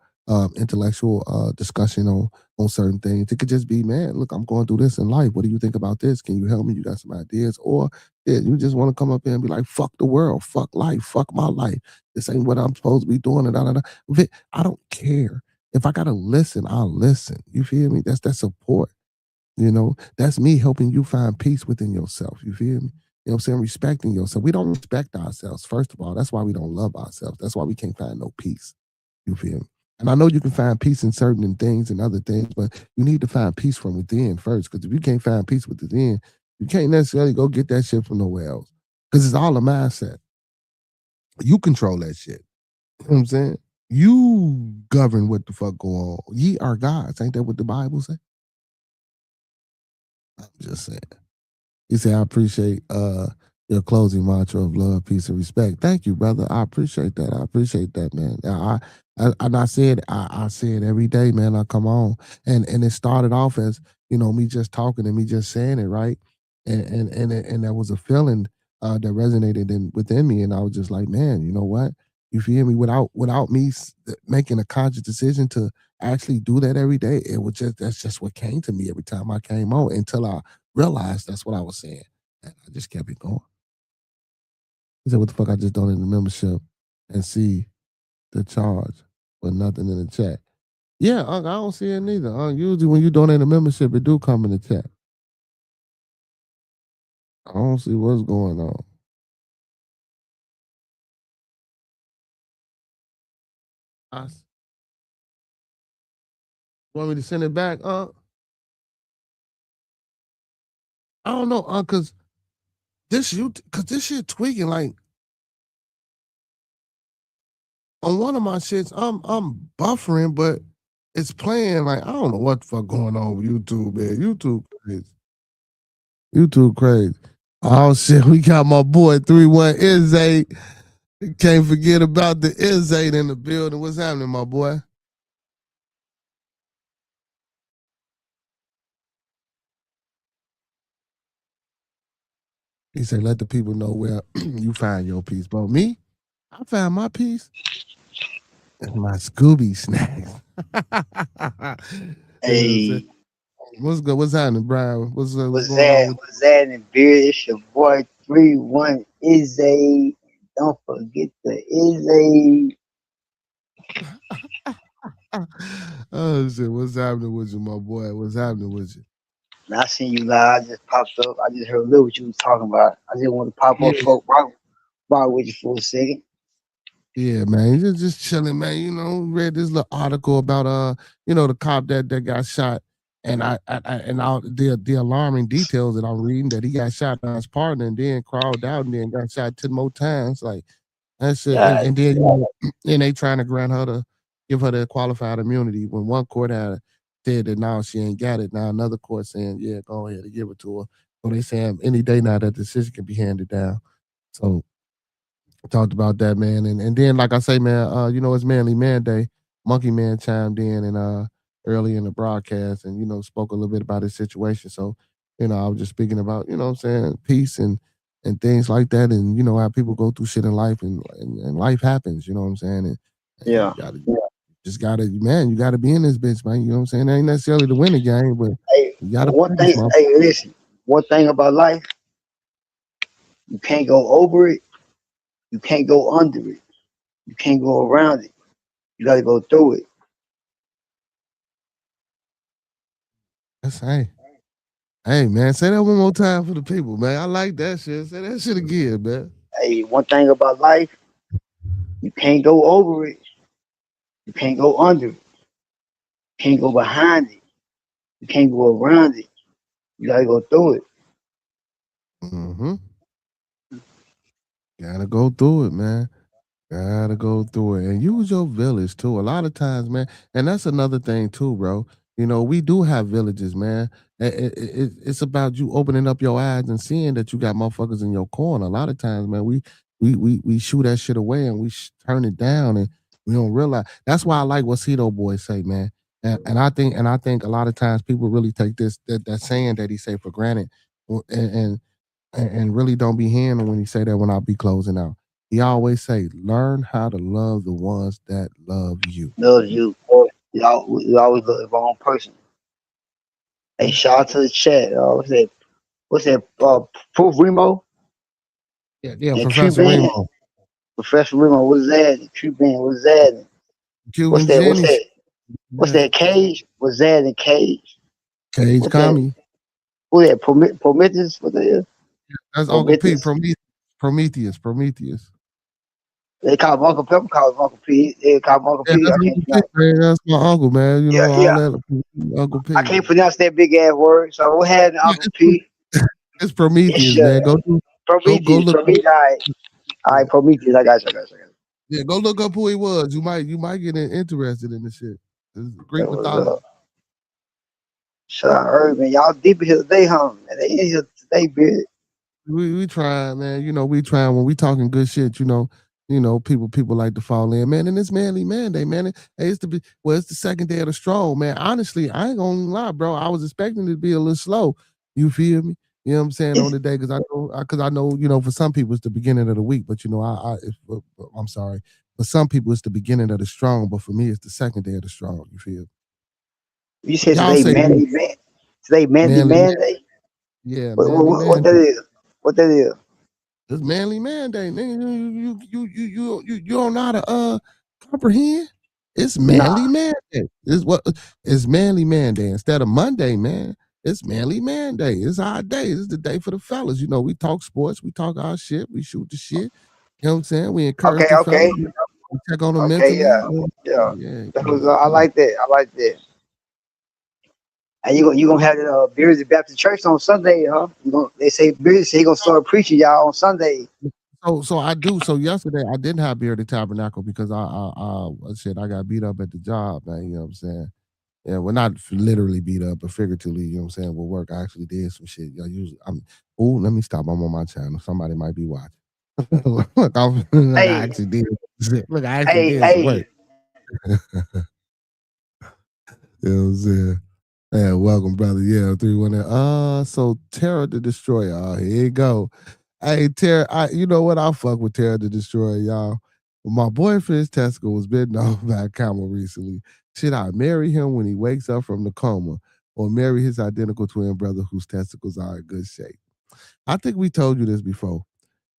intellectual discussion on certain things. It could just be, man, look, I'm going through this in life. What do you think about this? Can you help me? You got some ideas? Or yeah, you just want to come up here and be like, fuck the world, fuck life, fuck my life. This ain't what I'm supposed to be doing. And I don't care. If I gotta listen, I'll listen. You feel me? That's that support. That's me helping you find peace within yourself. You feel me? You know what I'm saying? Respecting yourself. We don't respect ourselves, first of all. That's why we don't love ourselves. That's why we can't find no peace. You feel me? And I know you can find peace in certain things and other things, but you need to find peace from within first. Because if you can't find peace within, you can't necessarily go get that shit from nowhere else. Because it's all a mindset. You control that shit. You know what I'm saying? You govern what the fuck go on. Ye are gods. Ain't that what the Bible say? I'm just saying. He said, I appreciate your closing mantra of love, peace, and respect. Thank you, brother. I appreciate that. I appreciate that, man. And I said, I say it every day, man. I come on. And it started off as, me just talking and me just saying it, right? And there was a feeling that resonated within me. And I was just like, man, you know what? You feel me? Without me making a conscious decision to actually do that every day, that's just what came to me every time I came on until I realized that's what I was saying. And I just kept it going. He said, what the fuck? I just donated the membership and see the charge, but nothing in the chat. Yeah, I don't see it neither. Usually when you donate a membership, it do come in the chat. I don't see what's going on. Want me to send it back? I don't know, cause this shit tweaking like on one of my shits. I'm buffering, but it's playing like I don't know what the fuck going on with YouTube, man. YouTube crazy. YouTube crazy. Oh shit, we got my boy 31 Izzy. Can't forget about the Izzy in the building. What's happening, my boy? He said, let the people know where you find your piece, bro. Me? I found my piece in my Scooby snacks. Hey, what's good? What's happening, Brian? What's going on? What's that in beard? It's your boy 31 Izzy. Don't forget the Izzy. Oh shit, what's happening with you, my boy? What's happening with you? I seen you live. I just popped up. I just heard a little what you was talking about. I just want to pop up, folk, rock with you for a second. Yeah, man, just chilling, man. Read this little article about the cop that got shot, and the alarming details that I'm reading that he got shot by his partner and then crawled out and then got shot 10 more times. Like that shit, Yeah. and then and they trying to grant her give her the qualified immunity when one court had said that now she ain't got it. Now another court saying, yeah, go ahead and give it to her. So they saying any day now that decision can be handed down. So talked about that, man. And then, like I say, man, it's Manly Manday. Monkey Man chimed in and early in the broadcast and, spoke a little bit about his situation. So, I was just speaking about, what I'm saying, peace and things like that. And, how people go through shit in life and life happens, you know what I'm saying? And Yeah. You gotta be in this bitch, man. You know what I'm saying? It ain't necessarily to win the game, but you gotta listen, one thing about life, you can't go over it, you can't go under it, you can't go around it. You gotta go through it. That's Hey man, say that one more time for the people, man. I like that shit. Say that shit again, man. Hey, one thing about life, you can't go over it, you can't go under it, you can't go behind it, you can't go around it. You gotta go through it. Mm-hmm. Gotta go through it, man. Gotta go through it and use your village too. A lot of times, man, and that's another thing too, bro. We do have villages, man. It's about you opening up your eyes and seeing that you got motherfuckers in your corner. A lot of times, man, we shoot that shit away and we turn it down and we don't realize. That's why I like what Cito Boy say, man. And I think a lot of times people really take that saying that he say for granted, and really don't be hearing him when he say that when I'll be closing out. He always say, learn how to love the ones that love you. Love you. You always love the wrong person. Hey, shout out to the chat. What's that? Proof Remo? Yeah, Professor Remo. Professor Remo, what's that? The Cuban, what's that? Cuban Jenny. What's that? Cage? What's that in Cage? Cage Commie. What's that? Prometheus? What the hell? That's Uncle P. Prometheus. They call him Uncle Pepper, call him Uncle P. They call him Uncle P. That's my uncle, man. Uncle P. I can't pronounce that big ass word, so what happened, Uncle P? It's Prometheus, man. Prometheus. All right, Prometheus. I got you. Yeah, go look up who he was. You might get interested in this shit. This Greek mythology. Shut up, Herb, man. Y'all deep in here today, huh? Man, they in here today, Beard. We trying, man. You know, we trying when we talking good shit. You know, people like to fall in, man. And it's Manly Manday, man. Hey, it's it's the second day of the stroll, man. Honestly, I ain't gonna lie, bro. I was expecting it to be a little slow. You feel me? You know what I'm saying on the day because I know you know for some people it's the beginning of the week, but you know I'm sorry. For some people it's the beginning of the strong, but for me it's the second day of the strong. You feel? You said Y'all today, say Mandy, man. Today, Mandy, Manly, Manday. yeah, Manly What Man. that is? What that is? It's Manly Manday, nigga. You don't know how to comprehend. It's Nah. Manly Manday. It's Manly Manday instead of Monday, man. It's Manly Manday. It's our day. It's the day for the fellas. You know, we talk sports, we talk our shit, we shoot the shit. You know what I'm saying? We encourage Okay, the fellas. okay, We check on them okay, mentally. yeah, You know? yeah. Yeah. That was, I like that. I like that. And you gonna have the Beards Baptist Church on Sunday, huh? They say Beards say he gonna start preaching y'all on Sunday. So I do. So yesterday I didn't have Bearded Tabernacle because I got beat up at the job, man. You know what I'm saying? Yeah, well, not literally beat up, but figuratively, you know what I'm saying? With work, I actually did some shit. Y'all usually, let me stop. I'm on my channel. Somebody might be watching. Look, I Hey, actually did. Look, I actually hey, did some hey. work. You know what I'm saying? Yeah, welcome, brother. Yeah, 3-1. So Terror the Destroyer. Oh, here you go. Hey, Terror, you know what? I'll fuck with Terror the Destroyer, y'all. My boyfriend's testicle was bitten off by a camel recently. Should I marry him when he wakes up from the coma or marry his identical twin brother whose testicles are in good shape? I think we told you this before.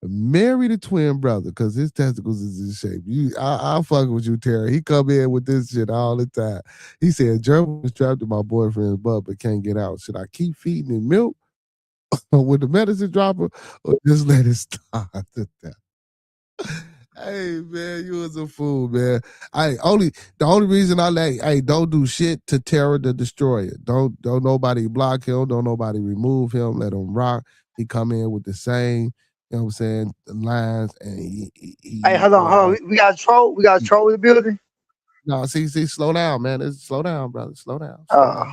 Marry the twin brother because his testicles is in shape. I'll fuck with you, Terry. He come in with this shit all the time. He said, German was trapped in my boyfriend's butt but can't get out. Should I keep feeding him milk with the medicine dropper or just let it stop to death? Hey man, you was a fool, man. The only reason I don't do shit to Terror the Destroyer. Don't nobody block him, don't nobody remove him, let him rock. He come in with the same, you know what I'm saying, lines and Hey, hold on. We got a troll. We got a troll in the building. no, see, slow down, man. Slow down, brother. Slow down. Uh,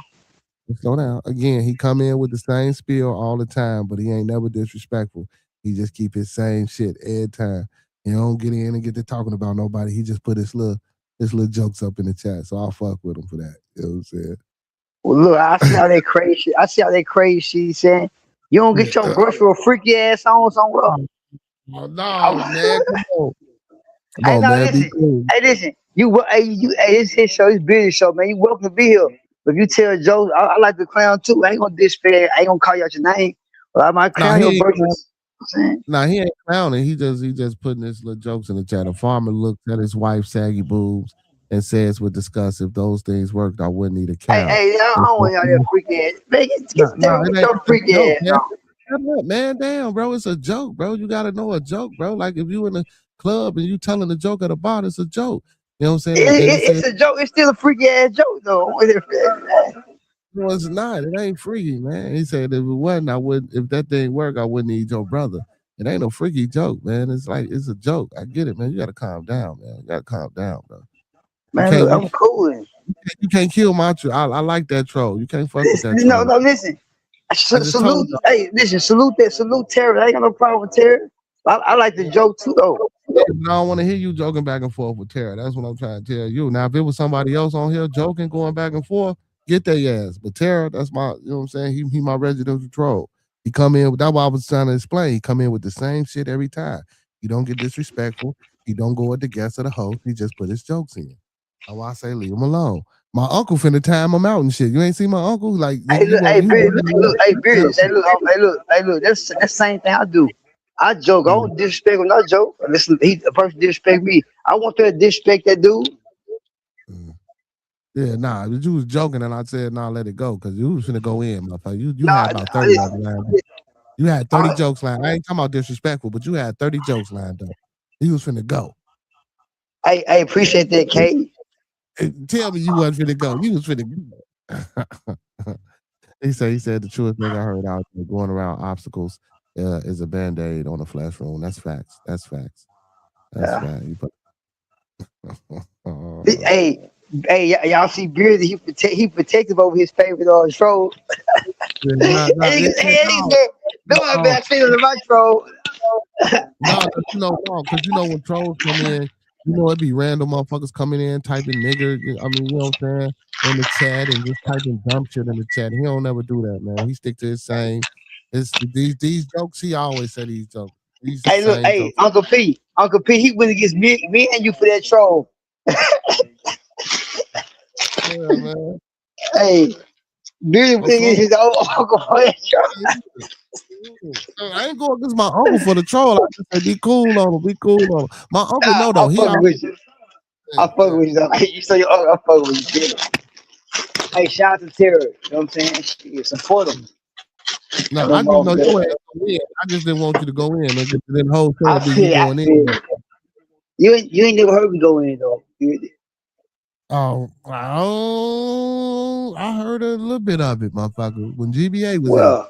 Slow down. Again, he come in with the same spiel all the time, but he ain't never disrespectful. He just keep his same shit every time. He don't get in and get to talking about nobody. He just put his little jokes up in the chat. So I'll fuck with him for that. You know what I'm saying? well, look, I see how they crazy. I see how they crazy. Shit saying you don't get your brush for a freaky ass on somewhere. Oh, no, man. Come on. Come Hey, on, no, man. Be listen. cool. Hey, listen. Hey, this his show, this business show, man. You welcome to be here. But if you tell Joe, I like to clown too. I ain't gonna disrespect. I ain't gonna call you out your name. But I might Nah, clown your birthday. he ain't clowning. He just putting his little jokes in the chat. A farmer looks at his wife's saggy boobs and says with disgust, if those things worked, I wouldn't need a Hey, cow. hey, I don't want y'all that freaky ass. Man, get It ain't your a freaky joke, ass man. on. Shut up, man. Damn, bro. It's a joke, bro. You gotta know a joke, bro. Like if you in a club and you telling a joke at a bar, it's a joke. You know what I'm saying? And then he said, It's a joke. It's still a freaky ass joke though. no, it's not. It ain't freaky, man. He said if it wasn't, I would if that thing worked, I wouldn't need your brother. It ain't no freaky joke, man. It's like it's a joke. I get it, man. You gotta calm down, man. You gotta calm down, bro. Man, look, I'm cooling. You can't kill my troll. I like that troll. You can't fuck with that No, troll. no, listen. I just told Salute. you. Hey, listen. Salute Terry. I ain't got no problem with Terry. I like the joke too though. I don't want to hear you joking back and forth with Tara. That's what I'm trying to tell you. Now, if it was somebody else on here joking, going back and forth, get their ass. But Tara, that's my, you know what I'm saying? He my residential troll. He come in, that's what I was trying to explain. He come in with the same shit every time. He don't get disrespectful. He don't go at the guest or the host. He just put his jokes in. That's why I say leave him alone. My uncle finna time him out and shit. You ain't see my uncle? Like, Hey, nigga, you look, want hey, you Beard, want look, hey, Beard, hey, look, hey, look. That's the same thing I do. I joke. I don't disrespect when I joke. Listen, a person disrespect me. I want to disrespect that dude. Yeah, nah, you was joking and I said, nah, let it go, because you was finna go in, motherfucker. You Nah, had about 30 of them lined up. You had 30 jokes lined. I ain't talking about disrespectful, but you had 30 jokes lined up. You was finna go. I appreciate that, Kate. Tell me you wasn't finna go. You was finna go. He said the truest thing I heard out there going around obstacles is a band-aid on a flash room. That's facts. That's facts. That's fact. You put, Hey, Hey, y'all see Bearded? He protective over his favorite troll. Yeah, And niggas said, no, I'm back feeling my troll. no, because when trolls come in, it be random motherfuckers coming in typing nigger. I mean, you know what I'm saying, in the chat and just typing dumb shit in the chat. He don't never do that, man. He stick to his same. It's these jokes. He always say these jokes. These the Hey, look, same hey, jokes. Uncle P, he went against me and you for that troll. Yeah, man. Hey, Bearded went against his own uncle for that troll. I ain't going against my uncle for the troll. I just say be cool on him. Be cool on him. My uncle know though. I'm fucking with you. I'm fucking with you. You say your uncle, I'm fucking with you. Hey, shout out to Terry. You know what I'm saying? Yeah, support him. No, I just know you ain't go in. I just didn't want you to go in. Then whole show be you going in. You ain't never heard me go in though. Oh, I heard a little bit of it, motherfucker. When GBA was in.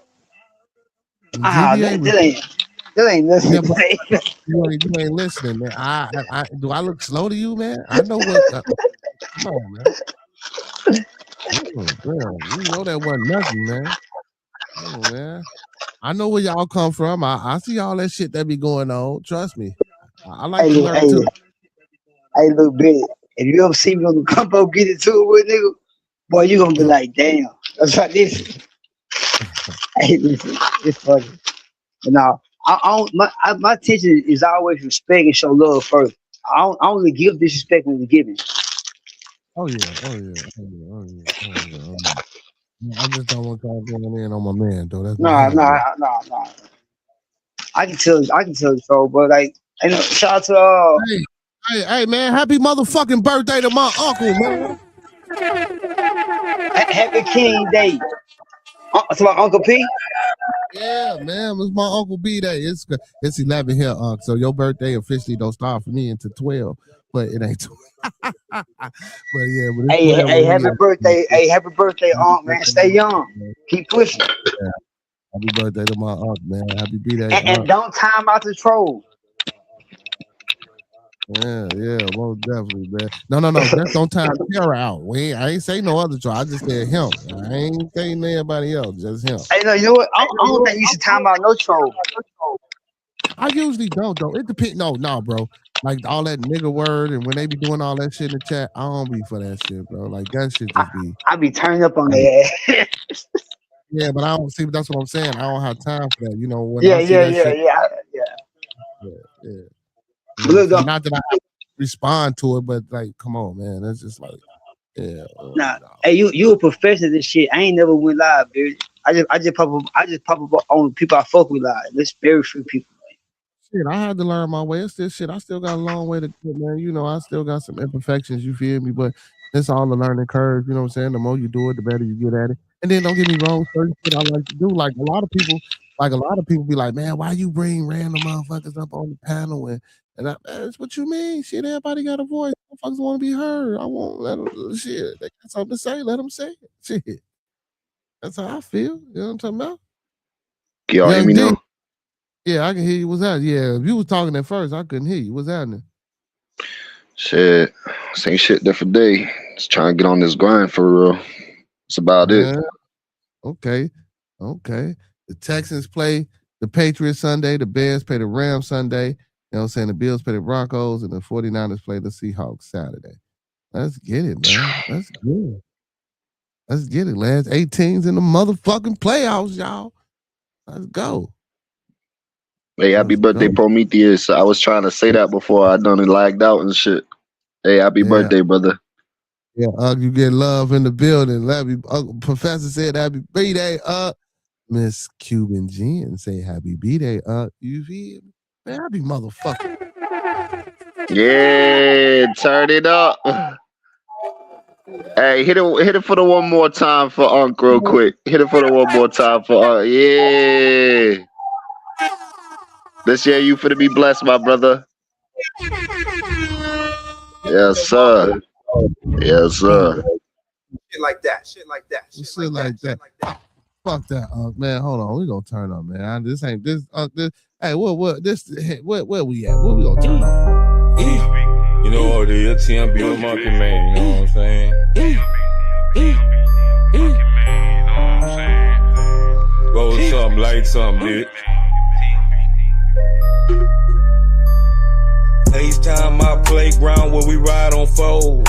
That ain't nothing. Yeah, you ain't listening, man. Do I look slow to you, man? I know what. Come on, man. You know that wasn't nothing, man. Oh, man. I know where y'all come from. I see all that shit that be going on. Trust me. I like to learn too. Hey, look, bit. If you ever see me on the combo get into it with nigga, boy, you gonna be like, damn. That's like this. Hey, listen, it's funny. But now, my intention is always respect and show love first. I only give disrespect when it's given. Oh yeah. I just don't want y'all going in on my man, though. That's No. I can tell the troll, but like, shout out to Hey, man! Happy motherfucking birthday to my uncle, man! Happy King Day. To my Uncle P. Yeah, man, it's my Uncle B Day. It's 11 here, Unc. So your birthday officially don't start for me until 12, but it ain't. But yeah, but hey, happy birthday, Unc, man. Stay young. Keep pushing. Yeah. Happy birthday to my Unc, man. Happy B-Day, and don't time out the troll. Yeah, most definitely, man. No, just don't time Tara out. I ain't say no other troll. I just said him. I ain't saying anybody else, just him. Hey, no, you know what? I don't think you should time out no troll. I usually don't, though. It depends. No, bro. Like all that nigga word, and when they be doing all that shit in the chat, I don't be for that shit, bro. Like that shit just be. I be turning up on their ass. Yeah, but I don't see. That's what I'm saying. I don't have time for that. You know when yeah. Look, not that I have to respond to it, but like, come on, man. That's just like, yeah. Nah, hey, you a professional this shit. I ain't never went live, dude. I just pop up on people I fuck with live. There's very few people. Shit, I had to learn my way. It's this shit. I still got a long way to go, man. You know, I still got some imperfections. You feel me? But it's all a learning curve. You know what I'm saying? The more you do it, the better you get at it. And then don't get me wrong, certain shit I like to do. Like a lot of people be like, man, why you bring random motherfuckers up on the panel and that's what you mean. Shit, everybody got a voice. Motherfuckers want to be heard. I won't let them. Shit, they got something to say. Let them say it. Shit, that's how I feel. You know what I'm talking about? Can y'all hear me now? Yeah, I can hear you. What's that? Yeah, if you was talking at first, I couldn't hear you. What's happening? Shit, same shit, different day. Just trying to get on this grind for real. That's about it. Okay. The Texans play the Patriots Sunday. The Bears play the Rams Sunday. You know what I'm saying? The Bills play the Broncos, and the 49ers play the Seahawks Saturday. Let's get it, man. Let's get it. Last 8 teams in the motherfucking playoffs, y'all. Let's go. Hey, happy birthday, Prometheus. I was trying to say that before I done it lagged out and shit. Hey, happy birthday, brother. Yeah, you get love in the building. Professor said happy B-Day, Miss Cuban Jen say happy B-Day, you feel me? Man, happy motherfucker. Yeah, turn it up. Hey, hit it for the one more time for Unc real quick. Hit it for the one more time for Unc. Yeah. This year you finna be blessed, my brother. Yes, sir. Yes, sir. Shit like that. Fuck that, man. Hold on, we gonna turn up, man. This. Hey, where we at? What we gonna turn up? You know what it is, TMB the Monkey Man, you know what I'm saying? Roll something, light something, bitch. FaceTime my playground where we ride on foes,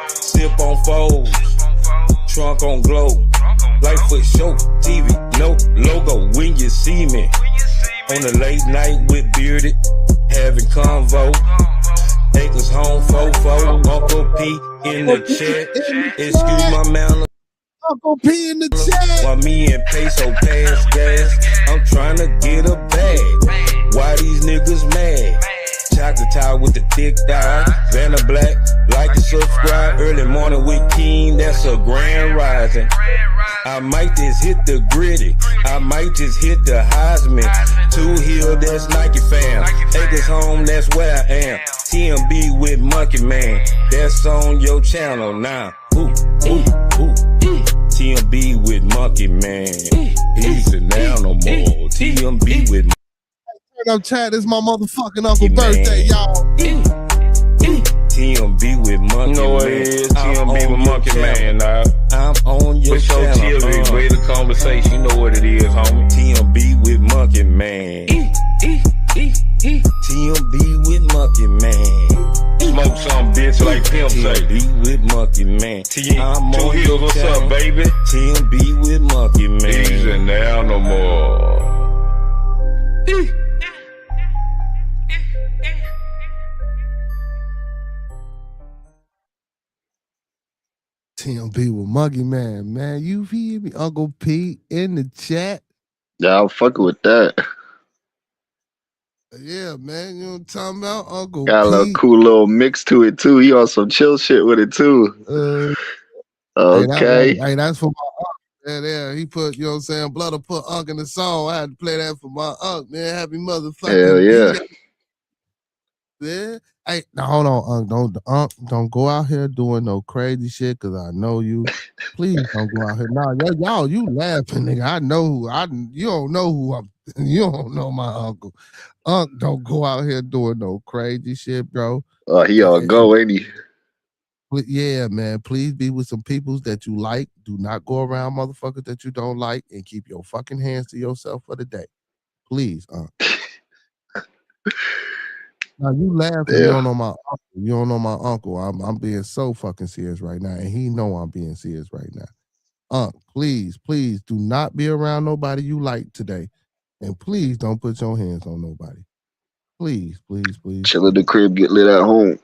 sip on foes, trunk on glow, Lightfoot show, TV, no logo when you see me. On the late night with Bearded, having convo. Acres home, fofo, Uncle P in the chat. Excuse my man. Uncle P in the chat. While me and Peso pass gas, I'm trying to get a bag. Why these niggas mad? Chocolate tie with the thick thigh, Vanna Black, like and subscribe. Early morning with King, that's a grand rising. I might just hit the gritty, I might just hit the Heisman. 2 Hill, that's Nike fam. Acres home, that's where I am. TMB with Monkey Man, that's on your channel now. Ooh, ooh, ooh. TMB with Monkey Man, easy now no more. TMB with Turn up chat, it's my motherfucking uncle birthday, y'all. TMB with Monkey Man. You know what it is, TMB with Monkey Man, now. I'm on your channel. TMB, greater conversation, you know what it is, homie. TMB with Monkey Man. TMB with Monkey Man. Smoke some bitch like Pimp say. TMB with Monkey Man. I'm 2 on Hills, your what's channel. up, baby? TMB with Monkey Man. Easy now no more. TMB with Monkey Man, man. You hear me? Uncle P in the chat. Yeah, I'm fucking with that. Yeah, man. You know what I'm talking about? Uncle Got a P. little cool little mix to it too. He on some chill shit with it too. Okay. Hey, that's for my uncle. Yeah, he put, you know what I'm saying, Blood put Unc in the song. I had to play that for my Unc, man. Happy motherfucking Hell yeah. B-Day. Yeah. Hey, now hold on, Unc. Don't go out here doing no crazy shit, cause I know you. Please don't go out here. Nah, y'all, you laughing, nigga. I know who you don't know who I'm. You don't know my uncle. Unc, don't go out here doing no crazy shit, bro. He all go, ain't he? Yeah, man. Please be with some peoples that you like. Do not go around motherfuckers that you don't like, and keep your fucking hands to yourself for the day. Please, Now you laughing. Yeah. You don't know my uncle. You don't know my uncle. I'm being so fucking serious right now, and he know I'm being serious right now. Please do not be around nobody you like today, and please don't put your hands on nobody. Please. Chill at the crib, get lit at home.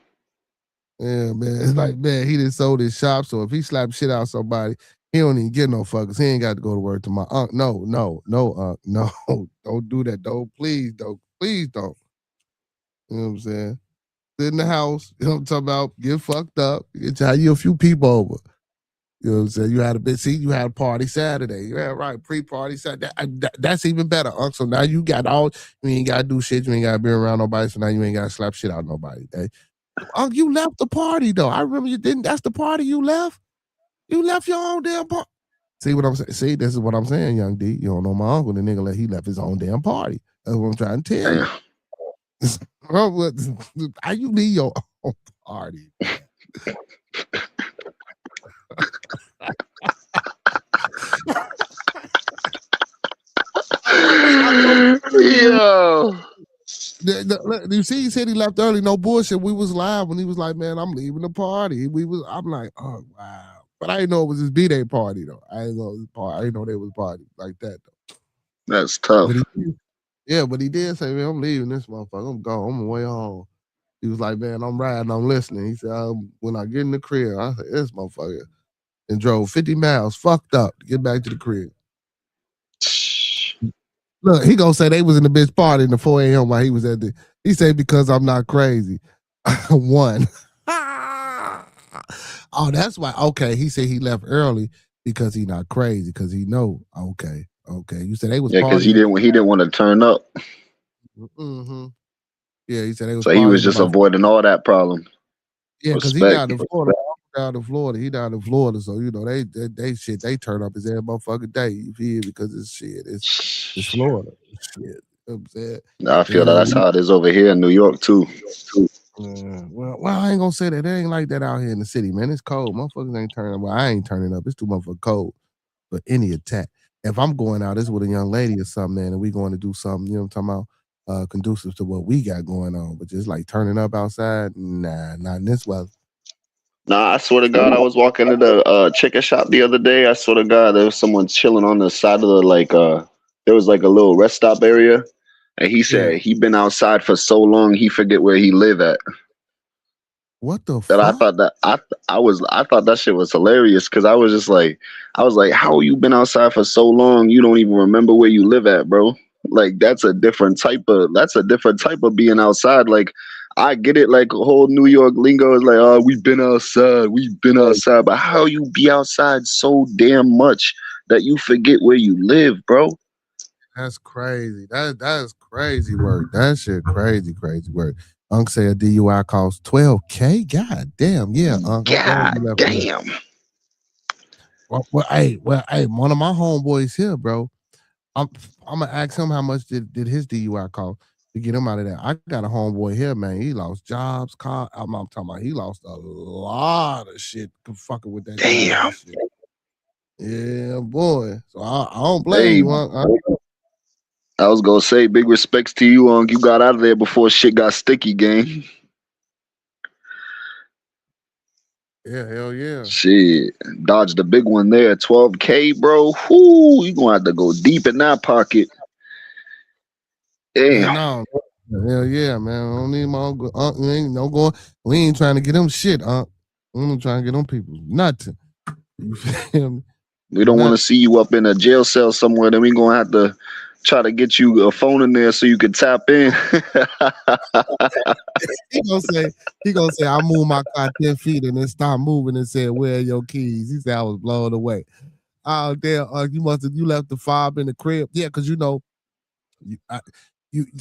Yeah, man. It's like, man, he done sold his shop, so if he slap shit out somebody, he don't even get no fuckers. He ain't got to go to work to my uncle. No, Unc. No, don't do that. Please don't. You know what I'm saying? Sit in the house, you know what I'm talking about, get fucked up, get you a few people over. You know what I'm saying? You had a party Saturday. Yeah, right, pre-party Saturday. That's even better, Unc. So now you ain't got to do shit, you ain't got to be around nobody, so now you ain't got to slap shit out nobody. Okay? Unc, you left the party, though. I remember you didn't. That's the party you left? You left your own damn party. See what I'm saying? See, this is what I'm saying, young D. You don't know my uncle. The nigga, he left his own damn party. That's what I'm trying to tell you. How you leave your own party? Yo. You see, he said he left early. No bullshit. We was live when he was like, "Man, I'm leaving the party." I'm like, "Oh wow!" But I didn't know it was his B-Day party though. I didn't know it was party. I didn't know there was party like that though. That's tough. But he did say, "Man, I'm leaving this motherfucker. I'm gone. I'm on my way home." He was like, "Man, I'm riding. I'm listening." He said, "When I get in the crib, I said, this motherfucker," and drove 50 miles, fucked up, to get back to the crib. Look, he gonna say they was in the bitch party in the 4 a.m. while he was at the. He said, because I'm not crazy. One. Oh, that's why. Okay, he said he left early because he not crazy, because he know. Okay. You said they was Yeah, because he didn't want to turn up. Mm-hmm. Yeah, he said they was. So he was just avoiding all that problem. Yeah, because he down in Florida. He down in Florida, so you know they turn up his every motherfucking day. You feel? Because it's Florida. Shit, you know what I'm saying? I feel that's how it is over here in New York too. Well, I ain't gonna say that. It ain't like that out here in the city, man. It's cold. Motherfuckers ain't turning up. Well, I ain't turning up. It's too motherfucking cold for any attack. If I'm going out, it's with a young lady or something, man, and we going to do something, you know what I'm talking about, conducive to what we got going on. But just like turning up outside, nah, not in this weather. Nah, I swear to God, I was walking to the chicken shop the other day. I swear to God, there was someone chilling on the side of the there was like a little rest stop area, and he said he been outside for so long he forget where he live at. What the That I fuck? thought that I thought that shit was hilarious because I was just like how you been outside for so long you don't even remember where you live at, bro? Like that's a different type of being outside. Like I get it, like whole New York lingo is like, oh, we've been outside, but how you be outside so damn much that you forget where you live, bro? That's crazy. That's crazy work. That shit crazy work. Unc say a DUI costs $12K. God damn, yeah, Unc. I'm glad God you left me. damn. Hey, one of my homeboys here, bro. I'm gonna ask him how much did his DUI cost to get him out of there. I got a homeboy here, man. He lost jobs, car. I'm talking about he lost a lot of shit fucking with that Damn. DUI shit. Yeah, boy. So I don't blame Hey, you, Unc. I was gonna say big respects to you, you got out of there before shit got sticky, gang. Yeah, hell yeah. Shit, dodged the big one there. 12K, bro. Whoo, you gonna have to go deep in that pocket. Yeah, Damn. no. Hell yeah, man. I don't need my uncle. We ain't no going. We ain't trying to get them shit, We ain't trying to get them people nothing. You feel me? We don't want to see you up in a jail cell somewhere. Then we gonna have to try to get you a phone in there so you can tap in. He gonna say, I moved my car 10 feet and then start moving and said, where are your keys? He said I was blown away. Oh damn, you left the fob in the crib. Yeah, cause you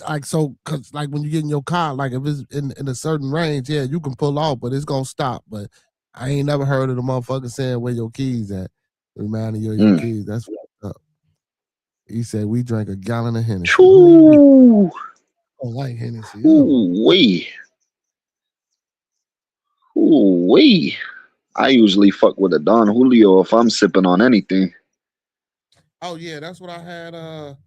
like so cause like when you get in your car, like if it's in a certain range, yeah, you can pull off, but it's gonna stop. But I ain't never heard of the motherfucker saying where your keys at. Reminding you of your keys. That's fucked up. He said we drank a gallon of Hennessy. Ooh, I don't like Hennessy. wee, ooh, wee. I usually fuck with a Don Julio if I'm sipping on anything. Oh yeah, that's what I had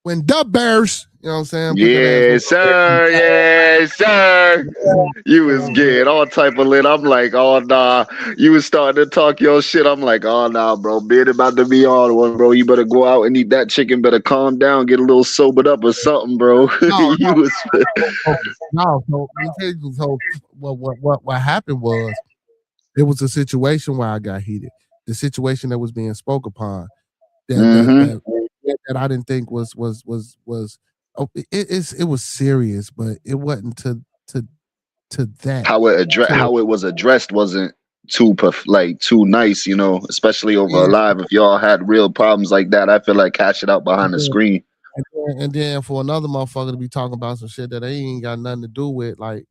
when Dub Bears, you know what I'm saying? Put that ass Yes, sir. Yes, sir. You was getting all type of lit. I'm like, oh nah. You was starting to talk your shit. I'm like, oh nah, bro. Beard about to be on one, bro. You better go out and eat that chicken. Better calm down, get a little sobered up or something, bro. You was no. So let me tell you, so what happened was it was a situation where I got heated. The situation that was being spoke upon that I didn't think was oh, it was serious, but it wasn't to that. how it was addressed wasn't too nice, especially over Yeah. live. If y'all had real problems like that, I feel like cash it out behind the screen. And then for another motherfucker to be talking about some shit that they ain't got nothing to do with, like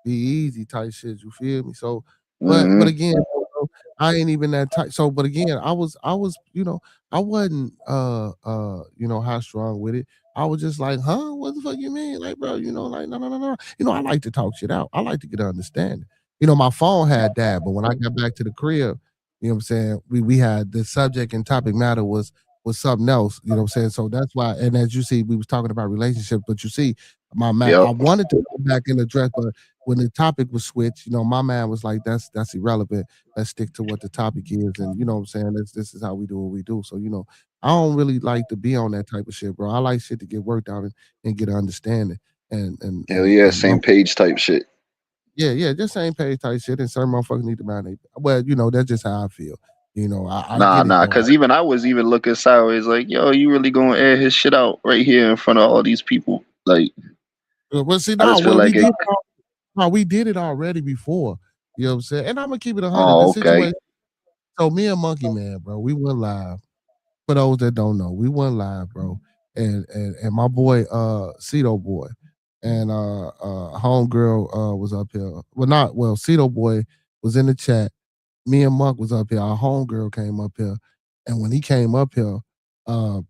be easy type shit. You feel me? So, but again, I ain't even that type. So, but again, I was, I wasn't, high strong with it. I was just like, huh? What the fuck you mean? Like, bro, like, no. I like to talk shit out. I like to get an understanding. My phone had died, but when I got back to the crib, you know what I'm saying? We had the subject and topic matter was something else, you know what I'm saying? So that's why, and as you see, we was talking about relationships, but you see, my man, I wanted to go back and address, but when the topic was switched, my man was like, that's irrelevant. Let's stick to what the topic is. And you know what I'm saying? This is how we do what we do. So, I don't really like to be on that type of shit, bro. I like shit to get worked out and get an understanding. Hell yeah, And same page type shit. Yeah, just same page type shit. And certain motherfuckers need to mind it. Well, that's just how I feel. I get it Nah, though. because even I was even looking sideways, like, yo, you really gonna air his shit out right here in front of all these people? Like, well, see, I just feel like it. we did it already before. You know what I'm saying? And I'm gonna keep it 100. The Oh, okay. situation. So me and Monkey Man, bro, we went live. For those that don't know, we went live, bro. And my boy, Ceto boy, and homegirl was up here. Ceto boy was in the chat. Me and Monk was up here. Our homegirl came up here, and when he came up here, uh,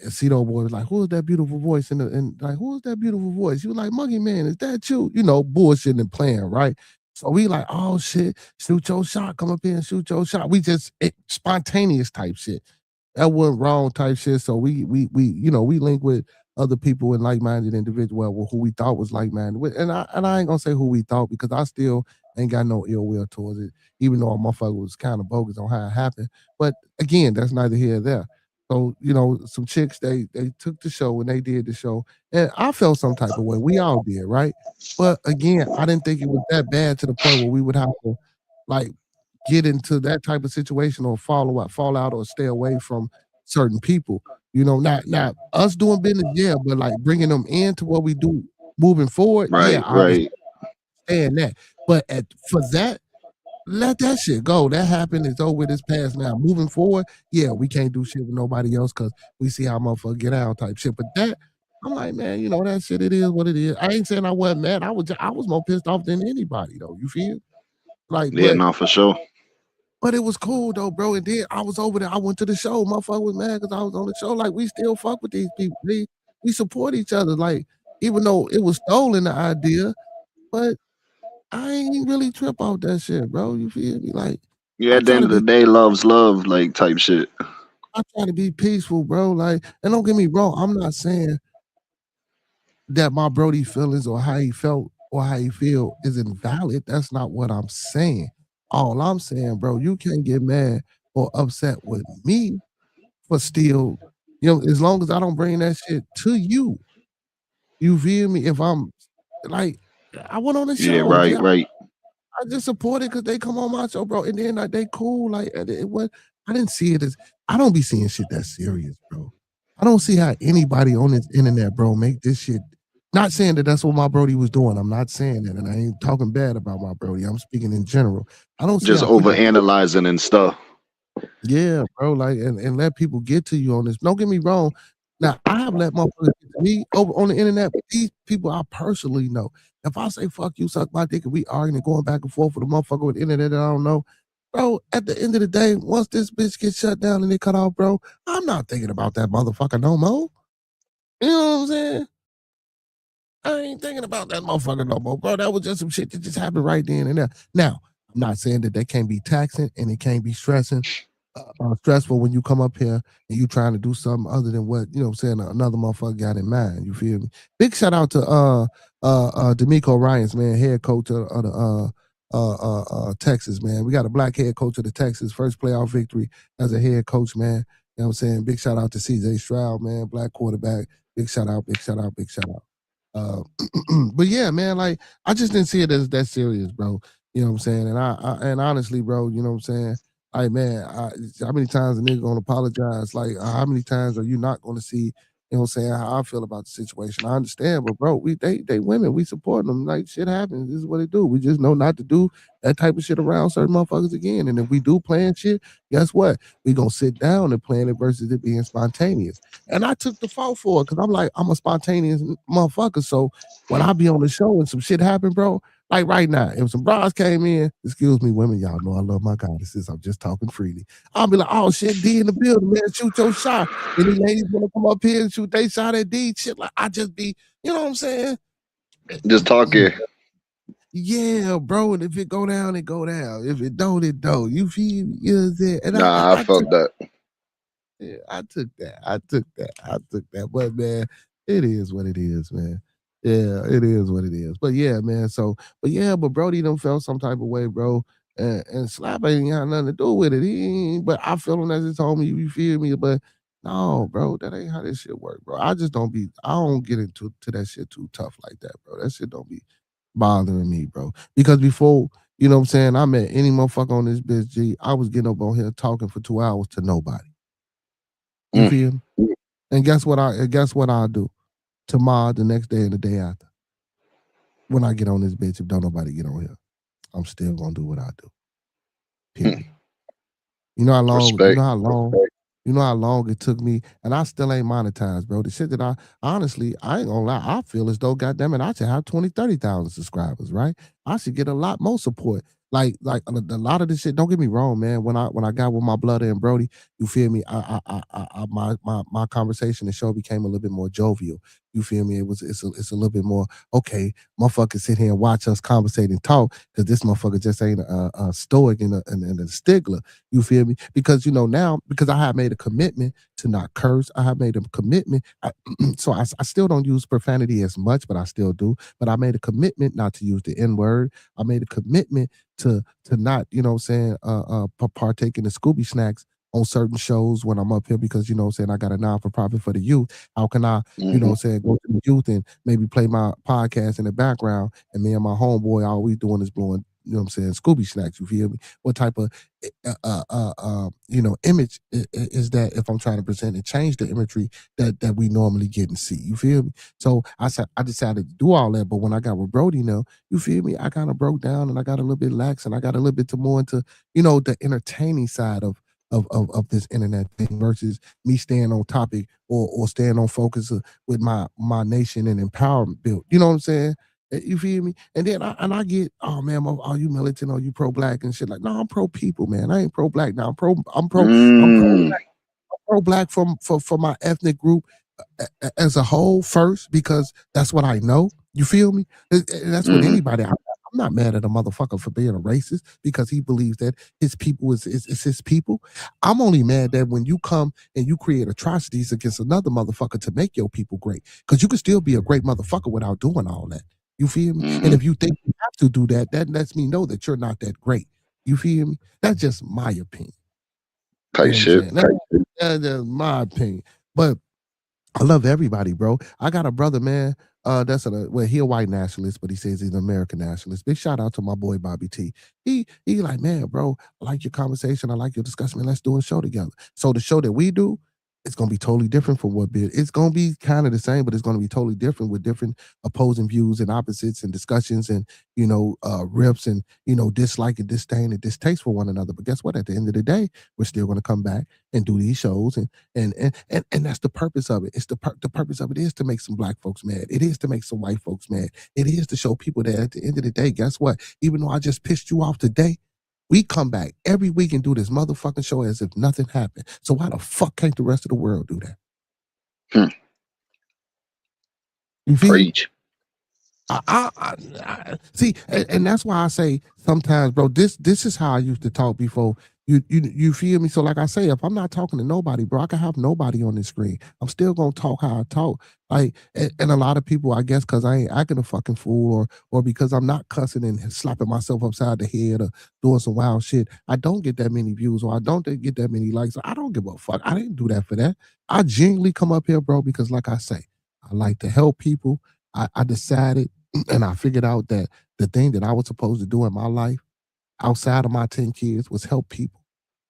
Cito boy was like, "Who is that beautiful voice?" And like, "Who is that beautiful voice?" You like, "Monkey Man, is that you?" You know, bullshitting and playing, right? So we like, "Oh shit, shoot your shot, come up here and shoot your shot." We just spontaneous type shit. That wasn't wrong type shit. So we we link with other people and like-minded individuals who we thought was like-minded. And I ain't gonna say who we thought because I still ain't got no ill will towards it, even though a motherfucker was kind of bogus on how it happened. But again, that's neither here nor there. So, some chicks, they took the show and they did the show. And I felt some type of way. We all did, right? But again, I didn't think it was that bad to the point where we would have to like get into that type of situation or fall out or stay away from certain people. Not us doing business, yeah, but like bringing them into what we do moving forward, yeah, Right, obviously right. understand that. But for that, let that shit go. That happened. It's over with. It's past now. Moving forward, yeah, we can't do shit with nobody else because we see how motherfucker get out type shit. But that, I'm like, man, that shit. It is what it is. I ain't saying I wasn't mad. I was more pissed off than anybody though. You feel? Like, Yeah, no, for sure. but it was cool though, bro. And then I was over there. I went to the show. Motherfucker was mad because I was on the show. Like, we still fuck with these people. We support each other. Like, even though it was stolen, the idea, but I ain't really trip off that shit, bro. You feel me? Like, Yeah, I at the try end to of the be day, love's love, like type shit. I try to be peaceful, bro. Like, and don't get me wrong, I'm not saying that my Brody feelings or how he felt or how he feel is invalid. That's not what I'm saying. All I'm saying, bro, you can't get mad or upset with me for still, as long as I don't bring that shit to you. You feel me? If I'm like, I went on the Yeah, show, G. right, right. I just support it because they come on my show, bro. And then like they cool. Like it was, I didn't see it as I don't be seeing shit that serious, bro. I don't see how anybody on this internet, bro, make this shit. Not saying that that's what my Brody was doing. I'm not saying that, and I ain't talking bad about my Brody. I'm speaking in general. I don't see Just how over people analyzing and stuff. yeah, bro, like and let people get to you on this. Don't get me wrong. Now I have let motherfuckers get to me over on the internet, but these people I personally know. If I say fuck you, suck my dick, and we arguing and going back and forth with a motherfucker with the internet that I don't know, bro, at the end of the day, once this bitch gets shut down and it cut off, bro, I'm not thinking about that motherfucker no more. You know what I'm saying? I ain't thinking about that motherfucker no more, bro. That was just some shit that just happened right then and there. Now, I'm not saying that can't be taxing and it can't be stressful when you come up here and you trying to do something other than what, I'm saying, another motherfucker got in mind. You feel me? Big shout out to D'Amico Ryans, man, head coach of the Texas, man. We got a black head coach of the Texas, first playoff victory as a head coach, man. You know what I'm saying? Big shout out to CJ Stroud, man, black quarterback. Big shout out, big shout out, big shout out. But yeah, man, like I just didn't see it as that serious, bro. You know what I'm saying? And and honestly, bro, you know what I'm saying? Like, man, how many times a nigga gonna apologize? Like, how many times are you not gonna see? You know what I'm saying? How I feel about the situation. I understand, but bro, they women, we support them. Like shit happens. This is what they do. We just know not to do that type of shit around certain motherfuckers again. And if we do plan shit, guess what? We gonna sit down and plan it versus it being spontaneous. And I took the fault for it because I'm like, I'm a spontaneous motherfucker. So when I be on the show and some shit happen, bro, like right now, if some bras came in, excuse me, women, y'all know I love my goddesses. I'm just talking freely. I'll be like, oh shit, D in the building, man, shoot your shot. Any ladies want to come up here and shoot they shot at D, shit like I just be, you know what I'm saying? Just talking. Yeah, bro. And if it go down, it go down. If it don't, it don't. You feel me? You know what I'm saying? And Nah, I felt that. yeah, I took that. But man, it is what it is, man. Yeah, it is what it is. But yeah, man. But Brody done felt some type of way, bro. And Slap ain't got nothing to do with it. He ain't, but I feel him as his homie. You feel me? But no, bro, that ain't how this shit work, bro. I don't get into that shit too tough like that, bro. That shit don't be bothering me, bro. Because before, you know what I'm saying, I met any motherfucker on this bitch, G, I was getting up on here talking for 2 hours to nobody. You feel me? And guess what I'll do tomorrow, the next day, and the day after. When I get on this bitch, if don't nobody get on here, I'm still gonna do what I do. Period. You know how long it took me, and I still ain't monetized, bro. The shit that I honestly, I ain't gonna lie, I feel as though, goddamn it, I should have 20, 30,000 subscribers, right? I should get a lot more support. like a lot of this shit. Don't get me wrong, man. When I got with my brother and Brody, you feel me? My conversation and show became a little bit more jovial. You feel me? It's a little bit more okay. Motherfuckers sit here and watch us conversate and talk because this motherfucker just ain't a stoic and a stickler. You feel me? Because now because I have made a commitment to not curse. I have made a commitment. So I still don't use profanity as much, but I still do. But I made a commitment not to use the N word. I made a commitment to not, partake in the Scooby snacks on certain shows when I'm up here because I got a non-for-profit for the youth. How can I, go to the youth and maybe play my podcast in the background and me and my homeboy all we doing is blowing, Scooby snacks, you feel me? What type of image is that if I'm trying to present and change the imagery that we normally get and see, you feel me? So I decided to do all that, but when I got with Brody now, you feel me? I kind of broke down and I got a little bit lax and I got a little bit more into, the entertaining side of this internet thing versus me staying on topic or staying on focus with my nation and empowerment build. You know what I'm saying? You feel me? And then I get, oh man, are you militant? Are you pro black and shit? Like, no, I'm pro people, man. I ain't pro black now. I'm pro black for my ethnic group as a whole first because that's what I know. You feel me? And that's what anybody. I'm not mad at a motherfucker for being a racist because he believes that his people is his people. I'm only mad that when you come and you create atrocities against another motherfucker to make your people great, because you can still be a great motherfucker without doing all that. You feel me? And if you think you have to do that, that lets me know that you're not that great. You feel me? That's just my opinion. Type shit. That's just my opinion. But I love everybody, bro. I got a brother, man. He a white nationalist, but he says he's an American nationalist. Big shout out to my boy Bobby T. He like, man, bro, I like your conversation. I like your discussion, man. Let's do a show together. So the show that we do, it's gonna be totally different from what Beard. It's gonna be kind of the same, but it's gonna be totally different with different opposing views and opposites and discussions and rips and dislike and disdain and distaste for one another. But guess what? At the end of the day, we're still gonna come back and do these shows and that's the purpose of it. It's the purpose of it is to make some black folks mad. It is to make some white folks mad. It is to show people that at the end of the day, guess what? Even though I just pissed you off today, we come back every week and do this motherfucking show as if nothing happened. So why the fuck can't the rest of the world do that? You feel? Preach. I see, and that's why I say sometimes, bro. This is how I used to talk before. You feel me? So like I say, if I'm not talking to nobody, bro, I can have nobody on the screen. I'm still gonna talk how I talk. Like, and a lot of people, I guess, because I ain't acting a fucking fool, or because I'm not cussing and slapping myself upside the head or doing some wild shit, I don't get that many views or I don't get that many likes. I don't give a fuck. I didn't do that for that. I genuinely come up here, bro, because like I say, I like to help people. I decided and I figured out that the thing that I was supposed to do in my life outside of my 10 kids was help people.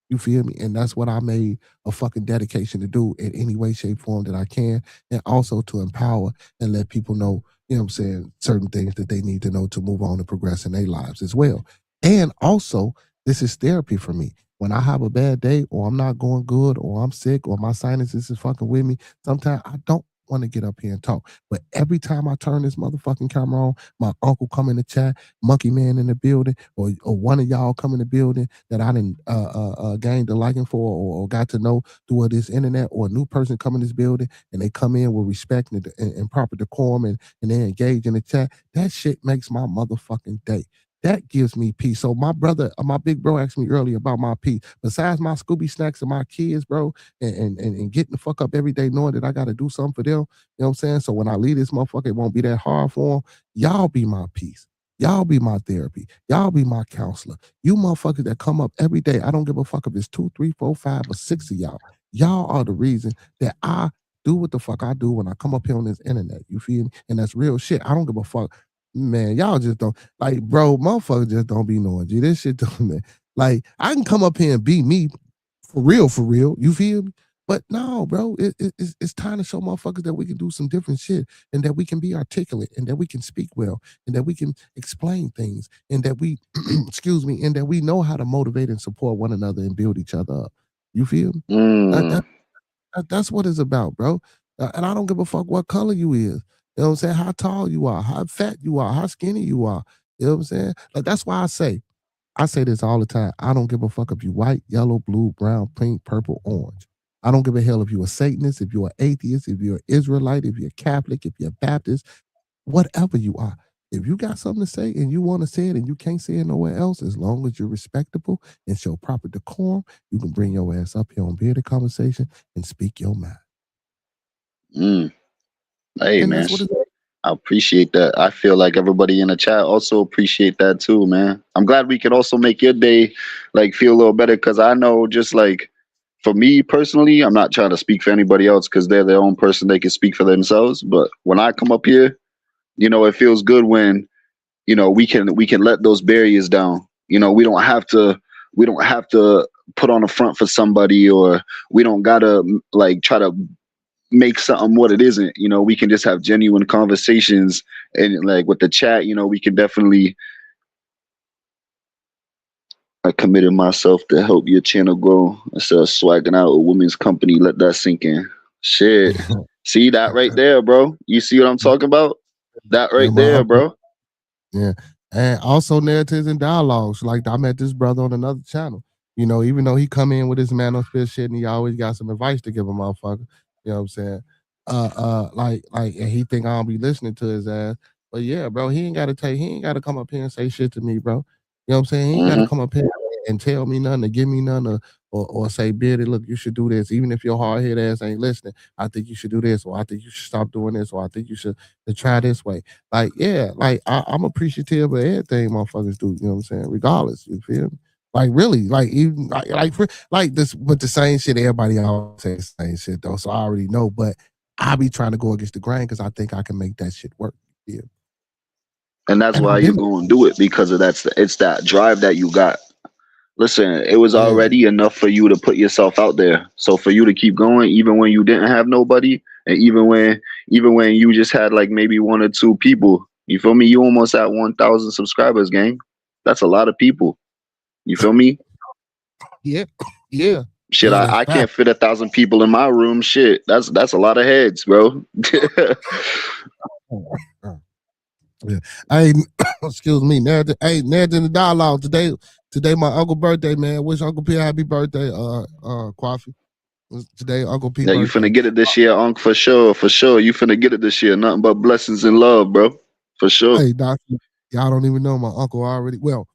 You feel me? And that's what I made a fucking dedication to do in any way, shape, form that I can. And also to empower and let people know, certain things that they need to know to move on and progress in their lives as well. And also, this is therapy for me. When I have a bad day or I'm not going good or I'm sick or my sinuses is fucking with me, sometimes I don't want to get up here and talk. But every time I turn this motherfucking camera on, my uncle come in the chat, Monkey Man in the building, or one of y'all come in the building that I didn't gained a liking for or got to know through this internet, or a new person come in this building and they come in with respect and proper decorum and they engage in the chat. That shit makes my motherfucking day. That gives me peace. So my brother, my big bro asked me earlier about my peace. Besides my Scooby snacks and my kids, bro, and getting the fuck up every day knowing that I got to do something for them, you know what I'm saying? So when I leave this motherfucker, it won't be that hard for them. Y'all be my peace. Y'all be my therapy. Y'all be my counselor. You motherfuckers that come up every day, I don't give a fuck if it's 2, 3, 4, 5, or 6 of y'all. Y'all are the reason that I do what the fuck I do when I come up here on this internet. You feel me? And that's real shit. I don't give a fuck. Man, y'all just don't like, bro. Motherfuckers just don't be knowing. G, this shit don't, man. Like, I can come up here and be me for real. You feel me? But no, bro, it's time to show motherfuckers that we can do some different shit and that we can be articulate and that we can speak well and that we can explain things and that we, excuse me, and that we know how to motivate and support one another and build each other up. You feel me? That's what it's about, bro. And I don't give a fuck what color you is. You know what I'm saying? How tall you are, how fat you are, how skinny you are. You know what I'm saying? Like, that's why I say, I say this all the time. I don't give a fuck if you white, yellow, blue, brown, pink, purple, orange. I don't give a hell if you're a Satanist, if you're an atheist, if you're an Israelite, if you're Catholic, if you're Baptist, whatever you are. If you got something to say and you want to say it and you can't say it nowhere else, as long as you're respectable and show proper decorum, you can bring your ass up here on Bearded Conversation and speak your mind. Hey, And man. that's what it's I appreciate that. I feel like everybody in the chat also appreciate that too, man. I'm glad we could also make your day like feel a little better, because I know just like for me personally, I'm not trying to speak for anybody else because they're their own person. They can speak for themselves. But when I come up here, it feels good when we can let those barriers down. We don't have to put on a front for somebody, or we don't gotta like try to make something what it isn't. We can just have genuine conversations, and like with the chat, we can definitely. I committed myself to help your channel grow instead of swagging out a women's company. Let that sink in. Shit. See that right there, bro? You see what I'm talking about? That right there, bro. Yeah. And also narratives and dialogues. Like I met this brother on another channel. Even though he come in with his man on spit shit and he always got some advice to give a motherfucker. You know what I'm saying? And he think I don't be listening to his ass. But yeah, bro, he ain't gotta come up here and say shit to me, bro. You know what I'm saying? He ain't gotta come up here and tell me nothing, or give me nothing, or say, Bearded, look, you should do this. Even if your hard head ass ain't listening, I think you should do this, or I think you should stop doing this, or I think you should try this way. Like, yeah, like I'm appreciative of everything motherfuckers do, you know what I'm saying? Regardless, you feel me? Like really, like even like this, but the same shit, everybody always say the same shit though. So I already know, but I be trying to go against the grain because I think I can make that shit work. Yeah. And that's why you're going to do it, because of it's that drive that you got. Listen, it was already enough for you to put yourself out there. So for you to keep going, even when you didn't have nobody, and even when you just had like maybe one or two people, you feel me? You almost at 1,000 subscribers, gang. That's a lot of people. You feel me? Yeah. Shit, I can't fit 1,000 people in my room. Shit, that's a lot of heads, bro. Yeah. Hey, excuse me. Narrative in the dialogue today. Today my uncle birthday, man. Wish Uncle P happy birthday, Coffee. Today Uncle P Yeah, birthday. you finna get it this year, Unc, for sure. You finna get it this year. Nothing but blessings and love, bro. For sure. Hey, doctor, y'all don't even know my uncle already. Well,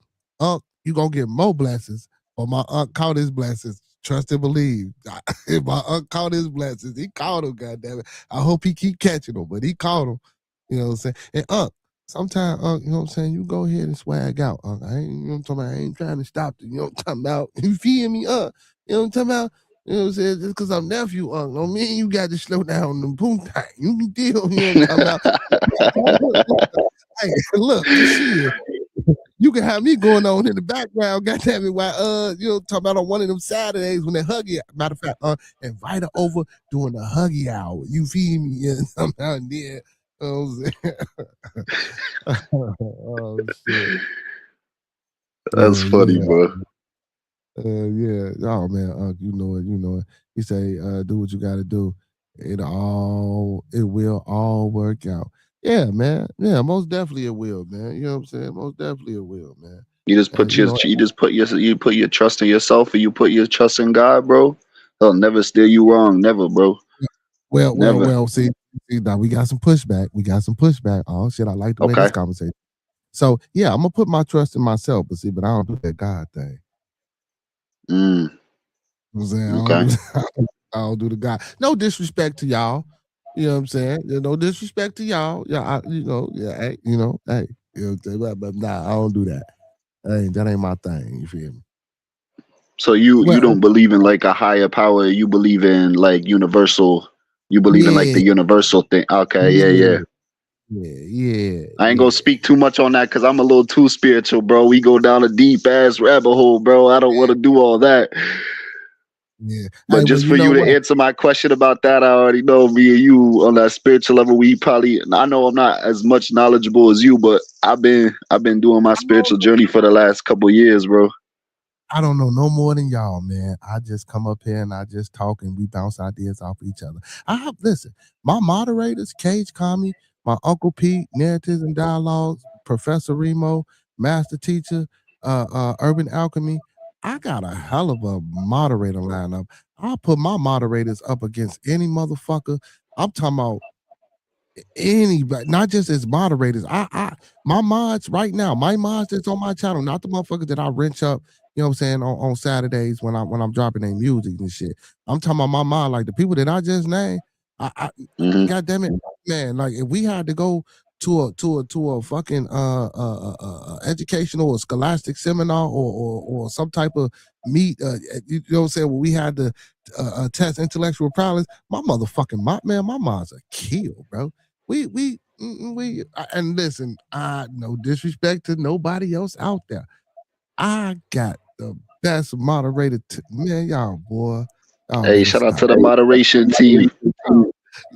Unc, you gonna get more blessings, but my unc caught his blessings. Trust and believe. If my unc caught his blessings, he caught them, goddammit. I hope he keep catching them, but he caught them. You know what I'm saying? And Unc, sometimes, Unc, you know what I'm saying? You go ahead and swag out, Unc. I ain't trying to stop you. You know what I'm talking about? You feel me, Unc? You know what I'm talking about? You know what I'm saying? Just because I'm nephew, Unc, don't mean you got to slow down the boom time. You can deal, you know what I'm talking about? Hey, look, shit. You can have me going on in the background, goddamn it, while talking about on one of them Saturdays when they huggy. Matter of fact, invite her over during the huggy hour. You feel me? Yeah, somehow and then. Oh shit. That's funny, bro. Yeah. Oh man, you know it. He say, do what you gotta do. It will all work out. Yeah, man. Yeah, most definitely it will, man. You know what I'm saying? Most definitely it will, man. You just put you put your trust in yourself, and you put your trust in God, bro. He'll never steer you wrong, never, bro. Well. See, now we got some pushback. Oh shit, I like the way this conversation. So yeah, I'm gonna put my trust in myself, but I don't do that God thing. You know what I'm saying? I don't do the God. No disrespect to y'all. You know what I'm saying? No disrespect to y'all. Yeah, hey, you know what I'm saying? But nah, I don't do that. That ain't my thing. You feel me? So you don't believe in like a higher power. You believe in like universal. You believe in like the universal thing. Okay, yeah. I ain't gonna speak too much on that because I'm a little too spiritual, bro. We go down a deep ass rabbit hole, bro. I don't want to do all that. Yeah. But just for you to answer my question about that, I already know me and you on that spiritual level. I know I'm not as much knowledgeable as you, but I've been doing my spiritual journey for the last couple of years, bro. I don't know no more than y'all, man. I just come up here and I just talk and we bounce ideas off each other. Listen, my moderators, Cage Kami, my Uncle Pete, Narratives and Dialogues, Professor Remo, Master Teacher, Urban Alchemy, I got a hell of a moderator lineup. I'll put my moderators up against any motherfucker. I'm talking about anybody, not just as moderators. My mods right now, my mods that's on my channel, not the motherfuckers that I wrench up, you know what I'm saying, on Saturdays when I'm dropping their music and shit. I'm talking about my mod, like the people that I just named. God damn it, man! Like if we had to go to a fucking educational or scholastic seminar or some type of meet, you know what I'm saying, where we had to test intellectual prowess, my motherfucking my mods are kill, bro. And listen, no disrespect to nobody else out there. I got the best moderator. Man, y'all, boy. Y'all Hey, shout out stop. to the moderation team.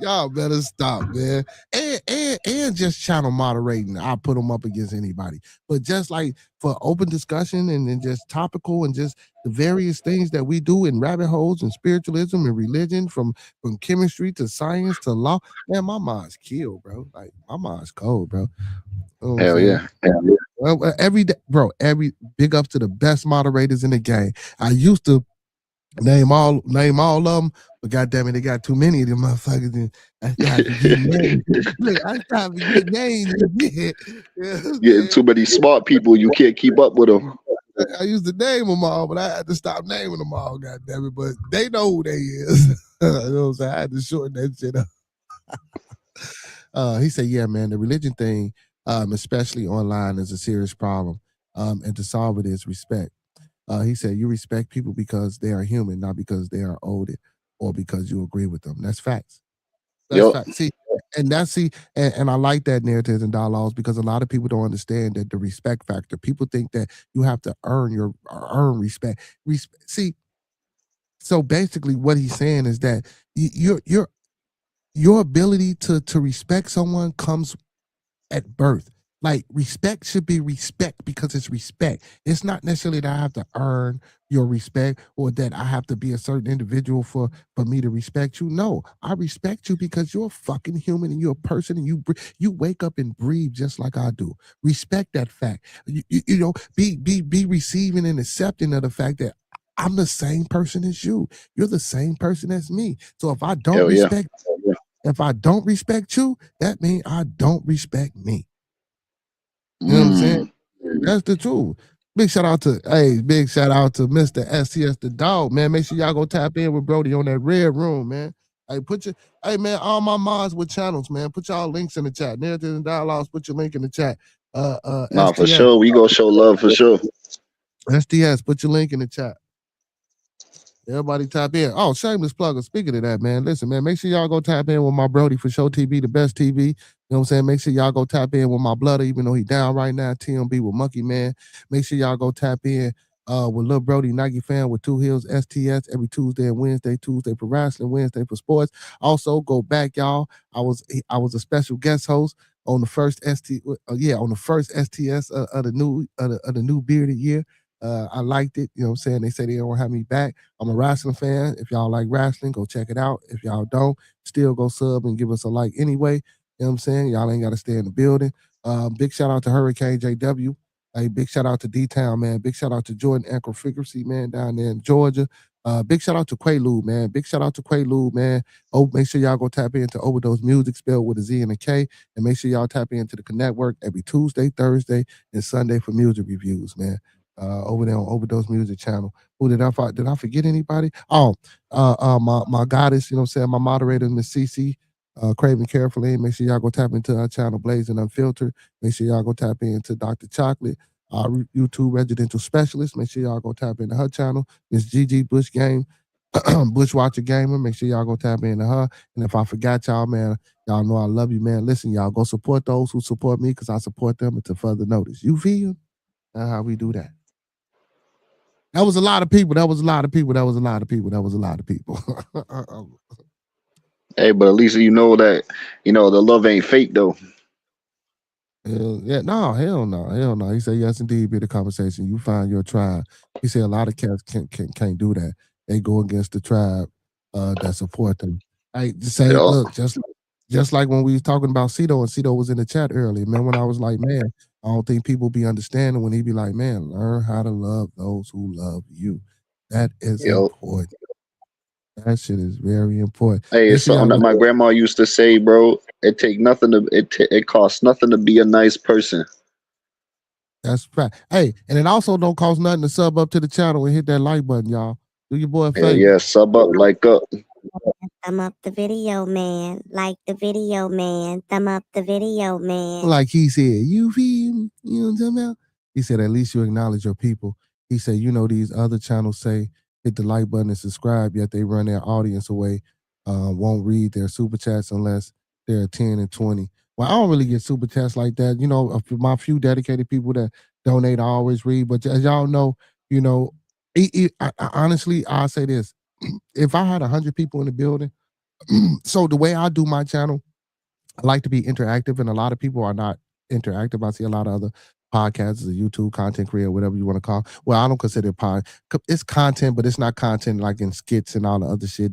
Y'all better stop, man. And just channel moderating. I'll put them up against anybody. But just like for open discussion and just topical and just the various things that we do in rabbit holes and spiritualism and religion, from chemistry to science to law, man, my mind's killed, bro. Like my mind's cold, bro. You know what I'm Hell saying? yeah. Well, every day, bro, every big up to the best moderators in the game. I used to name all of them, but goddamn it, they got too many of them motherfuckers. And I started forgetting names. Look, I started forgetting names. You know what I'm Getting saying? too many smart people, you can't keep up with them. I used to name them all, but I had to stop naming them all, goddamn it. But they know who they is. You know what I'm saying? I had to shorten that shit up. He said, yeah, man, the religion thing, especially online, is a serious problem. And to solve it is respect. He said, you respect people because they are human, not because they are old or because you agree with them. That's facts. That's Yup. facts. See, and I like that narratives and dialogues, because a lot of people don't understand that the respect factor. People think that you have to earn respect. See, so basically what he's saying is that your ability to respect someone comes at birth. Like respect should be respect because it's respect. It's not necessarily that I have to earn your respect or that I have to be a certain individual for me to respect you. No, I respect you because you're a fucking human and you're a person and you wake up and breathe just like I do. Respect that fact. You know, be receiving and accepting of the fact that I'm the same person as you. You're the same person as me. So if I don't Hell yeah. if I don't respect you, that means I don't respect me. You know what I'm saying? That's the truth. Big shout out to Mr. STS the dog, man. Make sure y'all go tap in with Brody on that red room, man. Hey man, all my mods with channels, man. Put y'all links in the chat. Narratives and dialogues, put your link in the chat. Nah, for sure. We gonna show love for sure. STS, put your link in the chat. Everybody tap in. Oh, shameless plugger. Speaking of that, man, listen, man, make sure y'all go tap in with my Brody for Show TV, the best TV. You know what I'm saying? Make sure y'all go tap in with my Blooder, even though he down right now. TMB with Monkey Man. Make sure y'all go tap in with Lil Brody, Nike Fan with Two Hills STS every Tuesday and Wednesday. Tuesday for wrestling, Wednesday for sports. Also, go back, y'all. I was a special guest host on the first STS of the new bearded year. I liked it. You know what I'm saying? They say they don't have me back. I'm a wrestling fan. If y'all like wrestling, go check it out. If y'all don't, still go sub and give us a like anyway. You know what I'm saying? Y'all ain't got to stay in the building. Big shout out to Hurricane JW. Hey, big shout out to D-Town, man. Big shout out to Jordan Ankle Frequency, man, down there in Georgia. Big shout out to Quaalude, man. Big shout out to Quaalude, man. Oh, make sure y'all go tap into Overdose Music, spelled with a Z and a K. And make sure y'all tap into the Connect Work every Tuesday, Thursday, and Sunday for music reviews, man. Over there on Overdose Music Channel. Who did I forget anybody? Oh, my goddess, you know what I'm saying? My moderator, Miss Cece, Craving Carefully. Make sure y'all go tap into our channel, Blazing Unfiltered. Make sure y'all go tap into Dr. Chocolate, our YouTube residential specialist. Make sure y'all go tap into her channel, Miss Gigi Bush Game, Bushwatcher Gamer. Make sure y'all go tap into her. And if I forgot y'all, man, y'all know I love you, man. Listen, y'all go support those who support me because I support them until further notice. You feel? That's how we do that. That was a lot of people. Hey, but at least you know that, the love ain't fake though. Yeah, no, hell no. He said, yes, indeed, be the conversation. You find your tribe. He said a lot of cats can't do that. They go against the tribe that support them. I just say, look, just like when we was talking about Cito, and Cito was in the chat earlier, man, when I was like, man, I don't think people be understanding when he be like, man, learn how to love those who love you. That is important. That shit is very important. Hey, Make it's sure y'all something that my grandma used to say, bro. It costs nothing to be a nice person. That's right. Hey, and it also don't cost nothing to sub up to the channel and hit that like button, y'all. Do your boy a favor. Yeah, sub up, like up. Thumb up the video, man. Like the video, man. Thumb up the video, man. Like he said, you feel me? You know what I'm talking about? He said, at least you acknowledge your people. He said, you know, these other channels say hit the like button and subscribe, yet they run their audience away, won't read their super chats unless they're 10 and 20. Well, I don't really get super chats like that. You know, my few dedicated people that donate, I always read. But as y'all know, you know, honestly, I'll say this. If I had 100 people in the building, so the way I do my channel, I like to be interactive, and a lot of people are not interactive. I see a lot of other podcasts, or YouTube content creator, whatever you want to call. Well, I don't consider it it's content, but it's not content like in skits and all the other shit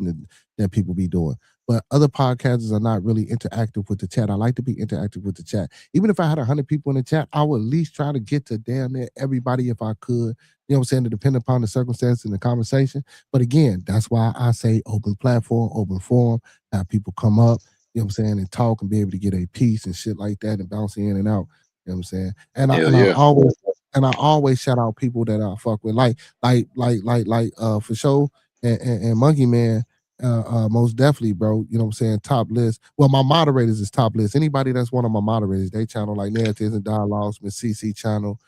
that people be doing. But other podcasters are not really interactive with the chat. I like to be interactive with the chat. Even if I had 100 people in the chat, I would at least try to get to damn near everybody if I could. You know what I'm saying? To depend upon the circumstance and the conversation. But again, that's why I say open platform, open forum, have people come up, you know what I'm saying, and talk and be able to get a piece and shit like that and bounce in and out. You know what I'm saying? And I always shout out people that I fuck with, like for sure, and Monkey Man, most definitely, bro. You know what I'm saying? Top list. Well, my moderators is top list. Anybody that's one of my moderators, they channel like Narratives and Dialogues, Miss CC channel,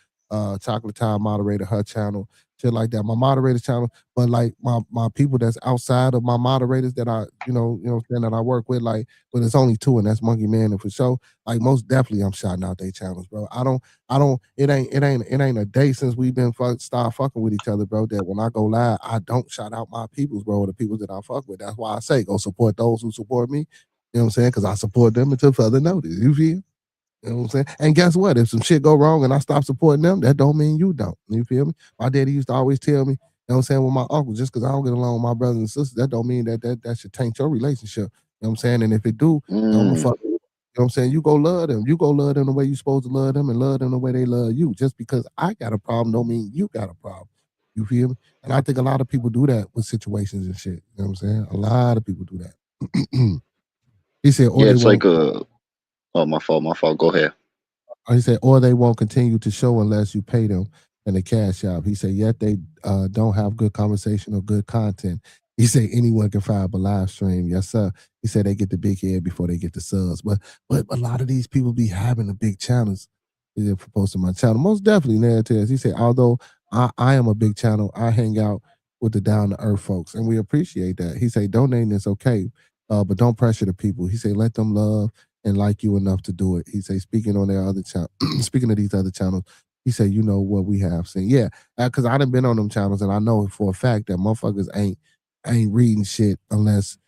Chocolate Time moderator, her channel, shit like that. My moderator channel, but like my people that's outside of my moderators that I, you know what I'm saying, that I work with, like, but it's only two, and that's Monkey Man and for sure. Like most definitely I'm shouting out their channels, bro. It ain't a day since we've been start fucking with each other, bro, that when I go live, I don't shout out my peoples, bro, or the people that I fuck with. That's why I say go support those who support me. You know what I'm saying? Because I support them until further notice. You feel? You know what I'm saying? And guess what? If some shit go wrong and I stop supporting them, that don't mean you don't. You feel me? My daddy used to always tell me, you know what I'm saying, with my uncle, just because I don't get along with my brothers and sisters, that don't mean that should taint your relationship. You know what I'm saying? And if it do, I'm gonna fuck. You know what I'm saying? You go love them. You go love them the way you supposed to love them and love them the way they love you. Just because I got a problem don't mean you got a problem. You feel me? And I think a lot of people do that with situations and shit. You know what I'm saying? A lot of people do that. He said, yeah, it's like my fault. Go ahead. He said, or they won't continue to show unless you pay them in the CASHAPP. He said, yet they don't have good conversation or good content. He said, anyone can fire up a live stream. Yes, sir. He said they get the big head before they get the subs. But a lot of these people be having the big channels. They're posting my channel. Most definitely, Narratives. He said, although I am a big channel, I hang out with the down-to-earth folks, and we appreciate that. He said, donating is okay, but don't pressure the people. He said, let them love and like you enough to do it. He say, speaking on their other channel, speaking of these other channels, he said, you know what we have seen. Yeah, because I done been on them channels, and I know for a fact that motherfuckers ain't reading shit unless,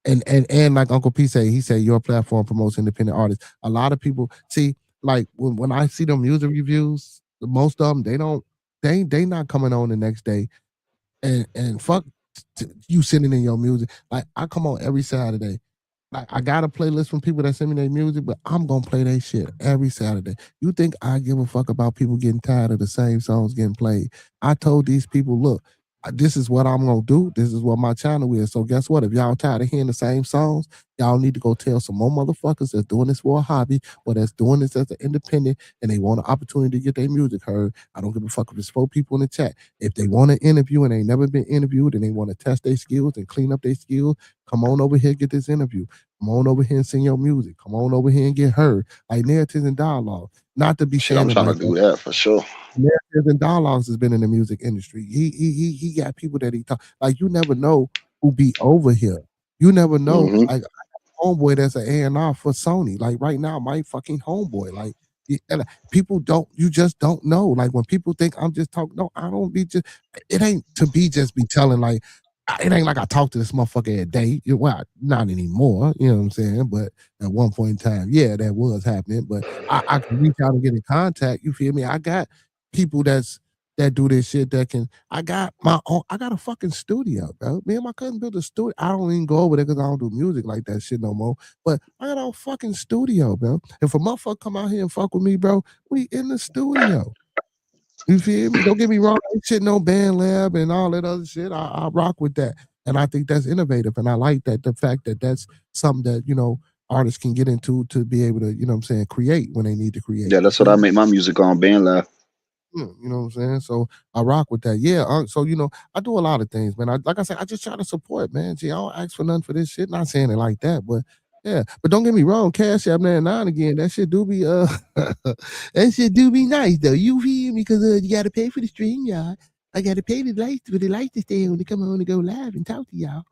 and like Uncle P say, he said your platform promotes independent artists. A lot of people see, like when I see them music reviews, most of them they not coming on the next day and fuck you sending in your music. Like I come on every Saturday. Like I got a playlist from people that send me their music, but I'm gonna play their shit every Saturday. You think I give a fuck about people getting tired of the same songs getting played? I told these people, look, this is what I'm gonna do. This is what my channel is. So guess what? If y'all tired of hearing the same songs, y'all need to go tell some more motherfuckers that's doing this for a hobby or that's doing this as an independent and they want an opportunity to get their music heard. I don't give a fuck if it's 4 people in the chat. If they want to interview and they never been interviewed and they want to test their skills and clean up their skills, come on over here, get this interview. Come on over here and sing your music. Come on over here and get heard. Like Narratives and Dialogue. Not to be shit, I'm trying to do that for sure. Narratives and Dialogues has been in the music industry. He got people that he talk. Like you never know who be over here. You never know. Like homeboy that's an A&R for Sony. Like right now, my fucking homeboy. Like people don't. You just don't know. Like when people think I'm just talking. No, I don't be just. It ain't to be just be telling like. It ain't like I talk to this motherfucker every day. Well, not anymore. You know what I'm saying? But at one point in time, yeah, that was happening. But I can reach out and get in contact. You feel me? I got people that's that do this shit that can. I got my own. I got a fucking studio, bro. Me and my cousin built a studio. I don't even go over there because I don't do music like that shit no more. But I got a fucking studio, bro. If a motherfucker come out here and fuck with me, bro, we in the studio. You feel me? Don't get me wrong. Ain't shit no band lab and all that other shit. I rock with that, and I think that's innovative, and I like that the fact that that's something that artists can get into to be able to what I'm saying, create when they need to create. Yeah, that's what I make my music on, BandLab. You know what I'm saying? So I rock with that. Yeah. So I do a lot of things, man. Like I said, I just try to support, man. Gee, I don't ask for nothing for this shit. Not saying it like that, but yeah. But don't get me wrong, Cash App now and again, that shit do be that shit do be nice though. You feel me? Because you gotta pay for the stream, y'all. I gotta pay the lights for the lights to stay on to come on and go live and talk to y'all.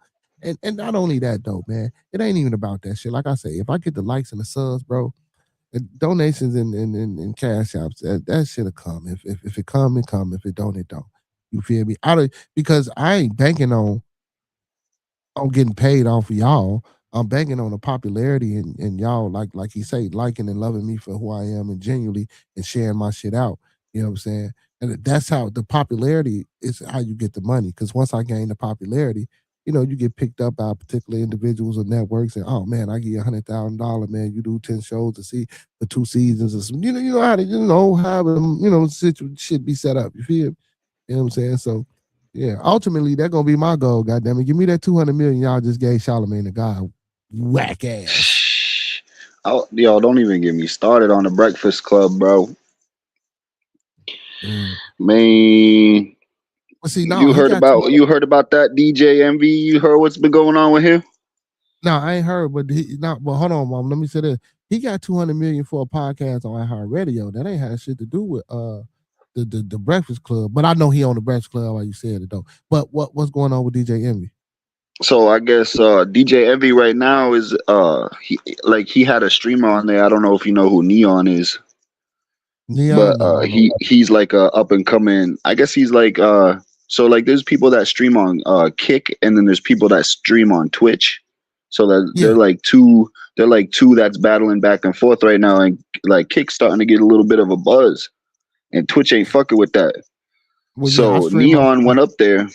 And not only that though, man. It ain't even about that shit. Like I say, if I get the likes and the subs, bro. Donations and cash apps, that shit'll come. If it come, it come. If it don't, it don't. You feel me? Because I ain't banking on getting paid off of y'all. I'm banking on the popularity and y'all like he say, liking and loving me for who I am and genuinely and sharing my shit out. You know what I'm saying? And that's how the popularity is how you get the money. Because once I gain the popularity, you get picked up by particular individuals or networks, and oh man, I give you $100,000, man. You do 10 shows to see for 2 seasons or some, how to, how shit be set up. You feel? You know what I'm saying? So yeah, ultimately that's gonna be my goal. Goddamn it, give me that 200 million y'all just gave Charlamagne the God, whack ass. Yo, don't even get me started on the Breakfast Club, bro. Man. See, you heard about that DJ Envy? You heard what's been going on with him? No, I ain't heard, but hold on, Mom. Let me say this. He got 200 million for a podcast on iHeartRadio. That ain't had shit to do with the Breakfast Club. But I know he on the Breakfast Club while you said it though. But what's going on with DJ Envy? So I guess DJ Envy right now is he had a streamer on there. I don't know if you know who Neon is. Neon, but he's like a up and coming. I guess he's like so like there's people that stream on Kick, and then there's people that stream on Twitch. So that they're like two that's battling back and forth right now, and like Kick's starting to get a little bit of a buzz, and Twitch ain't fucking with that. Well, so Neon went up there.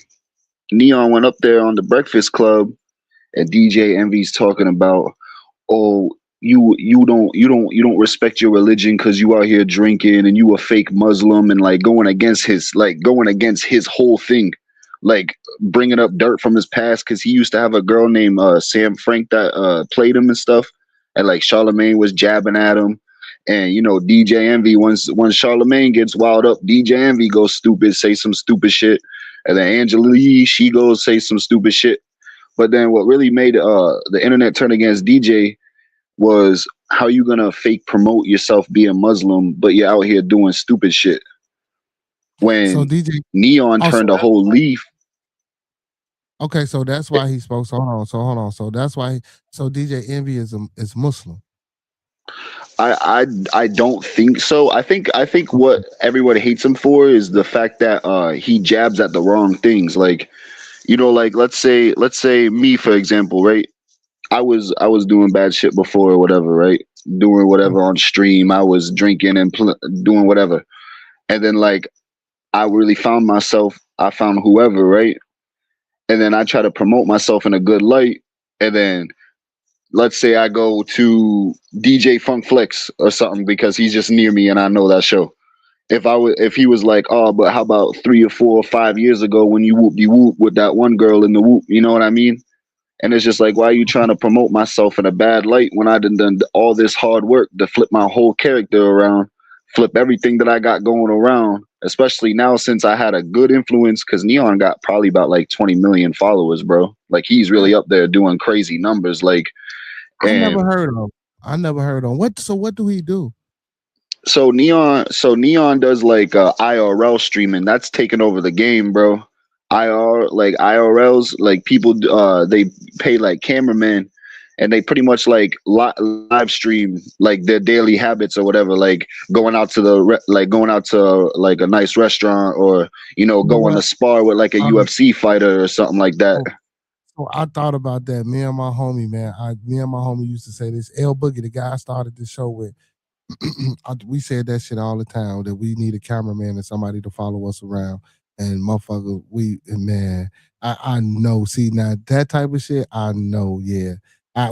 Neon went up there on the Breakfast Club, and DJ Envy's talking about, oh, you don't respect your religion because you out here drinking and you a fake Muslim, and like going against his whole thing, like bringing up dirt from his past because he used to have a girl named Sam Frank that played him and stuff, and like Charlamagne was jabbing at him, and DJ Envy, once Charlamagne gets wild up, DJ Envy goes stupid, say some stupid shit, and then Angela Lee, she goes say some stupid shit. But then what really made the internet turn against DJ was how you gonna fake promote yourself being Muslim, but you're out here doing stupid shit. When Neon turned a whole leaf. Okay, so that's why he spoke. So hold on. So that's why. So DJ Envy is Muslim. I don't think so. I think what everyone hates him for is the fact that he jabs at the wrong things. Like, like let's say me, for example, right? I was doing bad shit before or whatever, right? Doing whatever on stream. I was drinking and doing whatever. And then like I really found myself, I found whoever, right? And then I try to promote myself in a good light. And then let's say I go to DJ Funk Flex or something because he's just near me and I know that show. If he was like, oh, but how about 3 or 4 or 5 years ago when you whoop with that one girl in the whoop, you know what I mean? And it's just like, why are you trying to promote myself in a bad light when I done all this hard work to flip my whole character around, flip everything that I got going around, especially now since I had a good influence, because Neon got probably about like 20 million followers, bro. Like he's really up there doing crazy numbers. Like, I never heard of him. What do he do? So Neon does like IRL streaming. That's taking over the game, bro. IRLs, like people they pay like cameramen, and they pretty much like live stream like their daily habits or whatever, like going out to like a nice restaurant, or going to spar with like a UFC fighter or something like that. So I thought about that. Me and my homie used to say this. L Boogie, the guy I started this show with, we said that shit all the time that we need a cameraman and somebody to follow us around. And motherfucker, man, I know. See now that type of shit, I know. Yeah,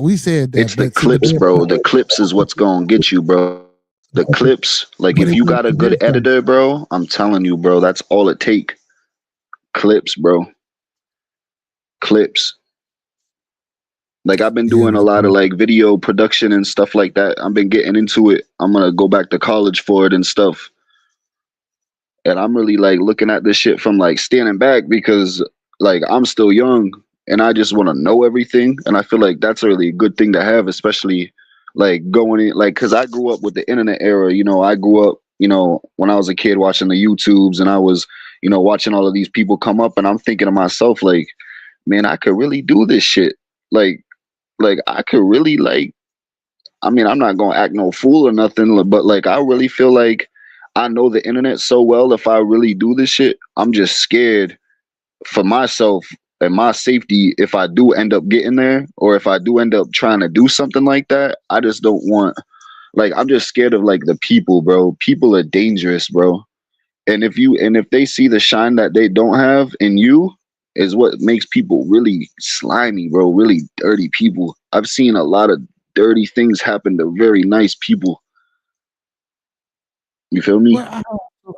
we said that, It's the but see the clips, bro. The clips is what's gonna get you, bro. The clips, like but if it you goes got a to good this though. editor, bro, I'm telling you, bro, that's all it take. Clips, bro. Clips. Like I've been Yeah, doing a lot of like video production and stuff like that. I've been getting into it. I'm gonna go back to college for it and stuff. And I'm really like looking at this shit from like standing back because like I'm still young and I just want to know everything. And I feel like that's a really good thing to have, especially like going in like because I grew up with the internet era. You know, I grew up, you know, when I was a kid watching the YouTubes and I was, you know, watching all of these people come up and I'm thinking to myself, like, man, I could really do this shit. Like, like I could really like I mean, I'm not gonna act no fool or nothing, but like I really feel like I know the internet so well. If I really do this shit, I'm just scared for myself and my safety if I do end up getting there or if I do end up trying to do something like that. I just don't want like I'm just scared of like the people, bro. People are dangerous, bro. And if they see the shine that they don't have in you is what makes people really slimy, bro, really dirty people. I've seen a lot of dirty things happen to very nice people. You feel me? Well,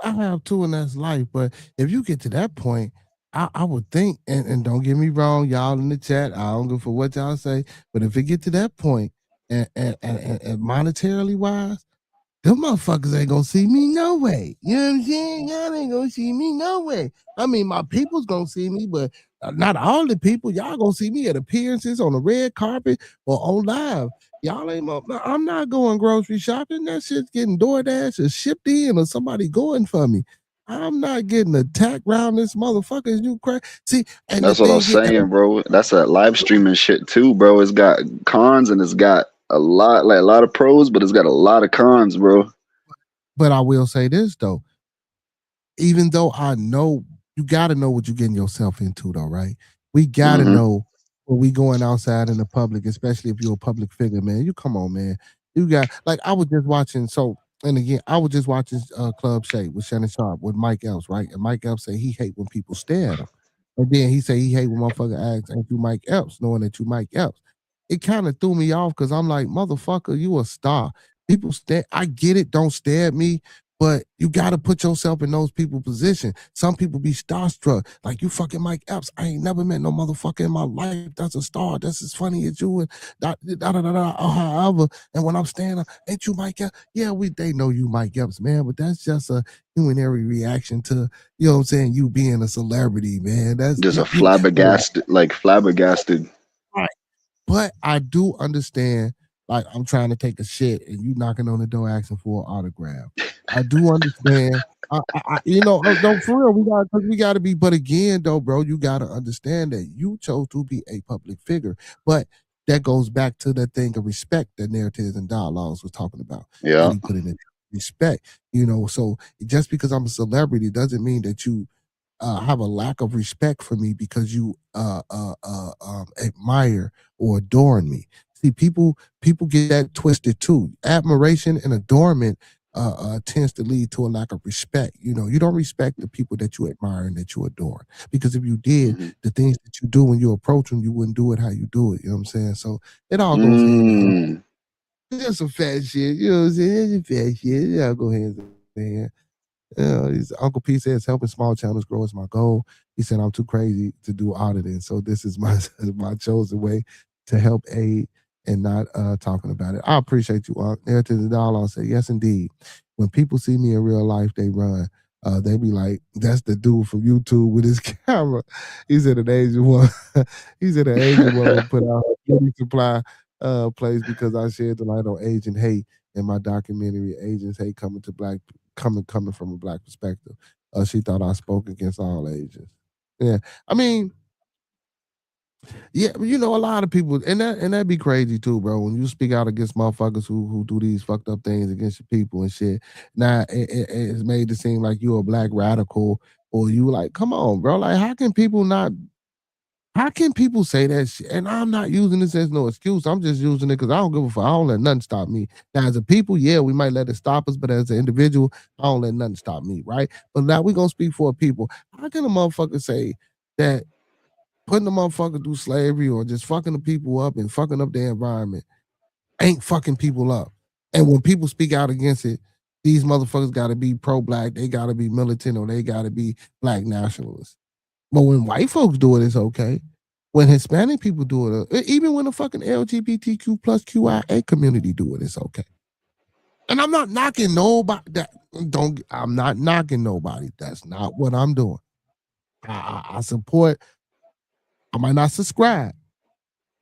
I have too, and that's life. But if you get to that point, I would think, and don't get me wrong, y'all in the chat, I don't give for what y'all say, but if it get to that point, and monetarily wise, them motherfuckers ain't gonna see me no way. You know what I'm saying? Y'all ain't gonna see me no way. I mean, my people's gonna see me, but not all the people. Y'all gonna see me at appearances on the red carpet or on live. Y'all ain't. I'm not going grocery shopping. That shit's getting DoorDash or shipped in or somebody going for me. I'm not getting attacked around this motherfucker. You crazy? See, and the That's what I'm thing is, saying, bro. That's a live streaming shit too, bro. It's got cons and it's got a lot, like a lot of pros, but it's got a lot of cons, bro. but I will say this though. Even though I know you got to know what you're getting yourself into, though, right? We got to Hmm. know when we going outside in the public, especially if you're a public figure, man. You come on, man. You got like I was just watching. So and again, I was just watching Club Shade with Shannon Sharp with Mike Epps, right? And Mike Epps say he hate when people stare at him, and then he say he hate when motherfucker asks, "Ain't you Mike Epps?" Knowing that you Mike Epps, it kind of threw me off because I'm like, motherfucker, you a star. People stare. I get it. Don't stare at me. But you got to put yourself in those people's position. Some people be starstruck. Like you fucking Mike Epps. I ain't never met no motherfucker in my life that's a star. That's as funny as you and or however. And when I'm standing, ain't you Mike Epps? Yeah, they know you Mike Epps, man. But that's just a humanary reaction to, you know what I'm saying, you being a celebrity, man. That's Just a you flabbergasted, like flabbergasted. right. But I do understand, like I'm trying to take a shit and you knocking on the door asking for an autograph. I do understand. You know, no, for real, we got to be. But again, though, bro, you got to understand that you chose to be a public figure. But that goes back to that thing of respect that narratives and dialogues was talking about. Yeah. And he put it in respect. You know, so just because I'm a celebrity doesn't mean that you have a lack of respect for me because you admire or adorn me. See, people get that twisted too. Admiration and adornment tends to lead to a lack of respect. You know, you don't respect the people that you admire and that you adore because if you did, Hmm. the things that you do when you approach them, you wouldn't do it how you do it. You know what I'm saying? So it all goes hand in hand. Mm. It's just some fat shit. You know what I'm saying? It's fat shit. It all go hand in hand. Uncle P says helping small channels grow is my goal. He said I'm too crazy to do auditing, so this is my my chosen way to help aid and not talking about it. I appreciate you, Unc. There to the dollar, I'll say yes, indeed. When people see me in real life, they run. They be like, "That's the dude from YouTube with his camera." He said an Asian one. He said an Asian woman put out a beauty supply place because I shared the light on Asian hate in my documentary. Asians hate coming from a black perspective. She thought I spoke against all Asians. Yeah, I mean, yeah, you know, a lot of people, and that'd be crazy too, bro. When you speak out against motherfuckers who do these fucked up things against your people and shit. Now it's made to seem like you're a black radical, or you like, come on, bro. Like, how can people not How can people say that shit? And I'm not using this as no excuse. I'm just using it because I don't give a fuck. I don't let nothing stop me. Now, as a people, yeah, we might let it stop us, but as an individual, I don't let nothing stop me, right? But now we're going to speak for people. How can a motherfucker say that putting the motherfucker through slavery or just fucking the people up and fucking up their environment ain't fucking people up? And when people speak out against it, these motherfuckers got to be pro-black, they got to be militant, or they got to be black nationalists. But when white folks do it, it's okay. When Hispanic people do it, even when the fucking LGBTQ plus QIA community do it, it's okay. And I'm not knocking nobody. I'm not knocking nobody. That's not what I'm doing. I support. I might not subscribe,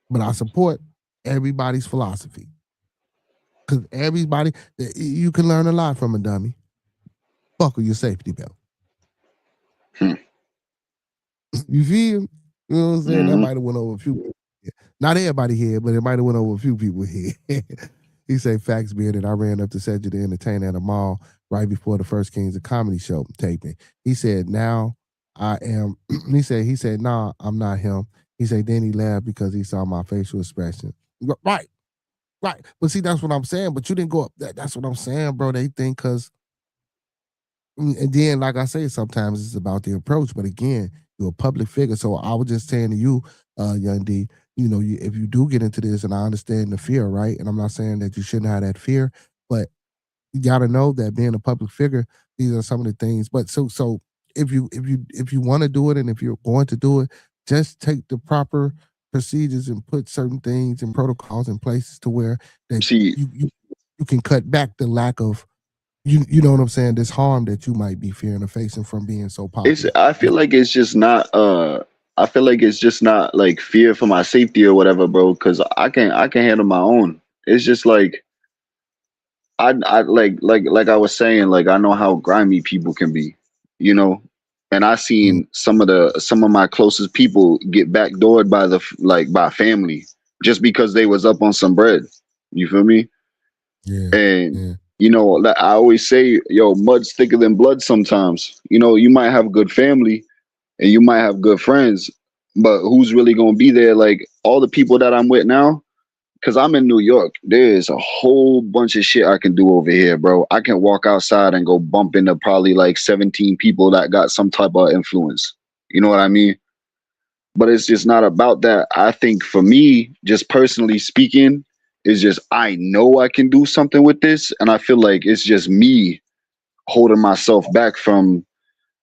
but I support everybody's philosophy. Because everybody, you can learn a lot from a dummy. Buckle your safety belt. You feel? You know what I'm saying? That might have went over a few people. Not everybody here, but it might have went over a few people here. He say, facts, Bearded. I ran up to Cedric the Entertainer at a mall right before the first Kings of Comedy show taping. He said, now I am, he said, nah, I'm not him. He said, then he laughed because he saw my facial expression. Right. But see, that's what I'm saying. But you didn't go up. That's what I'm saying, bro. They think because, and then, like I say, sometimes it's about the approach. But again, you're a public figure. So I was just saying to you, Young D, you know, if you do get into this, and I understand the fear, right? And I'm not saying that you shouldn't have that fear, but you got to know that being a public figure, these are some of the things. But so if you want to do it, and if you're going to do it, just take the proper procedures and put certain things and protocols in places to where that you can cut back the lack of you know what I'm saying, this harm that you might be fearing or facing from being so popular. I feel like it's just not I feel like it's just not like fear for my safety or whatever, bro, because I can handle my own. It's just like I like I was saying, like I know how grimy people can be, you know, and I seen some of my closest people get backdoored by by family just because they was up on some bread. You feel me? Yeah. And you know, like I always say, yo, mud's thicker than blood sometimes. You know, you might have good family and you might have good friends, but who's really gonna be there? Like all the people that I'm with now, because I'm in New York, there's a whole bunch of shit I can do over here, bro. I can walk outside and go bump into probably like 17 people that got some type of influence. You know what I mean? But it's just not about that. I think for me, just personally speaking, is just I know I can do something with this, and I feel like it's just me holding myself back from,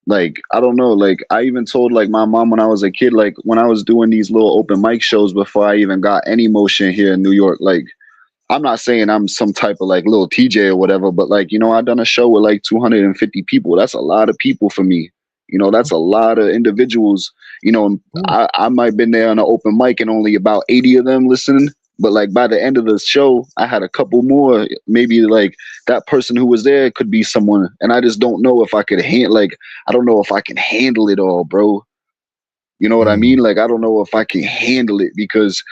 like, I don't know, like I even told like my mom when I was a kid, like when I was doing these little open mic shows before I even got any motion here in New York, like I'm not saying I'm some type of like little TJ or whatever, but like, you know, I done a show with like 250 people. That's a lot of people for me. You know, that's a lot of individuals. You know, I might have been there on an open mic and only about 80 of them listening. But like by the end of the show, I had a couple more. Maybe like that person who was there could be someone. And I just don't know if I could I don't know if I can handle it all, bro. You know what I mean? Like, I don't know if I can handle it because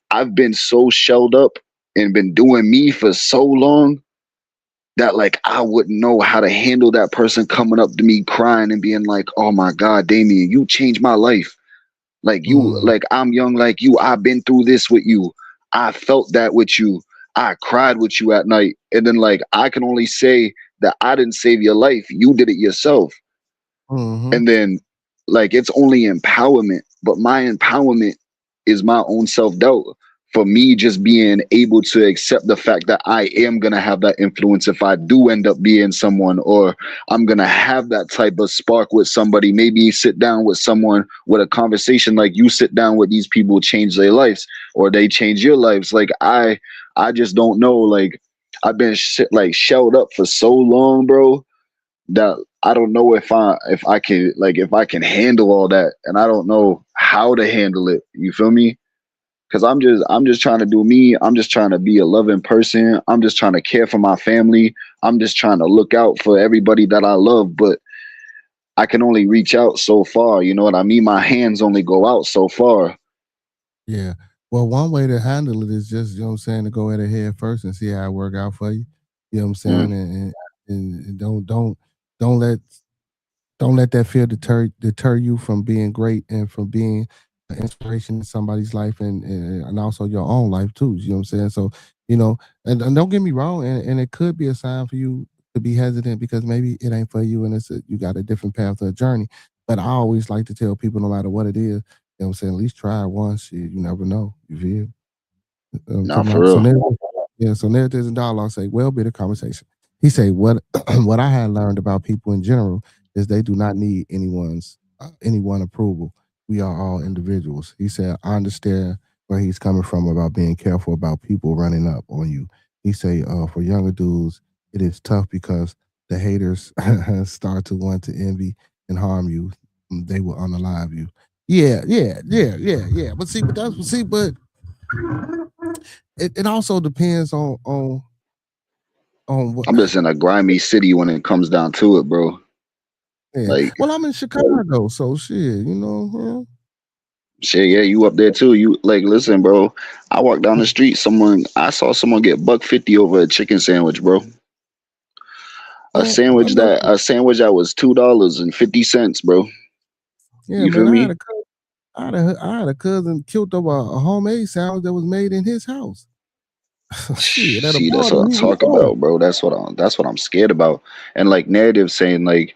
I've been so shelled up and been doing me for so long that like I wouldn't know how to handle that person coming up to me crying and being like, oh my God, Damien, you changed my life. Like you, like I'm young like you. I've been through this with you. I felt that with you. I cried with you at night. And then like I can only say that I didn't save your life. You did it yourself. And then like it's only empowerment, but my empowerment is my own self-doubt. For me, just being able to accept the fact that I am going to have that influence if I do end up being someone, or I'm going to have that type of spark with somebody, maybe sit down with someone with a conversation like you sit down with these people, change their lives, or they change your lives. Like I just don't know. Like I've been like shelled up for so long, bro, that I don't know if I can handle all that, and I don't know how to handle it. You feel me? Because I'm just trying to do me. I'm just trying to be a loving person. I'm just trying to care for my family. I'm just trying to look out for everybody that I love. But I can only reach out so far. You know what I mean? My hands only go out so far. Yeah. Well, one way to handle it is just, you know what I'm saying, to go ahead first and see how it work out for you. You know what I'm saying? And don't let that fear deter you from being great and from being inspiration in somebody's life and also your own life too. You know what I'm saying? So, and don't get me wrong, and it could be a sign for you to be hesitant because maybe it ain't for you and you got a different path or journey. But I always like to tell people no matter what it is, you know what I'm saying, at least try it once. Shit, you never know. You feel? Nah, Come for on. So real. so narratives and dialogue say, well, be the conversation. He say, what what I had learned about people in general is they do not need anyone approval. We are all individuals. He said, I understand where he's coming from about being careful about people running up on you. He say, for younger dudes, it is tough because the haters start to want to envy and harm you. They will unalive you. Yeah. But it also depends on what. I'm just in a grimy city when it comes down to it, bro. Yeah. Like, Well, I'm in Chicago, so shit, shit, yeah, you up there too. You like, listen, bro. I walked down the street. I saw someone get $1.50 over a chicken sandwich, bro. I know. A sandwich that was $2.50, bro. Yeah, You man. feel me? I had a cousin killed over a homemade sandwich that was made in his house. Shit, at a See, that's bar what that I'm he was talking on. about, bro. That's what I'm scared about. And like narrative saying, like,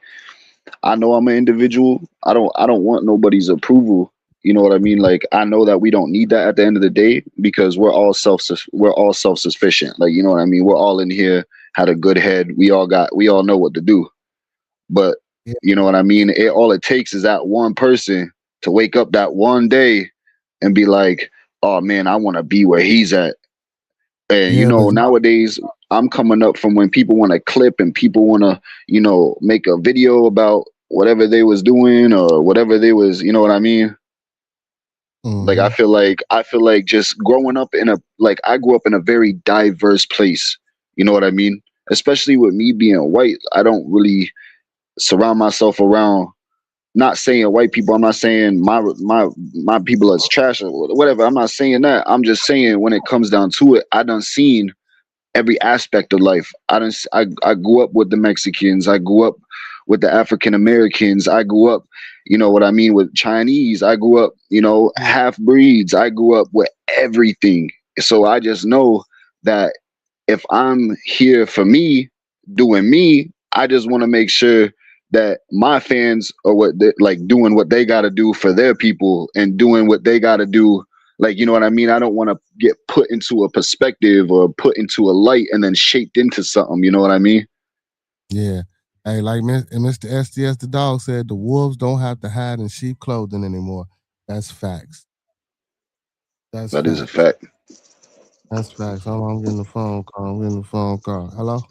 I know I'm an individual. I don't want nobody's approval. You know what I mean? Like, I know that we don't need that at the end of the day because we're all self sufficient. Like, you know what I mean? We're all in here, had a good head. We all know what to do. But Yeah, you know what I mean? All it takes is that one person to wake up that one day and be like, "Oh man, I want to be where he's at." And you yeah, know, but nowadays I'm coming up from when people want to clip and people want to, make a video about whatever they was doing or whatever they was, you know what I mean? Like mm-hmm. I feel like just growing up I grew up in a very diverse place. You know what I mean? Especially with me being white, I don't really surround myself around, not saying white people. I'm not saying my people is trash or whatever. I'm not saying that. I'm just saying when it comes down to it, I done seen every aspect of life. I grew up with the Mexicans. I grew up with the African Americans. I grew up, you know what I mean, with Chinese. I grew up, Yeah, half breeds. I grew up with everything. So I just know that if I'm here for me, doing me, I just want to make sure that my fans are like doing what they got to do for their people and doing what they got to do. Like, you know what I mean? I don't want to get put into a perspective or put into a light and then shaped into something. You know what I mean? yeah. Hey, like Mr. SDS the dog said, the wolves don't have to hide in sheep clothing anymore. That's facts. That's That is a facts. fact. That's facts. Hold on, I'm getting the phone call. I'm getting the phone call. Hello?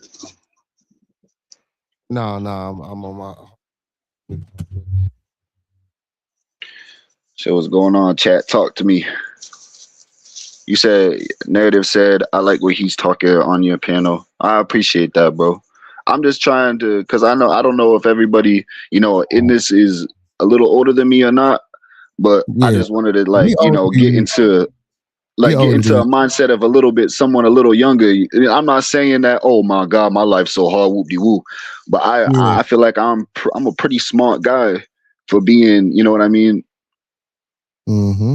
No, I'm on my. So what's going on, chat? Talk to me. You said narrative said I like what he's talking on your panel. I appreciate that, bro. I'm just trying to, because I don't know if everybody in this is a little older than me or not, but I Yeah, just wanted to he older than you. He get older into than a mindset of someone a little younger. I'm not saying that, oh my god, my life's so hard, whoop de woo, but you. I feel like I'm a pretty smart guy for being, you know what I mean. Yeah. Mm-hmm.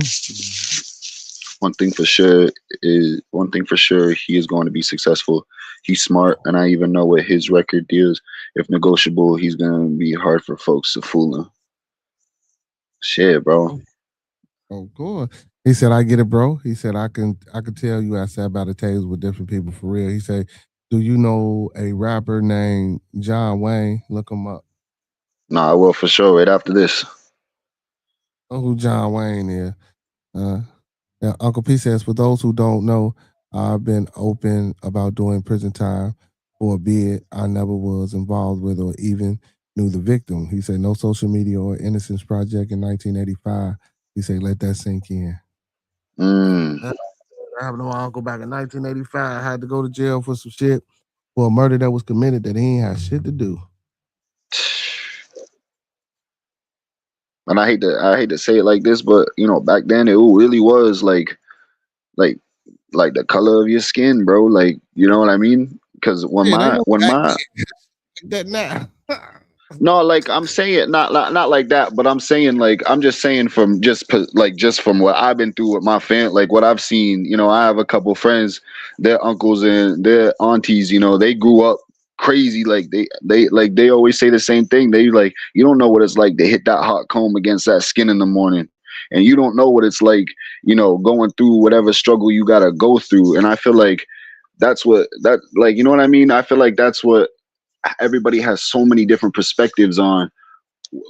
One thing for sure, he is going to be successful. He's smart, and I even know what his record deals. If negotiable, he's going to be hard for folks to fool him. Shit, bro. Oh, good. He said, "I get it, bro." He said, I can tell you I sat about the tables with different people for real." He said, "Do you know a rapper named John Wayne? Look him up." Nah, I will for sure right after this. Know who John Wayne is? Uh, yeah, Uncle P says, "For those who don't know, I've been open about doing prison time for a bid I never was involved with or even knew the victim." He said, "No social media or Innocence Project in 1985." He said, "Let that sink in." Mm. I have no uncle back in 1985. I had to go to jail for some shit for a murder that was committed that he ain't had shit to do. And I hate to say it like this, but back then it really was like like the color of your skin, bro. Like, you know what I mean? Because Yeah, they know when back my then. Like that now. No, like I'm saying, not like that, but I'm saying like I'm just saying from just from what I've been through with my like what I've seen. You know, I have a couple friends, their uncles and their aunties. You know, they grew up crazy. Like they always say the same thing. They like you don't know what it's like to hit that hot comb against that skin in the morning, and you don't know what it's like. You know, going through whatever struggle you gotta go through, and I feel like that's what that like you know what I mean. I feel like that's what everybody has so many different perspectives on.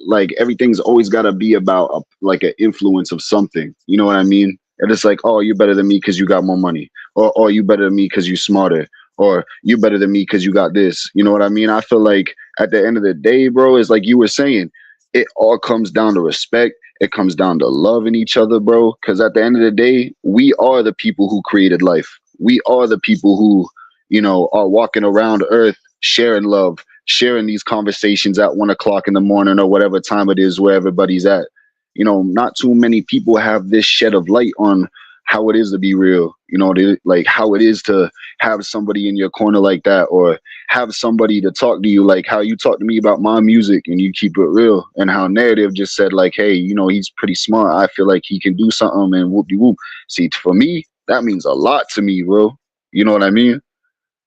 Like everything's always got to be about like an influence of something, you know what I mean? And it's like, oh, you're better than me because you got more money, or oh, you better than me because you smarter, or you better than me because you got this, you know what I mean? I feel like at the end of the day, bro, it's like you were saying, it all comes down to respect. It comes down to loving each other, bro, because at the end of the day, we are the people who created life. We are the people who, you know, are walking around earth sharing love, sharing these conversations at 1 o'clock in the morning or whatever time it is where everybody's at. You know, not too many people have this shed of light on how it is to be real, you know, like how it is to have somebody in your corner like that, or have somebody to talk to you like how you talk to me about my music and you keep it real, and how Narrative just said like, hey, you know, he's pretty smart, I feel like he can do something, and whoop-de-whoop. See, for me, that means a lot to me, bro. You know what I mean?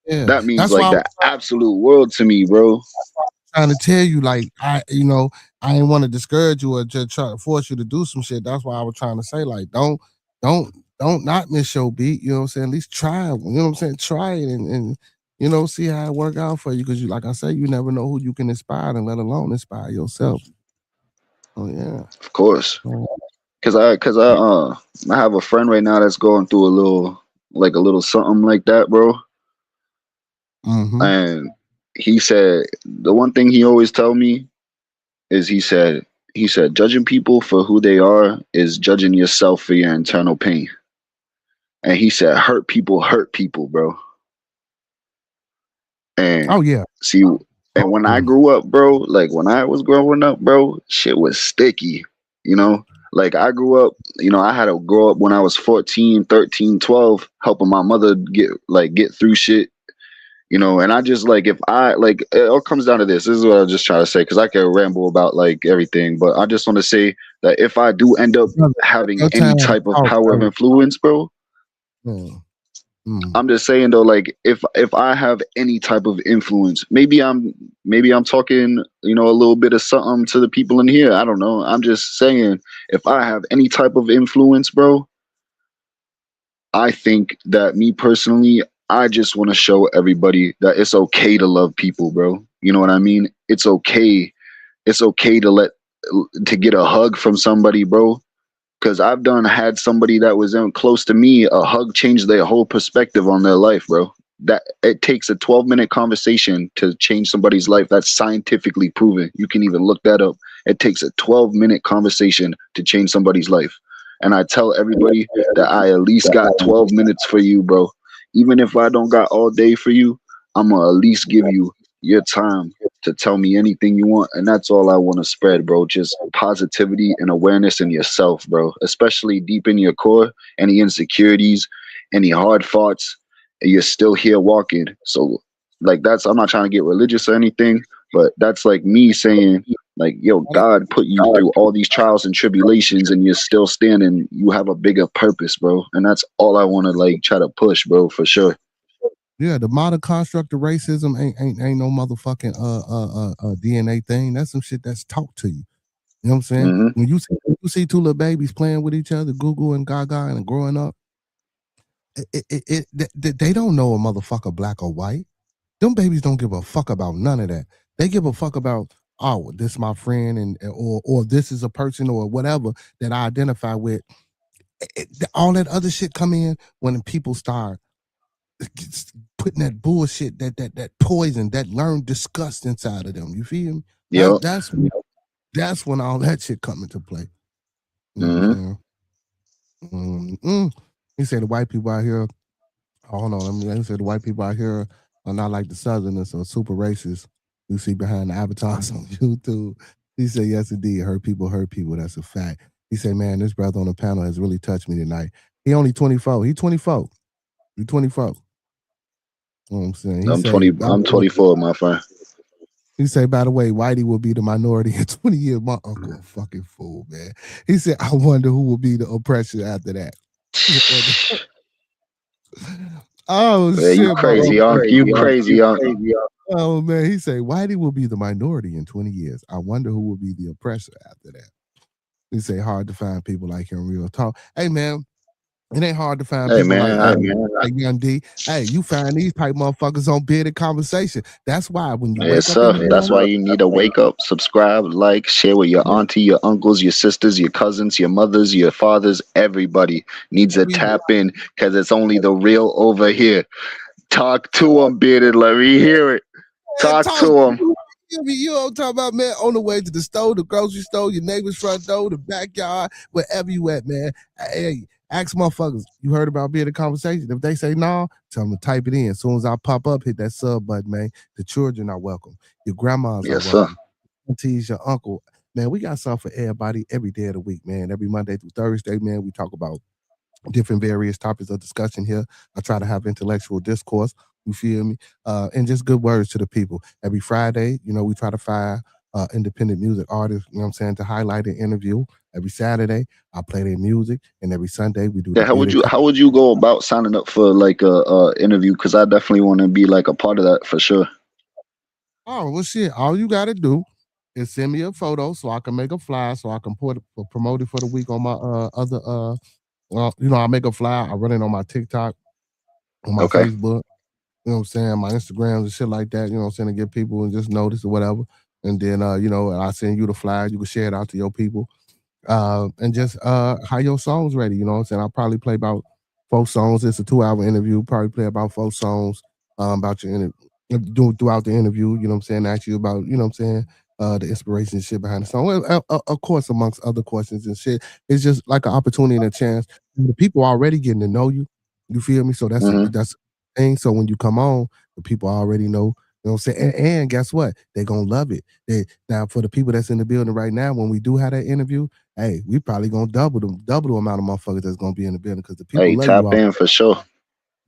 Yeah, That means that's why like the absolute world to me, bro. trying to tell you, like, I ain't want to discourage you or just try to force you to do some shit. That's why I was trying to say, like, don't not miss your beat. You know what I'm saying? At least try. You know what I'm saying? Try it and you know, see how it work out for you. Because you, like I say, you never know who you can inspire, and let alone inspire yourself. Oh yeah. Of course. Oh, I have a friend right now that's going through a little something like that, bro. mm-hmm. And he said the one thing he always tell me is he said judging people for who they are is judging yourself for your internal pain. And he said hurt people, bro. And Oh yeah. see, and when I Mm. grew up, bro, like when I was growing up, bro, shit was sticky, you know? Like I grew up, you know, I had to grow up when I was 14, 13, 12, helping my mother get through shit, you know, and I just like if I like it all comes down to this. This is what I was just trying to say, because I can ramble about like everything, but I just want to say that if I do end up Brother, having your any time to type of talk, power of brother. influence, bro, Yeah. Mm. I'm just saying though, like if I have any type of influence, maybe I'm talking, you know, a little bit of something to the people in here. I don't know. I'm just saying if I have any type of influence, bro, I think that me personally, I just want to show everybody that it's okay to love people, bro. You know what I mean? It's okay. It's okay to get a hug from somebody, bro. Because I've had somebody that was close to me, a hug changed their whole perspective on their life, bro. That it takes a 12-minute conversation to change somebody's life. That's scientifically proven. You can even look that up. It takes a 12-minute conversation to change somebody's life. And I tell everybody that I at least got 12 minutes for you, bro. Even if I don't got all day for you, I'm gonna at least give you your time to tell me anything you want, and that's all I want to spread, bro. Just positivity and awareness in yourself, bro, especially deep in your core. Any insecurities, any hard thoughts, and you're still here walking. So like that's, I'm not trying to get religious or anything, but that's like me saying like, yo, God put you through all these trials and tribulations and you're still standing. You have a bigger purpose, bro, and that's all I want to like try to push, bro, for sure. Yeah, the modern construct of racism ain't no motherfucking DNA thing. That's some shit that's taught to you. You know what I'm saying? Mm-hmm. When you see two little babies playing with each other, Gugu and Gaga, and growing up, they don't know a motherfucker black or white. Them babies don't give a fuck about none of that. They give a fuck about, oh, this my friend, and or this is a person or whatever that I identify with. All that other shit come in when people start putting that bullshit, that poison, that learned disgust inside of them. You feel me? Yep. That's when all that shit come into play. You know what I'm saying? He said the white people out here. Oh, hold on, he said the white people out here are not like the Southerners or super racist. You see behind the avatars on YouTube. He said, yes, indeed, hurt people. That's a fact. He said, man, this brother on the panel has really touched me tonight. He only 24. He 24. He 24. You know what I'm saying? I'm 24, my friend. He said, by the way, Whitey will be the minority in 20 years. My uncle a fucking fool, man. He said, I wonder who will be the oppressor after that. Oh, Yeah, shit. you crazy, Unc. You crazy, Unc. Oh, man. He said, Whitey will be the minority in 20 years. I wonder who will be the oppressor after that. He say, hard to find people like him, real talk. Hey, man. It ain't hard to find Hey, people man, like Young D. Hey, you find these type motherfuckers on Bearded Conversation. That's why when you yes, wake up in the sir. That's why morning, you need to wake up, subscribe, like, share with your auntie, your uncles, your sisters, your cousins, your mothers, your fathers. Everybody needs to tap in because it's only the real over here. Talk to them, Bearded. Let me hear it. Talk to them. You know what I'm talking about, man? On the way to the store, the grocery store, your neighbor's front door, the backyard, wherever you at, man. Hey, ask motherfuckers, you heard about Bearded Conversation? If they say no, tell them to type it in. As soon as I pop up, hit that sub button, man. The children are welcome. Your grandmas Yes, are welcome. sir. Aunties, your uncle. Man, we got something for everybody every day of the week, man. Every Monday through Thursday, man, we talk about different various topics of discussion here. I try to have intellectual discourse. You feel me? And just good words to the people. Every Friday, you know, we try to find independent music artists, you know what I'm saying, to highlight an interview. Every Saturday, I play their music, and every Sunday we do. Yeah, how would you go about signing up for like a interview? Because I definitely want to be like a part of that for sure. Oh well, shit! All you got to do is send me a photo so I can make a flyer so I can promote it for the week on my other you know, I make a flyer, I run it on my TikTok, on my Okay. Facebook. You know what I'm saying? My Instagrams and shit like that, you know what I'm saying, to get people and just notice or whatever. And then, you know, I send you the flyer. You can share it out to your people. And just how your song's ready. You know what I'm saying? I'll probably play about 4 songs. It's a 2-hour interview. Probably play about 4 songs about your interview, throughout the interview. You know what I'm saying? Ask you about, you know what I'm saying, the inspiration and shit behind the song. Well, of course, amongst other questions and shit. It's just like an opportunity and a chance. The people already getting to know you. You feel me? So that's that's thing. So when you come on, the people already know. You know what I'm saying? And guess what? They're gonna love it. Now for the people that's in the building right now, when we do have that interview, hey, we probably gonna double the amount of motherfuckers that's gonna be in the building because the people Hey, love tap you. in for sure.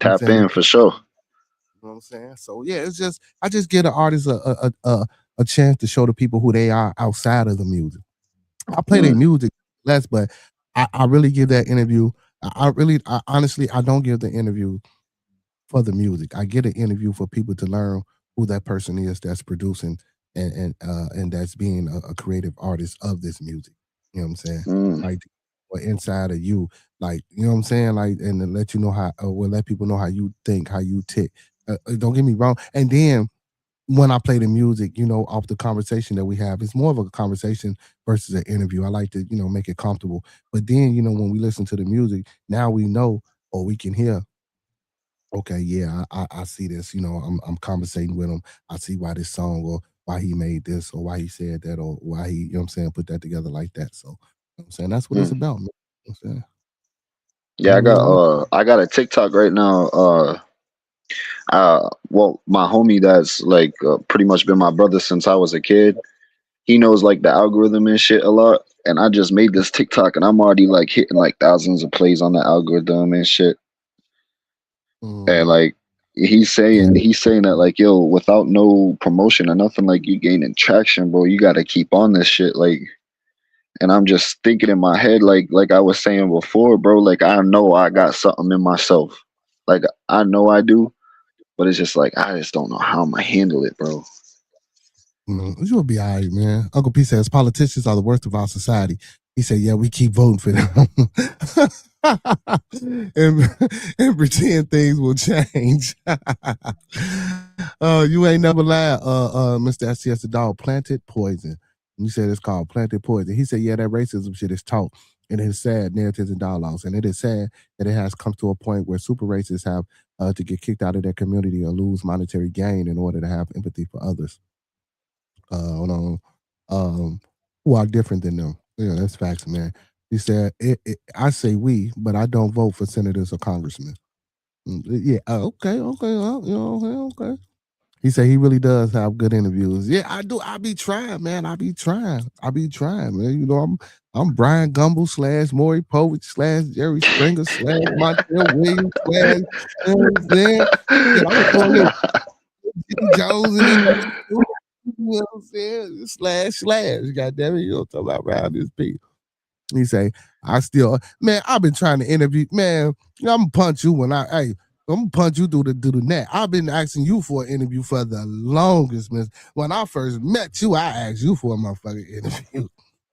Tap in for sure. You know what I'm saying? So yeah, it's just I just give the artists a chance to show the people who they are outside of the music. I play their music less, but I really give that interview. I honestly I don't give the interview for the music. I get an interview for people to learn who that person is that's producing and that's being a creative artist of this music. You know what I'm saying? Like or inside of you, like you know what I'm saying, like and to let you know how, or let people know how you think, how you tick. Don't get me wrong. And then when I play the music, you know, off the conversation that we have, it's more of a conversation versus an interview. I like to, you know, make it comfortable. But then, you know, when we listen to the music, now we know or we can hear. Okay, yeah, I see this. You know, I'm conversating with him. I see why this song or why he made this or why he said that or why he, you know what I'm saying, put that together like that. So, you know what I'm saying, that's what it's about, man. You know what I'm saying? Yeah, I got a TikTok right now. Well, my homie that's like pretty much been my brother since I was a kid. He knows like the algorithm and shit a lot. And I just made this TikTok and I'm already like hitting like thousands of plays on the algorithm and shit. And like he's saying that like, yo, without no promotion or nothing, like you gaining traction, bro. You gotta keep on this shit. Like, and I'm just thinking in my head, like I was saying before, bro, like I know I got something in myself. Like I know I do, but it's just like I just don't know how I'm gonna handle it, bro. You'll be all right, man. Uncle P says politicians are the worst of our society. He said, yeah, we keep voting for them. and pretend things will change. You ain't never lied, Mr. STS the dog. Planted poison. You said it's called planted poison. He said, yeah, that racism shit is taught. And it is sad, narratives and dialogues. And it is sad that it has come to a point where super racists have to get kicked out of their community or lose monetary gain in order to have empathy for others. Who are different than them. Yeah, that's facts, man. He said, I say we, but I don't vote for senators or congressmen. Yeah, okay, you know, okay. He said he really does have good interviews. Yeah, I do. I be trying, man. I be trying, man. You know, I'm Brian Gumble / Maury Povich / Jerry Springer / Montel Williams / you know what I'm saying? Yeah, I'm Jones and know what I'm saying? Slash. Goddamn it, you don't talk about around this people. He say, I've been trying to interview, man. I'm gonna punch you I'm gonna punch you through the net. I've been asking you for an interview for the longest, man. When I first met you, I asked you for a motherfucking interview.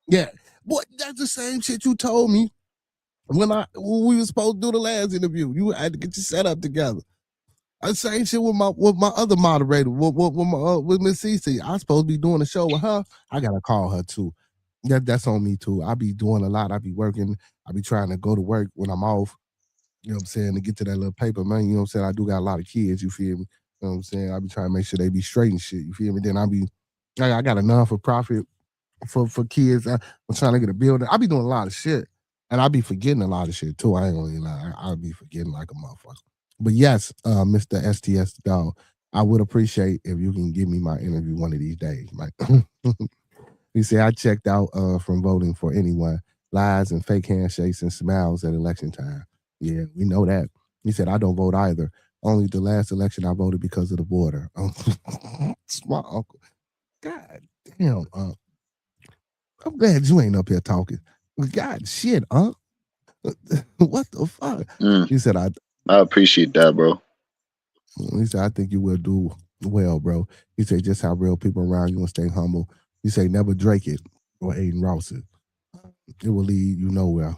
Yeah, boy, that's the same shit you told me when we were supposed to do the last interview. You had to get your setup together. The same shit with my other moderator, with Miss Cece. I was supposed to be doing a show with her. I gotta call her too. That's on me too. I be doing a lot. I be working. I be trying to go to work when I'm off. You know what I'm saying? To get to that little paper, man. You know what I'm saying? I do got a lot of kids, you feel me? You know what I'm saying? I be trying to make sure they be straight and shit, you feel me? Then I got a non-for-profit for kids. I'm trying to get a building. I be doing a lot of shit. And I be forgetting a lot of shit too. I ain't gonna lie. I be forgetting like a motherfucker. But yes, Mr. STS Dog, I would appreciate if you can give me my interview one of these days. Like he said, I checked out from voting for anyone. Lies and fake handshakes and smiles at election time. Yeah, we know that. He said, I don't vote either. Only the last election I voted because of the border. It's my uncle. God damn, I'm glad you ain't up here talking. God shit, what the fuck? He said, I appreciate that, bro. He said, I think you will do well, bro. He said, just have real people around you and stay humble. He said, never Drake it or Aiden Ross it. It will lead you nowhere.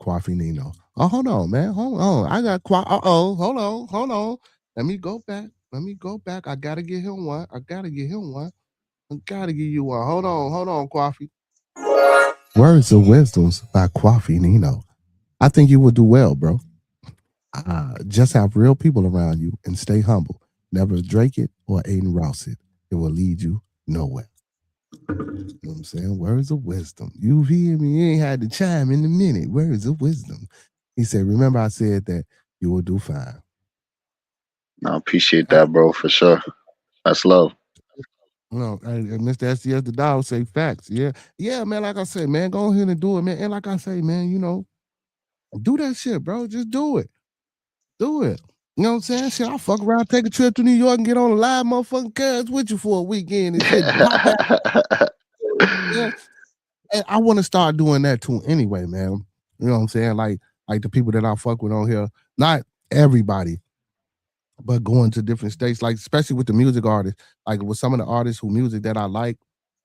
Coffee Nino. Oh, hold on, man. Hold on. I got hold on. Let me go back. I gotta get him one. I gotta give you one. Hold on, Coffee. Words of Wisdoms by Coffee Nino. I think you will do well, bro. Just have real people around you and stay humble. Never Drake it or Aiden Ross it. It will lead you nowhere. You know what I'm saying? Words of wisdom. You hear me? You ain't had to chime in a minute. Words of wisdom. He said, remember I said that you will do fine. I appreciate that, bro, for sure. That's love. No, Mr. SDS the dog say facts. Yeah, man. Like I said, man, go ahead and do it, man. And like I say, man, do that shit, bro. Just do it. Do it. You know what I'm saying? Shit, I'll fuck around, take a trip to New York and get on a live motherfucking cars with you for a weekend and shit. Pop out. Yeah. And I want to start doing that too anyway, man. You know what I'm saying? Like the people that I fuck with on here, not everybody, but going to different states, like especially with the music artists, like with some of the artists who music that I like,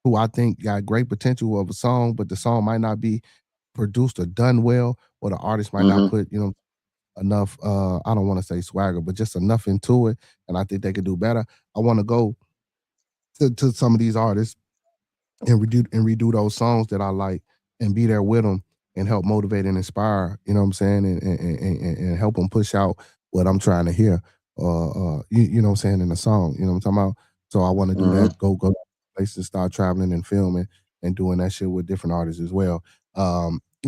who I think got great potential of a song, but the song might not be produced or done well, or the artist might not put, enough, I don't want to say swagger, but just enough into it. And I think they could do better. I want to go to some of these artists and redo those songs that I like and be there with them and help motivate and inspire, you know what I'm saying? And help them push out what I'm trying to hear, you know what I'm saying, in the song, you know what I'm talking about? So I want to do that, go places, start traveling and filming and doing that shit with different artists as well.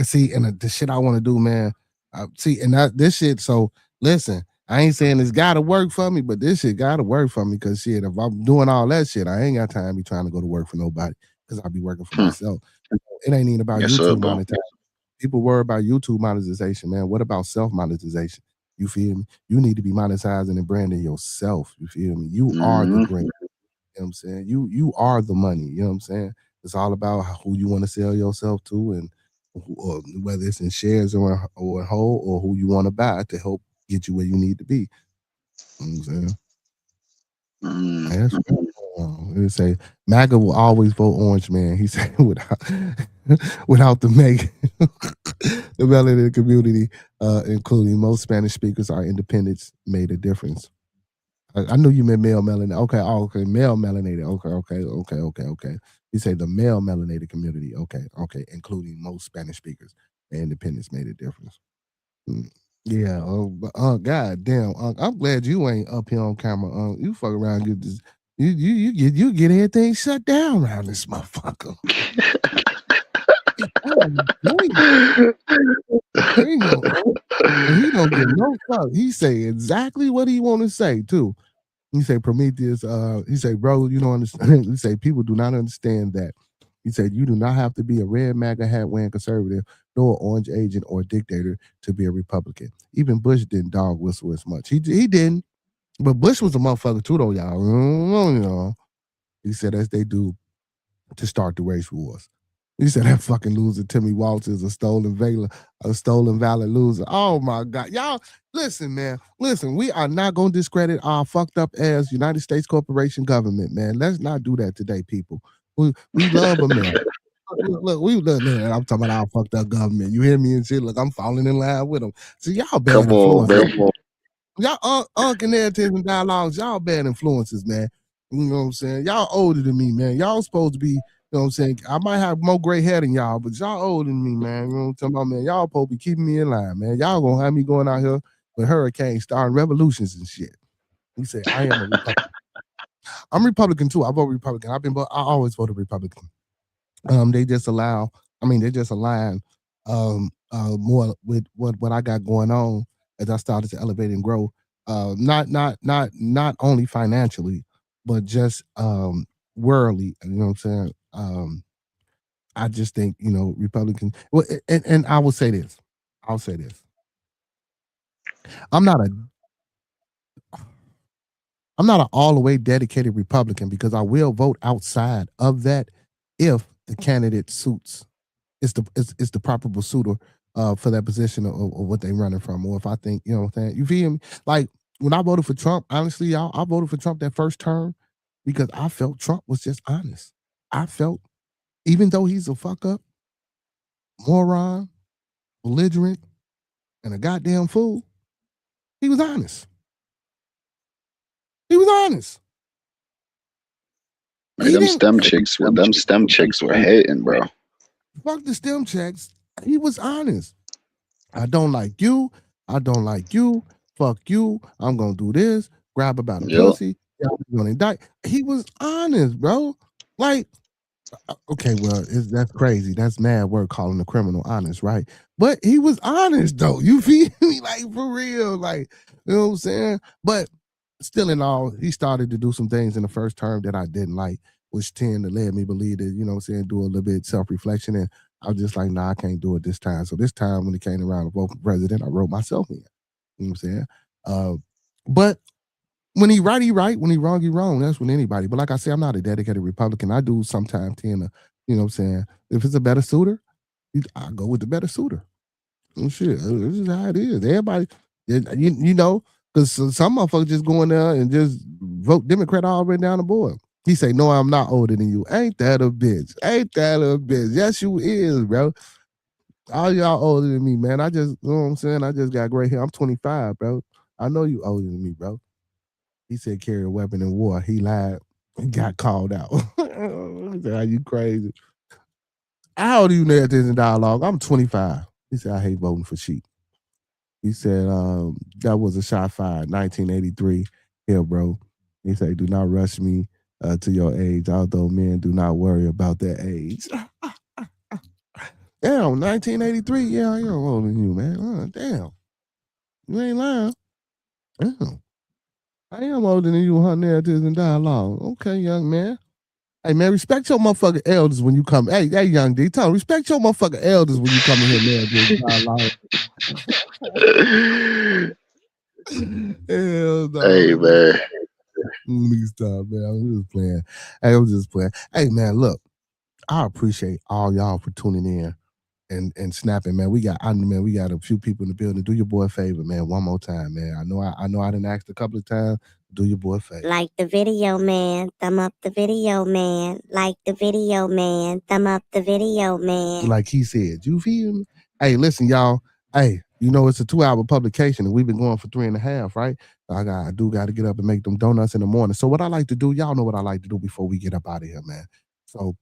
See, and the shit I want to do, man, this shit, so listen, I ain't saying it's gotta work for me, but this shit gotta work for me because shit, if I'm doing all that shit, I ain't got time to be trying to go to work for nobody because I'll be working for myself. It ain't even about YouTube monetization. People worry about YouTube monetization, man. What about self-monetization? You feel me? You need to be monetizing and branding yourself. You feel me? You are the brand. You know what I'm saying? You are the money. You know what I'm saying? It's all about who you want to sell yourself to and whether it's in shares or whole or who you want to buy to help get you where you need to be. You know what I'm saying? That's right. He say MAGA will always vote orange, man. He said without the MAGA, the melanated community, including most Spanish speakers, are independents, made a difference. I knew you meant male melanated. Okay, male melanated. Okay. He said the male melanated community. Okay, including most Spanish speakers, the independents made a difference. Yeah. God damn. I'm glad you ain't up here on camera. You fuck around, get this. You get everything shut down around this motherfucker. He don't get no fuck. He say exactly what he want to say too. He say Prometheus. He say, bro, you don't understand. He say people do not understand that. He said you do not have to be a red MAGA hat wearing conservative, nor orange agent or dictator to be a Republican. Even Bush didn't dog whistle as much. He didn't, but Bush was a motherfucker too, though, y'all. He said, as they do to start the race wars. He said that fucking loser Timmy Walters is a stolen valor loser. Oh my God. Y'all, listen, man. Listen, we are not gonna discredit our fucked up ass United States corporation government, man. Let's not do that today, people. We love America. Look, I'm talking about our fucked up government. You hear me and shit? Look, I'm falling in line with them. So y'all bad Come on, influences. man. Y'all and narratives and dialogues, y'all bad influences, man. You know what I'm saying? Y'all older than me, man. Y'all supposed to be, you know what I'm saying? I might have more gray hair than y'all, but y'all older than me, man. You know what I'm talking about, man? Y'all supposed to be keeping me in line, man. Y'all gonna have me going out here with hurricanes, starting revolutions and shit. He said, I am a Republican. I'm Republican too. I vote Republican. I always voted Republican. They just align more with what I got going on as I started to elevate and grow. Not only financially, but just worldly. You know what I'm saying? I just think, Republican. Well, and I will say this. I'm not an all the way dedicated Republican because I will vote outside of that if the candidate suits. It's the proper suitor for that position of what they running from, or if I think, you know what I'm saying? You feel me? Like when I voted for Trump, honestly, y'all, I voted for Trump that first term because I felt Trump was just honest. I felt, even though he's a fuck up, moron, belligerent, and a goddamn fool, he was honest. Man, them STEM chicks were hating, bro. Fuck the STEM checks. He was honest. I don't like you. Fuck you. I'm gonna do this. Grab about a pussy. I'm gonna indict. He was honest, bro. Like, okay, well, that's crazy. That's mad work calling a criminal honest, right? But he was honest though. You feel me? Like for real. Like, you know what I'm saying? But still in all, he started to do some things in the first term that I didn't like, which tend to let me believe that, you know what I'm saying, do a little bit self-reflection. And I was just like, nah, I can't do it this time. So this time when it came around to vote for president, I wrote myself in. You know what I'm saying? But when he right, he right. When he wrong, he wrong. That's with anybody. But like I say, I'm not a dedicated Republican. I do sometimes tend to, you know what I'm saying, if it's a better suitor, I go with the better suitor. Oh, shit, this is how it is. Everybody, you know, because some motherfuckers just go in there and just vote Democrat all the way down the board. He say, no, I'm not older than you. Ain't that a bitch? Yes, you is, bro. All y'all older than me, man. I just, you know what I'm saying? I just got gray hair. I'm 25, bro. I know you older than me, bro. He said carry a weapon in war. He lied. He got called out. He said, are you crazy? How old are you, narratives and dialogue? I'm 25. He said, I hate voting for sheep. He said, that was a shot fired, 1983. Here, bro. He said, do not rush me to your age, although men do not worry about their age. Damn, 1983. Yeah, I am older than you, man. Damn. You ain't lying. Damn. I am older than you, huh, narratives and dialogue. Okay, young man. Hey, man, respect your motherfucking elders when you come. Hey, young D, tell them, respect your motherfucking elders when you come in here, narratives and dialogue. Hell no. Hey, man. Let me stop, man. I'm just playing. Hey, man, look, I appreciate all y'all for tuning in and snapping, man. We got a few people in the building. Do your boy a favor, man. One more time, man. I know I didn't ask a couple of times. Do your boy a favor. Like the video, man. Thumb up the video, man. Like the video, man. Thumb up the video, man. Like he said, you feel me? Hey, listen, y'all. Hey, you know it's a 2-hour publication, and we've been going for 3.5, right? I do got to get up and make them donuts in the morning. So what I like to do, y'all know what I like to do before we get up out of here, man. So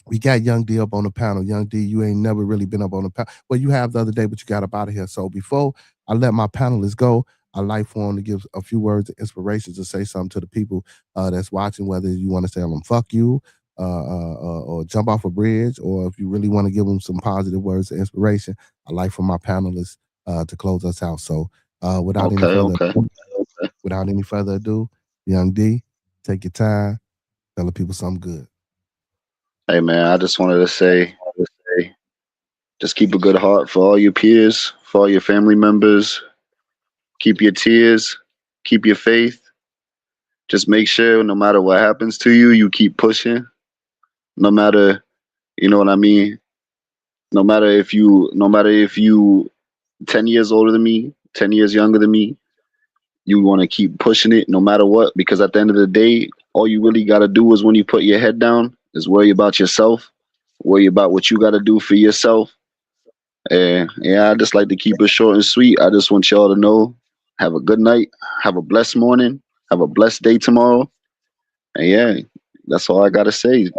we got Young D up on the panel. Young D, you ain't never really been up on the panel. Well, you have the other day, but you got up out of here. So before I let my panelists go, I like for them to give a few words of inspiration to say something to the people that's watching, whether you want to tell them fuck you or jump off a bridge, or if you really want to give them some positive words of inspiration. I like for my panelists to close us out. So without any further ado, Young D, take your time, tell the people something good. Hey, man, I just wanted to say, just keep a good heart for all your peers, for all your family members. Keep your tears, keep your faith, just make sure no matter what happens to you, you keep pushing. No matter, you know what I mean? No matter if you 10 years older than me, 10 years younger than me, you want to keep pushing it no matter what, because at the end of the day, all you really got to do is when you put your head down is worry about yourself, worry about what you got to do for yourself. And yeah, I just like to keep it short and sweet. I just want y'all to know, have a good night, have a blessed morning, have a blessed day tomorrow. And yeah, that's all I got to say.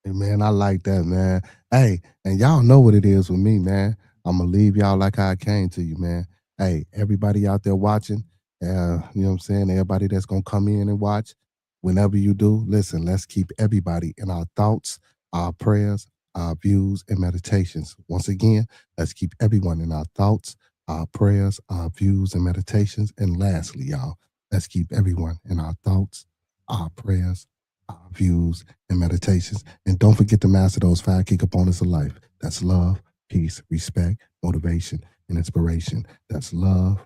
Hey, man, I like that, man. Hey, and y'all know what it is with me, man. I'm going to leave y'all like I came to you, man. Hey, everybody out there watching, you know what I'm saying? Everybody that's going to come in and watch, whenever you do, listen, let's keep everybody in our thoughts, our prayers, our views, and meditations. Once again, let's keep everyone in our thoughts, our prayers, our views, and meditations. And lastly, y'all, let's keep everyone in our thoughts, our prayers, our views, and meditations. And don't forget to master those 5 key components of life. That's love, peace, respect, motivation, and inspiration. That's love,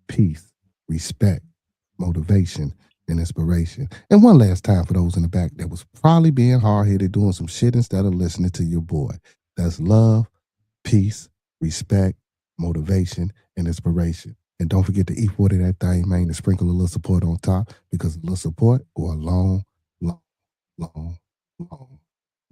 peace, respect, motivation, and inspiration. And one last time for those in the back that was probably being hard-headed doing some shit instead of listening to your boy. That's love, peace, respect, motivation, and inspiration. And don't forget to E40 that thing, man, to sprinkle a little support on top, because a little support go a long, long, long, long,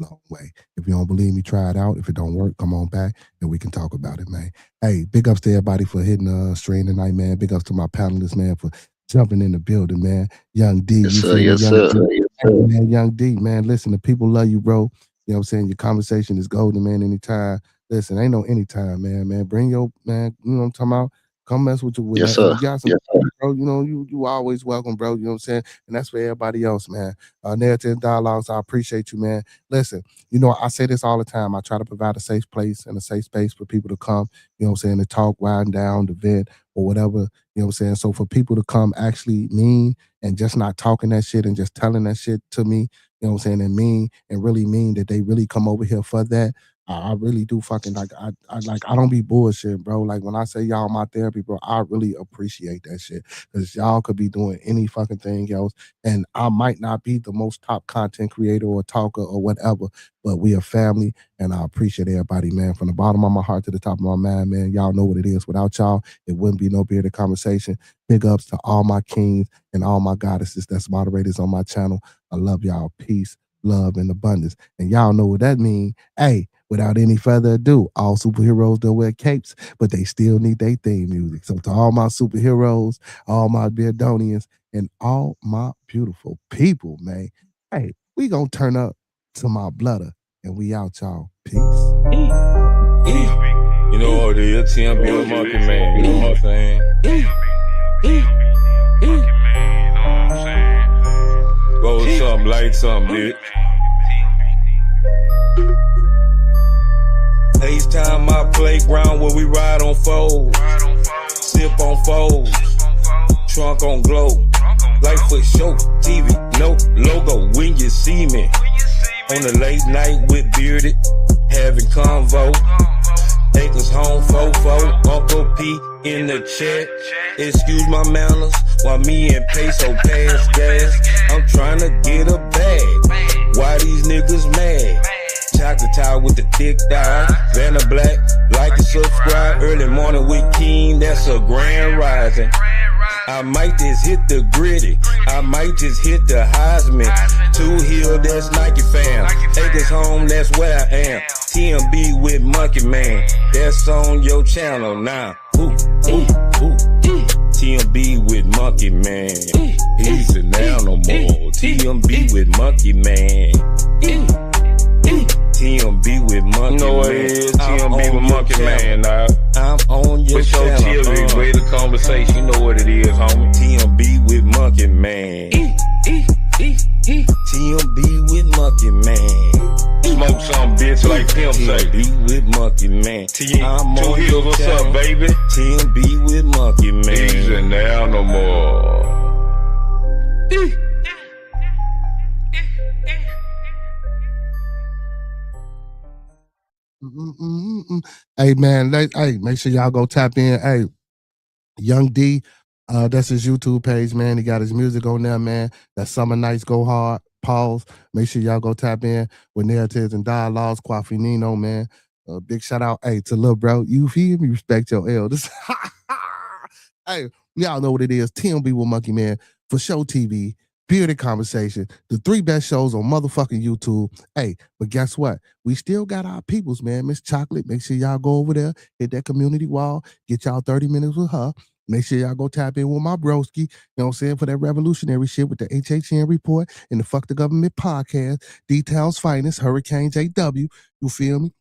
long way. If you don't believe me, try it out. If it don't work, come on back and we can talk about it, man. Hey, big ups to everybody for hitting the stream tonight, man. Big ups to my panelists, man, for jumping in the building, man. Young D, Yes, you sir. feel Yes, me? sir. Hey, man, Young D, man, listen, the people love you, bro. You know what I'm saying? Your conversation is golden, man, anytime. Listen, ain't no anytime, man. Bring your, man, you know what I'm talking about? Come mess with you with Yes, that. And sir. you got some, bro, you know, you always welcome, bro. You know what I'm saying? And that's for everybody else, man. Narrative Dialogues, I appreciate you, man. Listen, you know, I say this all the time. I try to provide a safe place and a safe space for people to come, you know what I'm saying, to talk, wind down, to vent, or whatever, you know what I'm saying? So for people to come actually mean and just not talking that shit and just telling that shit to me, you know what I'm saying, and mean and really mean that they really come over here for that. I really do fucking like I don't be bullshit, bro. Like when I say y'all my therapy, bro, I really appreciate that shit. Cause y'all could be doing any fucking thing else. And I might not be the most top content creator or talker or whatever, but we a family and I appreciate everybody, man. From the bottom of my heart to the top of my mind, man. Y'all know what it is. Without y'all, it wouldn't be no bearded conversation. Big ups to all my kings and all my goddesses that's moderators on my channel. I love y'all. Peace, love, and abundance. And y'all know what that means. Hey, without any further ado, all superheroes don't wear capes, but they still need their theme music. So to all my superheroes, all my Beardonians, and all my beautiful people, man, hey, we gonna turn up to my blooder, and we out, y'all. Peace. You know what it is, TMB Monkey Man, you know what I'm saying? Roll something, light something, bitch. FaceTime my playground where we ride on foes, sip on foes, trunk on glow, light for show, TV, no logo when you see me. On the late night with Bearded, having convo. Acres home, fofo, Uncle P in the chat. Excuse my manners, while me and Peso pass gas. I'm trying to get a bag. Why these niggas mad? Chocolate tie with the thick thigh. Vanna Black, like and subscribe. Early morning with Keen, that's a grand rising. I might just hit the gritty. I might just hit the Heisman. 2 Hill, that's Nike fam. Acres home, that's where I am. TMB with Monkey Man. That's on your channel now. Ooh. TMB with Monkey Man. He's an animal. TMB with Monkey Man. TMB with Monkey Man. You know what it is, TMB with Monkey Man, now. I'm on your channel. TMB, greater conversation, you know what it is, homie. TMB with Monkey Man. TMB with Monkey Man. Smoke some bitch like Pimp say. TMB with Monkey Man. I'm on 2 Hills, what's up, baby? TMB with Monkey Man. He's an animal. Hey man, hey, make sure y'all go tap in. Hey, Young D, That's his YouTube page, man. He got his music on there, man. That Summer Nights Go Hard. Pause. Make sure y'all go tap in with Narratives and Dialogues. Kwafi Nino, man. Big shout out, hey, to Lil Bro. You feel me? Respect your elders. Hey, y'all know what it is. TMB with Monkey Man for Show TV. Bearded Conversation, the 3 best shows on motherfucking YouTube. Hey, but guess what? We still got our peoples, man. Miss Chocolate, make sure y'all go over there, hit that community wall, get y'all 30 minutes with her. Make sure y'all go tap in with my broski, you know what I'm saying, for that revolutionary shit with the HHN Report and the Fuck the Government podcast, D-Town's Finest, Hurricane JW, you feel me?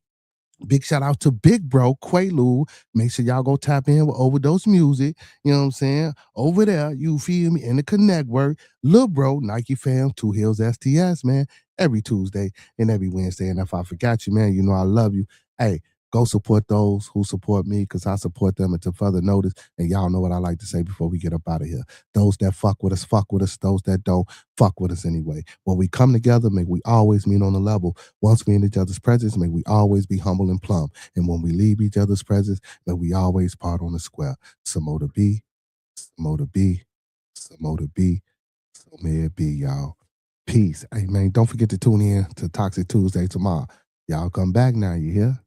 Big shout out to Big Bro, Quaalude. Make sure y'all go tap in with Overdose Music. You know what I'm saying? Over there, you feel me? In the Connect work. Lil Bro, Nike Fam, Two Hills STS, man. Every Tuesday and every Wednesday. And if I forgot you, man, you know I love you. Hey, go support those who support me because I support them until further notice. And y'all know what I like to say before we get up out of here. Those that fuck with us, fuck with us. Those that don't, fuck with us anyway. When we come together, may we always meet on the level. Once we in each other's presence, may we always be humble and plumb. And when we leave each other's presence, may we always part on the square. Some more to be, some more to be, some more to be, so may it be, y'all. Peace. Hey, man, don't forget to tune in to Toxic Tuesday tomorrow. Y'all come back now, you hear?